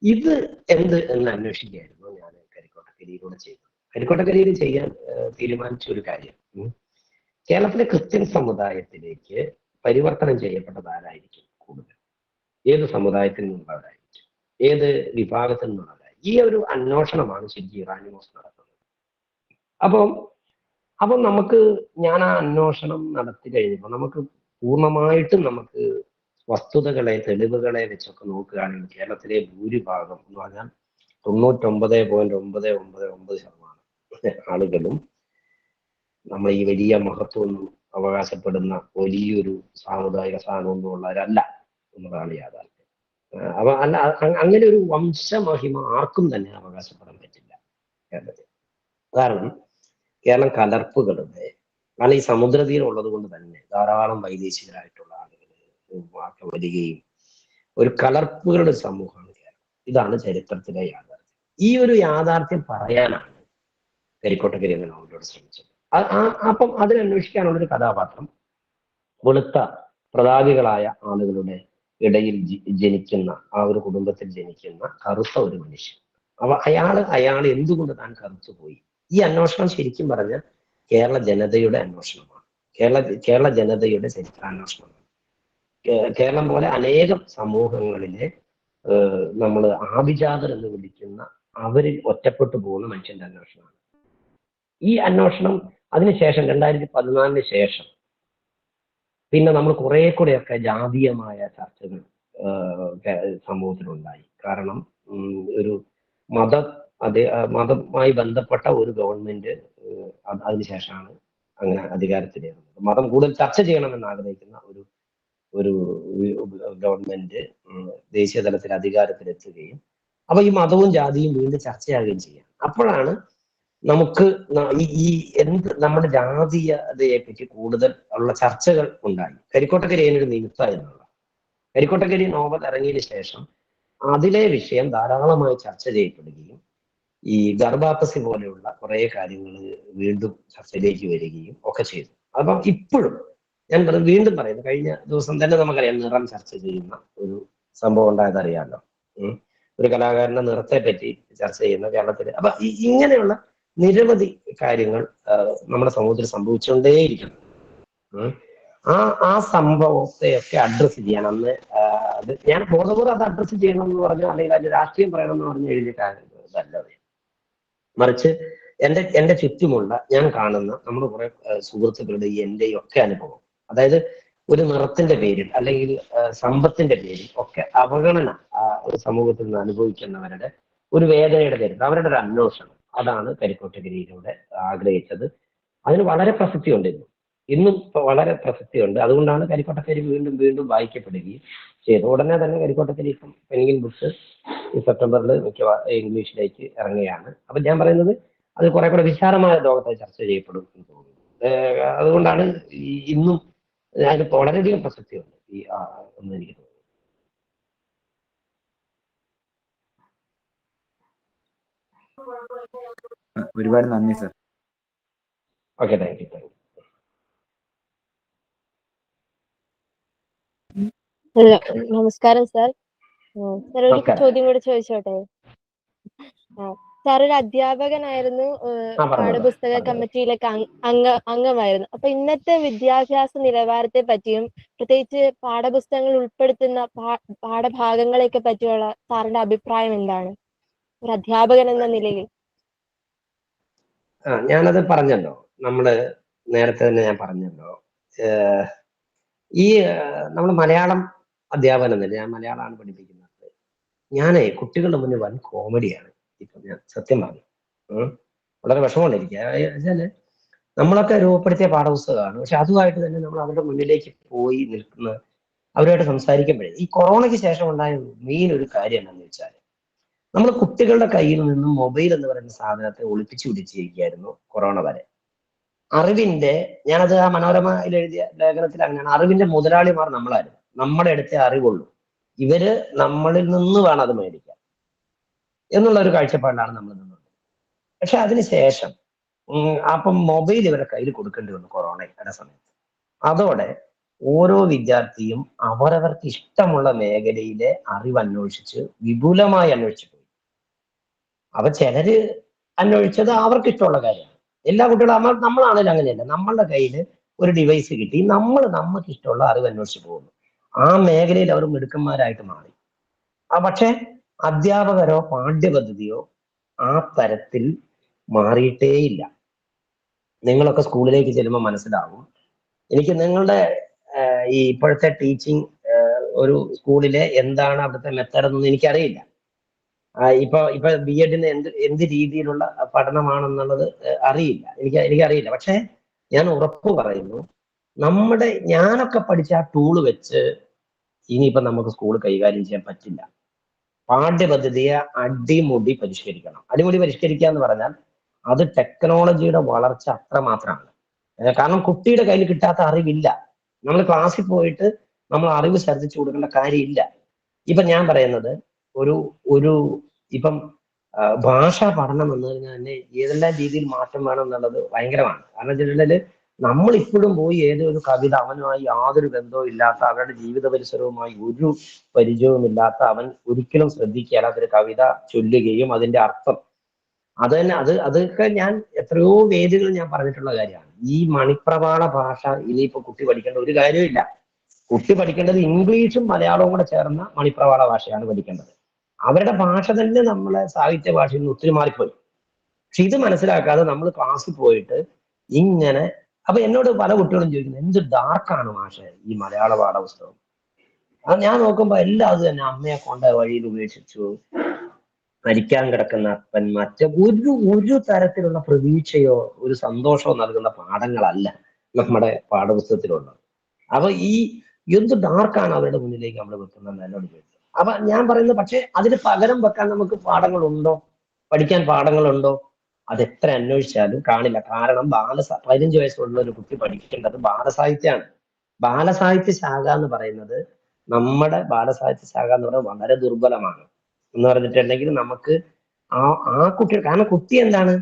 ഇത് എന്ത് എന്ന് അന്വേഷിക്കുകയായിരുന്നു ഞാൻ കരിക്കോട്ടക്കരിയിലൂടെ ചെയ്തത്. കരിക്കോട്ടക്കരിയിൽ ചെയ്യാൻ തീരുമാനിച്ച ഒരു കാര്യം, കേരളത്തിലെ ക്രിസ്ത്യൻ സമുദായത്തിലേക്ക് പരിവർത്തനം ചെയ്യപ്പെട്ടത് ആരായിരിക്കും കൂടുതൽ, ഏത് സമുദായത്തിൽ നിന്നുള്ളവരായിരിക്കും, ഏത് വിഭാഗത്തിൽ നിന്നുള്ളവരായിരിക്കും. ഈ ഒരു അന്വേഷണമാണ് ശരിക്കും ഇറാനിമോസ് നടത്തുന്നത്. അപ്പം നമുക്ക് ഞാൻ ആ അന്വേഷണം നടത്തി കഴിഞ്ഞപ്പോൾ നമുക്ക് പൂർണ്ണമായിട്ടും നമുക്ക് വസ്തുതകളെ തെളിവുകളെ വെച്ചൊക്കെ നോക്കുകയാണെങ്കിൽ കേരളത്തിലെ ഭൂരിഭാഗം എന്ന് പറഞ്ഞാൽ 99.999% ആളുകളും നമ്മൾ ഈ വലിയ മഹത്വമൊന്നും അവകാശപ്പെടുന്ന വലിയൊരു സാമുദായിക സ്ഥാനമൊന്നും ഉള്ളവരല്ല എന്നതാണ് യാഥാർത്ഥ്യം. അപ്പൊ അല്ല, അങ്ങനെ ഒരു വംശമഹിമ ആർക്കും തന്നെ അവകാശപ്പെടാൻ പറ്റില്ല കേരളത്തിൽ. കാരണം കേരളം കലർപ്പുകളുടെ, കാരണം ഈ സമുദ്രതീരം ഉള്ളത് കൊണ്ട് തന്നെ ധാരാളം വൈദേശികരായിട്ടുള്ള ആളുകൾ വരികയും ഒരു കലർപ്പുകളുടെ സമൂഹമാണ് കേരളം. ഇതാണ് ചരിത്രത്തിലെ യാഥാർത്ഥ്യം. ഈ ഒരു യാഥാർത്ഥ്യം പറയാനാണ് കരിക്കോട്ടക്കരി എന്ന നോവലോട് ശ്രമിച്ചത്. അപ്പം അതിനന്വേഷിക്കാനുള്ളൊരു കഥാപാത്രം വെളുത്ത പ്രതാപികളായ ആളുകളുടെ ഇടയിൽ ജനിക്കുന്ന, ആ ഒരു കുടുംബത്തിൽ ജനിക്കുന്ന കറുത്ത ഒരു മനുഷ്യൻ. അയാൾ എന്തുകൊണ്ട് താൻ കറുത്തുപോയി? ഈ അന്വേഷണം ശരിക്കും പറഞ്ഞാൽ കേരള ജനതയുടെ അന്വേഷണമാണ്, കേരള ജനതയുടെ ചരിത്രാന്വേഷണമാണ്. കേരളം പോലെ അനേകം സമൂഹങ്ങളിലെ നമ്മൾ ആഭിജാതർ എന്ന് വിളിക്കുന്ന അവരിൽ ഒറ്റപ്പെട്ടു പോകുന്ന മനുഷ്യന്റെ അന്വേഷണമാണ്. ഈ അന്വേഷണം അതിനുശേഷം 2014 ശേഷം പിന്നെ നമ്മൾ കുറെ കൂടെയൊക്കെ ജാതീയമായ ചർച്ചകൾ സമൂഹത്തിലുണ്ടായി. കാരണം ഒരു മതവുമായി ബന്ധപ്പെട്ട ഒരു ഗവൺമെന്റ് അതിനുശേഷമാണ് അങ്ങനെ അധികാരത്തിലേറുന്നത്. മതം കൂടുതൽ ചർച്ച ചെയ്യണമെന്ന് ആഗ്രഹിക്കുന്ന ഒരു ഗവൺമെന്റ് ദേശീയ തലത്തിൽ അധികാരത്തിലെത്തുകയും അപ്പൊ ഈ മതവും ജാതിയും വീണ്ടും ചർച്ചയാകുകയും ചെയ്യാം. അപ്പോഴാണ് നമുക്ക് ഈ നമ്മുടെ ജാതീയതയെ പറ്റി കൂടുതൽ ഉള്ള ചർച്ചകൾ ഉണ്ടായി. കരിക്കോട്ടക്കരി അതിനൊരു നിമിത്തമായിരുന്നുള്ള. കരിക്കോട്ടക്കരി നോവൽ ഇറങ്ങിയതിന് ശേഷം അതിലെ വിഷയം ധാരാളമായി ചർച്ച ചെയ്യപ്പെടുകയും ഈ ഗർഭാപ്പസി പോലെയുള്ള കുറെ കാര്യങ്ങൾ വീണ്ടും ചർച്ചയിലേക്ക് വരികയും ഒക്കെ ചെയ്തു. അപ്പം ഇപ്പോഴും ഞാൻ വീണ്ടും പറയുന്നു, കഴിഞ്ഞ ദിവസം തന്നെ നമുക്കറിയാം നിറം ചർച്ച ചെയ്യുന്ന ഒരു സംഭവം ഉണ്ടായതറിയാമല്ലോ. ഒരു കലാകാരന്റെ നിറത്തെ പറ്റി ചർച്ച ചെയ്യുന്ന കേരളത്തിൽ. അപ്പൊ ഇങ്ങനെയുള്ള നിരവധി കാര്യങ്ങൾ നമ്മുടെ സമൂഹത്തിൽ സംഭവിച്ചുകൊണ്ടേയിരിക്കുന്നു. ആ സംഭവത്തെയൊക്കെ അഡ്രസ്സ് ചെയ്യാൻ അന്ന് ഞാൻ ബോധപൂർവ്വം അത് അഡ്രസ്സ് ചെയ്യണം എന്ന് പറഞ്ഞു, അല്ലെങ്കിൽ അതിന്റെ രാഷ്ട്രീയം പറയണം എന്ന് പറഞ്ഞ് എഴുതിയ കാര്യമല്ല. മറിച്ച് എൻ്റെ ചുറ്റുമുള്ള ഞാൻ കാണുന്ന നമ്മുടെ കുറെ സുഹൃത്തുക്കളുടെ എന്റെയും ഒക്കെ അനുഭവം, അതായത് ഒരു നിറത്തിന്റെ പേരിൽ അല്ലെങ്കിൽ സമ്പത്തിന്റെ പേരിൽ ഒക്കെ അവഗണന ഒരു സമൂഹത്തിൽ നിന്ന് അനുഭവിക്കുന്നവരുടെ ഒരു വേദനയുടെ പേരിൽ അവരുടെ ഒരു അന്വേഷണം, അതാണ് കരിക്കോട്ടക്കരിയിലൂടെ ആഗ്രഹിച്ചത്. അതിന് വളരെ പ്രസക്തിയുണ്ട്, ഇന്നും വളരെ പ്രസക്തിയുണ്ട്. അതുകൊണ്ടാണ് കരിക്കോട്ടക്കരി വീണ്ടും വീണ്ടും വായിക്കപ്പെടുകയും ചെയ്തു. ഉടനെ തന്നെ കരിക്കോട്ടക്കരി ഇപ്പം പെൻഗ്വിൻ ബുക്സ് ഈ സെപ്റ്റംബറിൽ ഇംഗ്ലീഷിലേക്ക് ഇറങ്ങുകയാണ്. അപ്പൊ ഞാൻ പറയുന്നത് അത് കുറെ കൂടെ വിശാലമായ ലോകത്തെ ചർച്ച ചെയ്യപ്പെടും എന്ന് തോന്നുന്നു. അതുകൊണ്ടാണ് ഇന്നും അതിന് വളരെയധികം പ്രസക്തിയുണ്ട് ഈ എന്ന് എനിക്ക് തോന്നുന്നു. ഒരുപാട് നന്ദി സർ. Okay, thank you. നമസ്കാരം സാർ. സാർ ഒരു ചോദ്യം കൂടി ചോദിച്ചോട്ടെ? സാർ ഒരു അധ്യാപകനായിരുന്നു, പാഠപുസ്തക കമ്മിറ്റിയിലൊക്കെ അംഗമായിരുന്നു. അപ്പൊ ഇന്നത്തെ വിദ്യാഭ്യാസ നിലവാരത്തെ പറ്റിയും പ്രത്യേകിച്ച് പാഠപുസ്തകങ്ങൾ ഉൾപ്പെടുത്തുന്ന പാഠഭാഗങ്ങളെയൊക്കെ പറ്റിയുള്ള സാറിന്റെ അഭിപ്രായം എന്താണ് ഒരു അധ്യാപകൻ എന്ന നിലയിൽ? ഞാനത് പറഞ്ഞല്ലോ, നമ്മള് നേരത്തെ തന്നെ ഞാൻ പറഞ്ഞല്ലോ, ഈ നമ്മൾ മലയാളം അധ്യാപനം തന്നെ, ഞാൻ മലയാളമാണ് പഠിപ്പിക്കുന്നത്. ഞാനേ കുട്ടികളുടെ മുന്നിൽ വൻ കോമഡിയാണ് ഇപ്പൊ, ഞാൻ സത്യം പറഞ്ഞു. വളരെ വിഷമമുണ്ടിരിക്കുക. വെച്ചാല് നമ്മളൊക്കെ രൂപപ്പെടുത്തിയ പാഠപുസ്തകമാണ്, പക്ഷെ അതുമായിട്ട് തന്നെ നമ്മൾ അവരുടെ മുന്നിലേക്ക് പോയി നിൽക്കുന്ന, അവരുമായിട്ട് സംസാരിക്കുമ്പോഴേ ഈ കൊറോണയ്ക്ക് ശേഷം ഉണ്ടായ മെയിൻ ഒരു കാര്യം എന്താണെന്ന് വെച്ചാൽ, നമ്മൾ കുട്ടികളുടെ കയ്യിൽ നിന്നും മൊബൈൽ എന്ന് പറയുന്ന സാധനത്തെ ഒളിപ്പിച്ചു പിടിച്ചിരിക്കുകയായിരുന്നു കൊറോണ വരെ. അറിവിന്റെ, ഞാനത് ആ മനോരമയിൽ എഴുതിയ ലേഖനത്തിൽ അങ്ങനെയാണ്, അറിവിന്റെ മുതലാളിമാർ നമ്മളായിരുന്നു. നമ്മുടെ അടുത്തേ അറിവുള്ളൂ, ഇവര് നമ്മളിൽ നിന്ന് വേണം അത് മേടിക്കാൻ എന്നുള്ള ഒരു കാഴ്ചപ്പാടിലാണ് നമ്മൾ നിന്നത്. പക്ഷെ അതിനുശേഷം അപ്പം മൊബൈൽ ഇവരെ കയ്യിൽ കൊടുക്കേണ്ടി വന്നു കൊറോണയുടെ സമയത്ത്. അതോടെ ഓരോ വിദ്യാർത്ഥിയും അവരവർക്ക് ഇഷ്ടമുള്ള മേഖലയിലെ അറിവ് അന്വേഷിച്ച് വിപുലമായി അന്വേഷിച്ചു പോയി. അപ്പൊ ചിലര് അന്വേഷിച്ചത് അവർക്ക് ഇഷ്ടമുള്ള കാര്യമാണ്. എല്ലാ കുട്ടികളും നമ്മളാണെങ്കിലും അങ്ങനെയല്ല, നമ്മളുടെ കയ്യിൽ ഒരു ഡിവൈസ് കിട്ടി, നമുക്ക് ഇഷ്ടമുള്ള അറിവ് അന്വേഷിച്ച് പോകുന്നു. ആ മേഖലയിൽ അവർ മിടുക്കന്മാരായിട്ട് മാറി. പക്ഷെ അധ്യാപകരോ പാഠ്യപദ്ധതിയോ ആ തരത്തിൽ മാറിയിട്ടേയില്ല. നിങ്ങളൊക്കെ സ്കൂളിലേക്ക് ചെല്ലുമ്പോൾ മനസ്സിലാവും. എനിക്ക് നിങ്ങളുടെ ഈ ഇപ്പോഴത്തെ ടീച്ചിങ് ഒരു സ്കൂളിലെ എന്താണ് അവിടുത്തെ മെത്തേഡ് എന്നൊന്നും എനിക്കറിയില്ല. ഇപ്പൊ BEdന് എന്ത് രീതിയിലുള്ള പഠനമാണെന്നുള്ളത് അറിയില്ല, എനിക്കറിയില്ല. പക്ഷെ ഞാൻ ഉറപ്പ് പറയുന്നു, ഞാനൊക്കെ പഠിച്ച ആ ടൂള് വെച്ച് ഇനിയിപ്പൊ നമുക്ക് സ്കൂൾ കൈകാര്യം ചെയ്യാൻ പറ്റില്ല. പാഠ്യപദ്ധതിയെ അടിമുടി പരിഷ്കരിക്കണം. അടിമുടി പരിഷ്കരിക്കുക എന്ന് പറഞ്ഞാൽ അത് ടെക്നോളജിയുടെ വളർച്ച അത്രമാത്രമാണ്. കാരണം കുട്ടിയുടെ കയ്യിൽ കിട്ടാത്ത അറിവില്ല. നമ്മൾ ക്ലാസ്സിൽ പോയിട്ട് നമ്മൾ അറിവ് ശ്രദ്ധിച്ചു കൊടുക്കേണ്ട കാര്യമില്ല. ഇപ്പൊ ഞാൻ പറയുന്നത് ഇപ്പം ഭാഷാ പഠനം എന്ന് പറഞ്ഞാൽ തന്നെ ഏതെല്ലാം രീതിയിൽ മാറ്റം വേണം എന്നുള്ളത് ഭയങ്കരമാണ്. കാരണം വെച്ചിട്ടുണ്ടെങ്കിൽ നമ്മൾ ഇപ്പോഴും പോയി ഏതൊരു കവിത, അവനുമായി യാതൊരു ബന്ധവും ഇല്ലാത്ത, അവരുടെ ജീവിത പരിസരവുമായി ഒരു പരിചയവുമില്ലാത്ത അവൻ ഒരിക്കലും ശ്രദ്ധിക്കാത്തൊരു കവിത ചൊല്ലുകയും അതിന്റെ അർത്ഥം അതൊക്കെ ഞാൻ എത്രയോ വേദികൾ ഞാൻ പറഞ്ഞിട്ടുള്ള കാര്യമാണ്. ഈ മണിപ്രവാള ഭാഷ ഇനിയിപ്പോ കുട്ടി പഠിക്കേണ്ട ഒരു കാര്യമില്ല. കുട്ടി പഠിക്കേണ്ടത് ഇംഗ്ലീഷും മലയാളവും കൂടെ ചേർന്ന മണിപ്രവാള ഭാഷയാണ് പഠിക്കേണ്ടത്. അവരുടെ ഭാഷ തന്നെ നമ്മളെ സാഹിത്യ ഭാഷയിൽ നിന്ന് ഒത്തിരി മാറിപ്പോയി. പക്ഷെ ഇത് മനസ്സിലാക്കാതെ നമ്മൾ ക്ലാസ്സിൽ പോയിട്ട് ഇങ്ങനെ, അപ്പൊ എന്നോട് പല കുട്ടികളും ചോദിക്കുന്നത്, എന്ത് ഡാർക്കാണ് മാഷെ ഈ മലയാള പാഠപുസ്തകം. ഞാൻ നോക്കുമ്പോ എല്ലാം അത് തന്നെ, അമ്മയെ കൊണ്ട് വഴിയിൽ ഉപേക്ഷിച്ചു, മരിക്കാൻ കിടക്കുന്ന അപ്പൻ, ഒരു തരത്തിലുള്ള പ്രതീക്ഷയോ ഒരു സന്തോഷമോ നൽകുന്ന പാഠങ്ങളല്ല നമ്മുടെ പാഠപുസ്തകത്തിലുള്ളത്. അപ്പൊ എന്ത് ഡാർക്കാണ് അവരുടെ മുന്നിലേക്ക് നമ്മൾ വെക്കുന്നത് എന്നോട് ചോദിച്ചു. അപ്പൊ ഞാൻ പറയുന്നത്, പക്ഷെ അതിന് പകരം വെക്കാൻ നമുക്ക് പാഠങ്ങളുണ്ടോ, പഠിക്കാൻ പാഠങ്ങളുണ്ടോ? അതെത്ര അന്വേഷിച്ചാലും കാണില്ല. കാരണം 15 വയസ്സുള്ള ഒരു കുട്ടി പഠിക്കേണ്ടത് ബാലസാഹിത്യമാണ്. ബാലസാഹിത്യ ശാഖ എന്ന് പറയുന്നത്, നമ്മുടെ ബാലസാഹിത്യ ശാഖ എന്ന് പറയുന്നത് വളരെ ദുർബലമാണ്. എന്ന് പറഞ്ഞിട്ടുണ്ടെങ്കിൽ നമുക്ക് ആ കുട്ടി, കാരണം കുട്ടി എന്താണ്,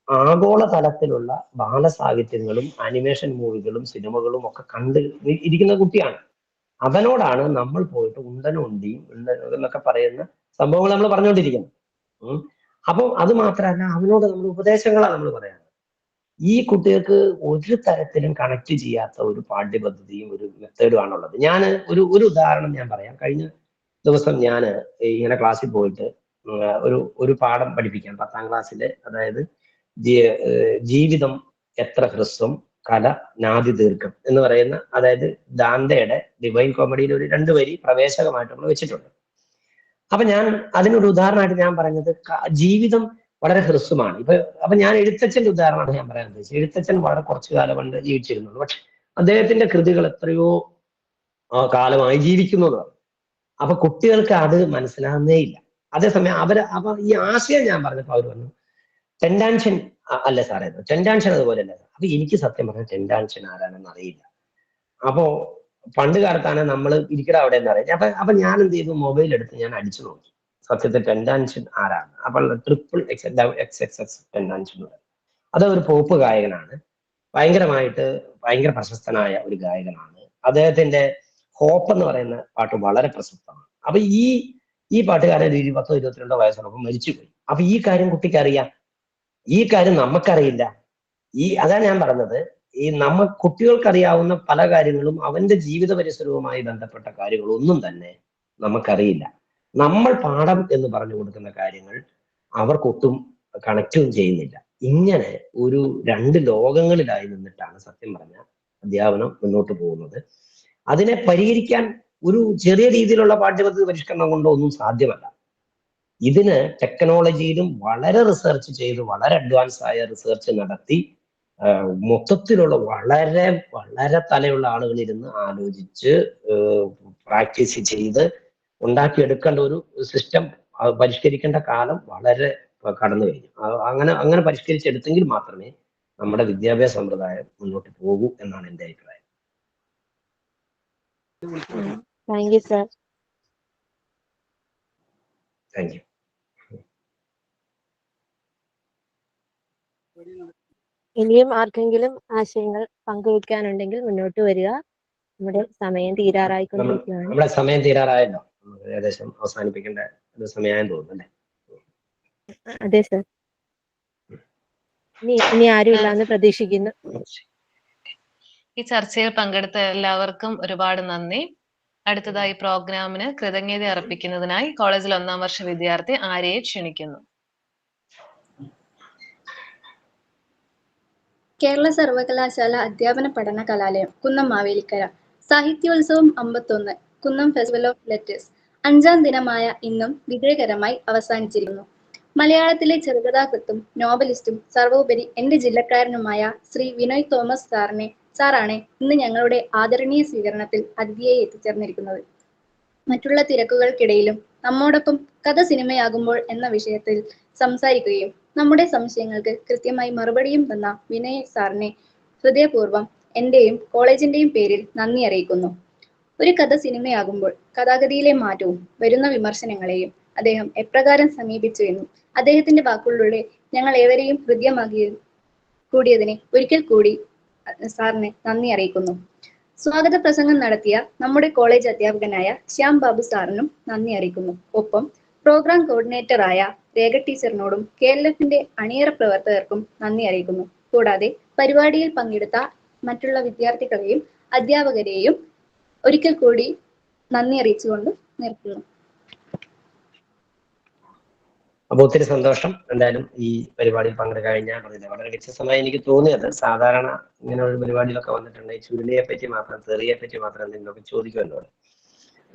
ആഗോള തലത്തിലുള്ള ബാലസാഹിത്യങ്ങളും അനിമേഷൻ മൂവികളും സിനിമകളും ഒക്കെ കണ്ട് ഇരിക്കുന്ന കുട്ടിയാണ്. അവനോടാണ് നമ്മൾ പോയിട്ട് ഉണ്ടനും എന്നൊക്കെ പറയുന്ന സംഭവങ്ങൾ നമ്മൾ പറഞ്ഞുകൊണ്ടിരിക്കുന്നത്. അപ്പൊ അത് മാത്രമല്ല, അവനോട് നമ്മൾ ഉപദേശങ്ങളാണ് നമ്മൾ പറയാറ്. ഈ കുട്ടികൾക്ക് ഒരു തരത്തിലും കണക്ട് ചെയ്യാത്ത ഒരു പാഠ്യപദ്ധതിയും ഒരു മെത്തേഡും ആണുള്ളത്. ഞാൻ ഒരു ഉദാഹരണം ഞാൻ പറയാം. കഴിഞ്ഞ ദിവസം ഞാൻ ഇങ്ങനെ ക്ലാസ്സിൽ പോയിട്ട് ഒരു പാഠം പഠിപ്പിക്കാം 10ാം ക്ലാസ്സിലെ, അതായത് ജീവിതം എത്ര ഹ്രസ്വം, കല നാദി ദീർഘം എന്ന് പറയുന്ന, അതായത് ദാന്തയുടെ ഡിവൈൻ കോമഡിയിൽ ഒരു 2 വരി പ്രവേശകമായിട്ട് നമ്മൾ വെച്ചിട്ടുണ്ട്. അപ്പൊ ഞാൻ അതിനൊരു ഉദാഹരണമായിട്ട് ഞാൻ പറഞ്ഞത്, ജീവിതം വളരെ ഹ്രസ്വമാണ്. അപ്പൊ ഞാൻ എഴുത്തച്ഛന്റെ ഉദാഹരണമാണ് ഞാൻ പറയാൻ ഉദ്ദേശിച്ചത്. എഴുത്തച്ഛൻ വളരെ കുറച്ചു കാലം കൊണ്ട് ജീവിച്ചിരുന്നുള്ളൂ, പക്ഷെ അദ്ദേഹത്തിന്റെ കൃതികൾ എത്രയോ കാലമായി ജീവിക്കുന്നു എന്ന് പറഞ്ഞു. അപ്പൊ കുട്ടികൾക്ക് അത് മനസ്സിലാകുന്നേ ഇല്ല. അതേസമയം അപ്പൊ ഈ ആശയം ഞാൻ പറഞ്ഞപ്പോ അവർ പറഞ്ഞു, ടെൻഡാൻഷ്യൻ അല്ല സാറേ, ടെൻഡാൻഷൻ അതുപോലെയല്ല. അപ്പൊ എനിക്ക് സത്യം പറഞ്ഞാൽ ടെൻഡാൻഷൻ ആരാണെന്ന് അറിയില്ല. അപ്പോ പണ്ട് കാലത്താണ് നമ്മൾ ഇരിക്കട അവിടെ എന്ന് അറിയാം. അപ്പൊ ഞാൻ എന്ത് ചെയ്തു, മൊബൈൽ എടുത്ത് ഞാൻ അടിച്ചു നോക്കി സത്യത്തിൽ ടെൻഡാൻഷൻ ആരാണ്. അപ്പോൾ XXX ടെൻഡാൻഷൻ. അത് ഒരു പോപ്പ് ഗായകനാണ്, ഭയങ്കര പ്രശസ്തനായ ഒരു ഗായകനാണ്. അദ്ദേഹത്തിന്റെ ഹോപ്പ് എന്ന് പറയുന്ന പാട്ട് വളരെ പ്രശസ്തമാണ്. അപ്പൊ ഈ പാട്ടുകാരൻ 20-22 വയസ്സുള്ളപ്പോൾ മരിച്ചുപോയി. അപ്പൊ ഈ കാര്യം കുട്ടിക്ക് അറിയാം, ഈ കാര്യം നമുക്കറിയില്ല. അതാണ് ഞാൻ പറഞ്ഞത്, കുട്ടികൾക്കറിയാവുന്ന പല കാര്യങ്ങളും അവന്റെ ജീവിത പരിസരവുമായി ബന്ധപ്പെട്ട കാര്യങ്ങളൊന്നും തന്നെ നമുക്കറിയില്ല. നമ്മൾ പാഠം എന്ന് പറഞ്ഞു കൊടുക്കുന്ന കാര്യങ്ങൾ അവർക്കൊട്ടും കണക്റ്റും ചെയ്യുന്നില്ല. ഇങ്ങനെ ഒരു 2 ലോകങ്ങളിലായി നിന്നിട്ടാണ് സത്യം പറഞ്ഞ അധ്യാപനം മുന്നോട്ട് പോകുന്നത്. അതിനെ പരിഹരിക്കാൻ ഒരു ചെറിയ രീതിയിലുള്ള പാഠ്യപദ്ധതി പരിഷ്കരണം കൊണ്ടോ ഒന്നും സാധ്യമല്ല. ഇതിന് ടെക്നോളജിയിലും വളരെ റിസർച്ച് ചെയ്ത്, വളരെ അഡ്വാൻസ് ആയ റിസർച്ച് നടത്തി, മൊത്തത്തിലുള്ള വളരെ വളരെ തലയുള്ള ആളുകൾ ഇരുന്ന് ആലോചിച്ച് പ്രാക്ടീസ് ചെയ്ത് ഉണ്ടാക്കിയെടുക്കേണ്ട ഒരു സിസ്റ്റം പരിഷ്കരിക്കേണ്ട കാലം വളരെ കടന്നു കഴിഞ്ഞു. അങ്ങനെ പരിഷ്കരിച്ചെടുത്തെങ്കിൽ മാത്രമേ നമ്മുടെ വിദ്യാഭ്യാസ സമ്പ്രദായം മുന്നോട്ട് പോകൂ എന്നാണ് എൻ്റെ അഭിപ്രായം. Thank you sir. Thank you. ഇനിയും ആർക്കെങ്കിലും ആശയങ്ങൾ പങ്കുവെക്കാനുണ്ടെങ്കിൽ മുന്നോട്ട് വരിക. നമ്മുടെ സമയം തീരാറായിക്കൊണ്ടിരിക്കുകയാണ്. നമ്മുടെ സമയം തീരാറായല്ലോ, ഏകദേശം അവസാനിപ്പിക്കേണ്ട ഒരു സമയമായെന്ന് തോന്നുന്നു അല്ലേ? അതെ സർ. ഇനി ആരും ഇല്ലാന്ന് പ്രതീക്ഷിക്കുന്നു. ഈ ചർച്ചയിൽ പങ്കെടുത്ത എല്ലാവർക്കും ഒരുപാട് നന്ദി. അടുത്തതായി പ്രോഗ്രാമിന് കൃതജ്ഞത അർപ്പിക്കുന്നതിനായി കോളേജിൽ 1ാം വർഷ വിദ്യാർത്ഥി ആര്യയെ ക്ഷണിക്കുന്നു. കേരള സർവകലാശാല അധ്യാപന പഠന കലാലയം കുന്നം മാവേലിക്കര സാഹിത്യോത്സവം 51 കുന്നം ഫെസ്റ്റിവൽ ഓഫ് ലെറ്റേഴ്സ് 5ാം ദിനമായ ഇന്നും വിജയകരമായി അവസാനിച്ചിരിക്കുന്നു. മലയാളത്തിലെ ചെറുകഥാകൃത്തും നോവലിസ്റ്റും സർവോപരി എന്റെ ജില്ലക്കാരനുമായ ശ്രീ വിനോയ് തോമസ് സാറാണ് ഇന്ന് ഞങ്ങളുടെ ആദരണീയ സ്വീകരണത്തിൽ അതിഥിയായി എത്തിച്ചേർന്നിരിക്കുന്നത്. മറ്റുള്ള തിരക്കുകൾക്കിടയിലും നമ്മോടൊപ്പം കഥ സിനിമയാകുമ്പോൾ എന്ന വിഷയത്തിൽ സംസാരിക്കുകയും നമ്മുടെ സംശയങ്ങൾക്ക് കൃത്യമായി മറുപടിയും തന്ന വിനയ് സാറിനെ ഹൃദയപൂർവ്വം എന്റെയും കോളേജിന്റെയും പേരിൽ നന്ദി അറിയിക്കുന്നു. ഒരു കഥ സിനിമയാകുമ്പോൾ കഥാഗതിയിലെ മാറ്റവും വരുന്ന വിമർശനങ്ങളെയും അദ്ദേഹം എപ്രകാരം സമീപിച്ചു എന്നും അദ്ദേഹത്തിന്റെ വാക്കുകളിലൂടെ ഞങ്ങൾ ഏവരെയും ഹൃദ്യമാക്കി കൂടിയതിനെ ഒരിക്കൽ കൂടി സാറിനെ നന്ദി അറിയിക്കുന്നു. സ്വാഗത പ്രസംഗം നടത്തിയ നമ്മുടെ കോളേജ് അധ്യാപകനായ ശ്യാം ബാബു സാറിനും നന്ദി അറിയിക്കുന്നു. ഒപ്പം പ്രോഗ്രാം കോർഡിനേറ്ററായ രേഖ ടീച്ചറിനോടും KLFന്റെ അണിയറ പ്രവർത്തകർക്കും നന്ദി അറിയിക്കുന്നു. കൂടാതെ പരിപാടിയിൽ പങ്കെടുത്ത മറ്റുള്ള വിദ്യാർത്ഥികളെയും അധ്യാപകരെയും ഒരിക്കൽ കൂടി നന്ദി അറിയിച്ചുകൊണ്ട് നിർത്തുന്നു. അപ്പൊ ഒത്തിരി സന്തോഷം. എന്തായാലും ഈ പരിപാടിയിൽ പങ്കെടുക്കാൻ ഞാൻ പറഞ്ഞില്ല, വളരെ വ്യത്യസ്തമായി എനിക്ക് തോന്നിയത്. സാധാരണ ഇങ്ങനെ ഒരു പരിപാടിയിലൊക്കെ വന്നിട്ടുണ്ടെങ്കിൽ ചുരുളിയെ പറ്റി മാത്രം, തെറിയെ പറ്റി മാത്രം എന്തെങ്കിലുമൊക്കെ ചോദിക്കുമല്ലോ.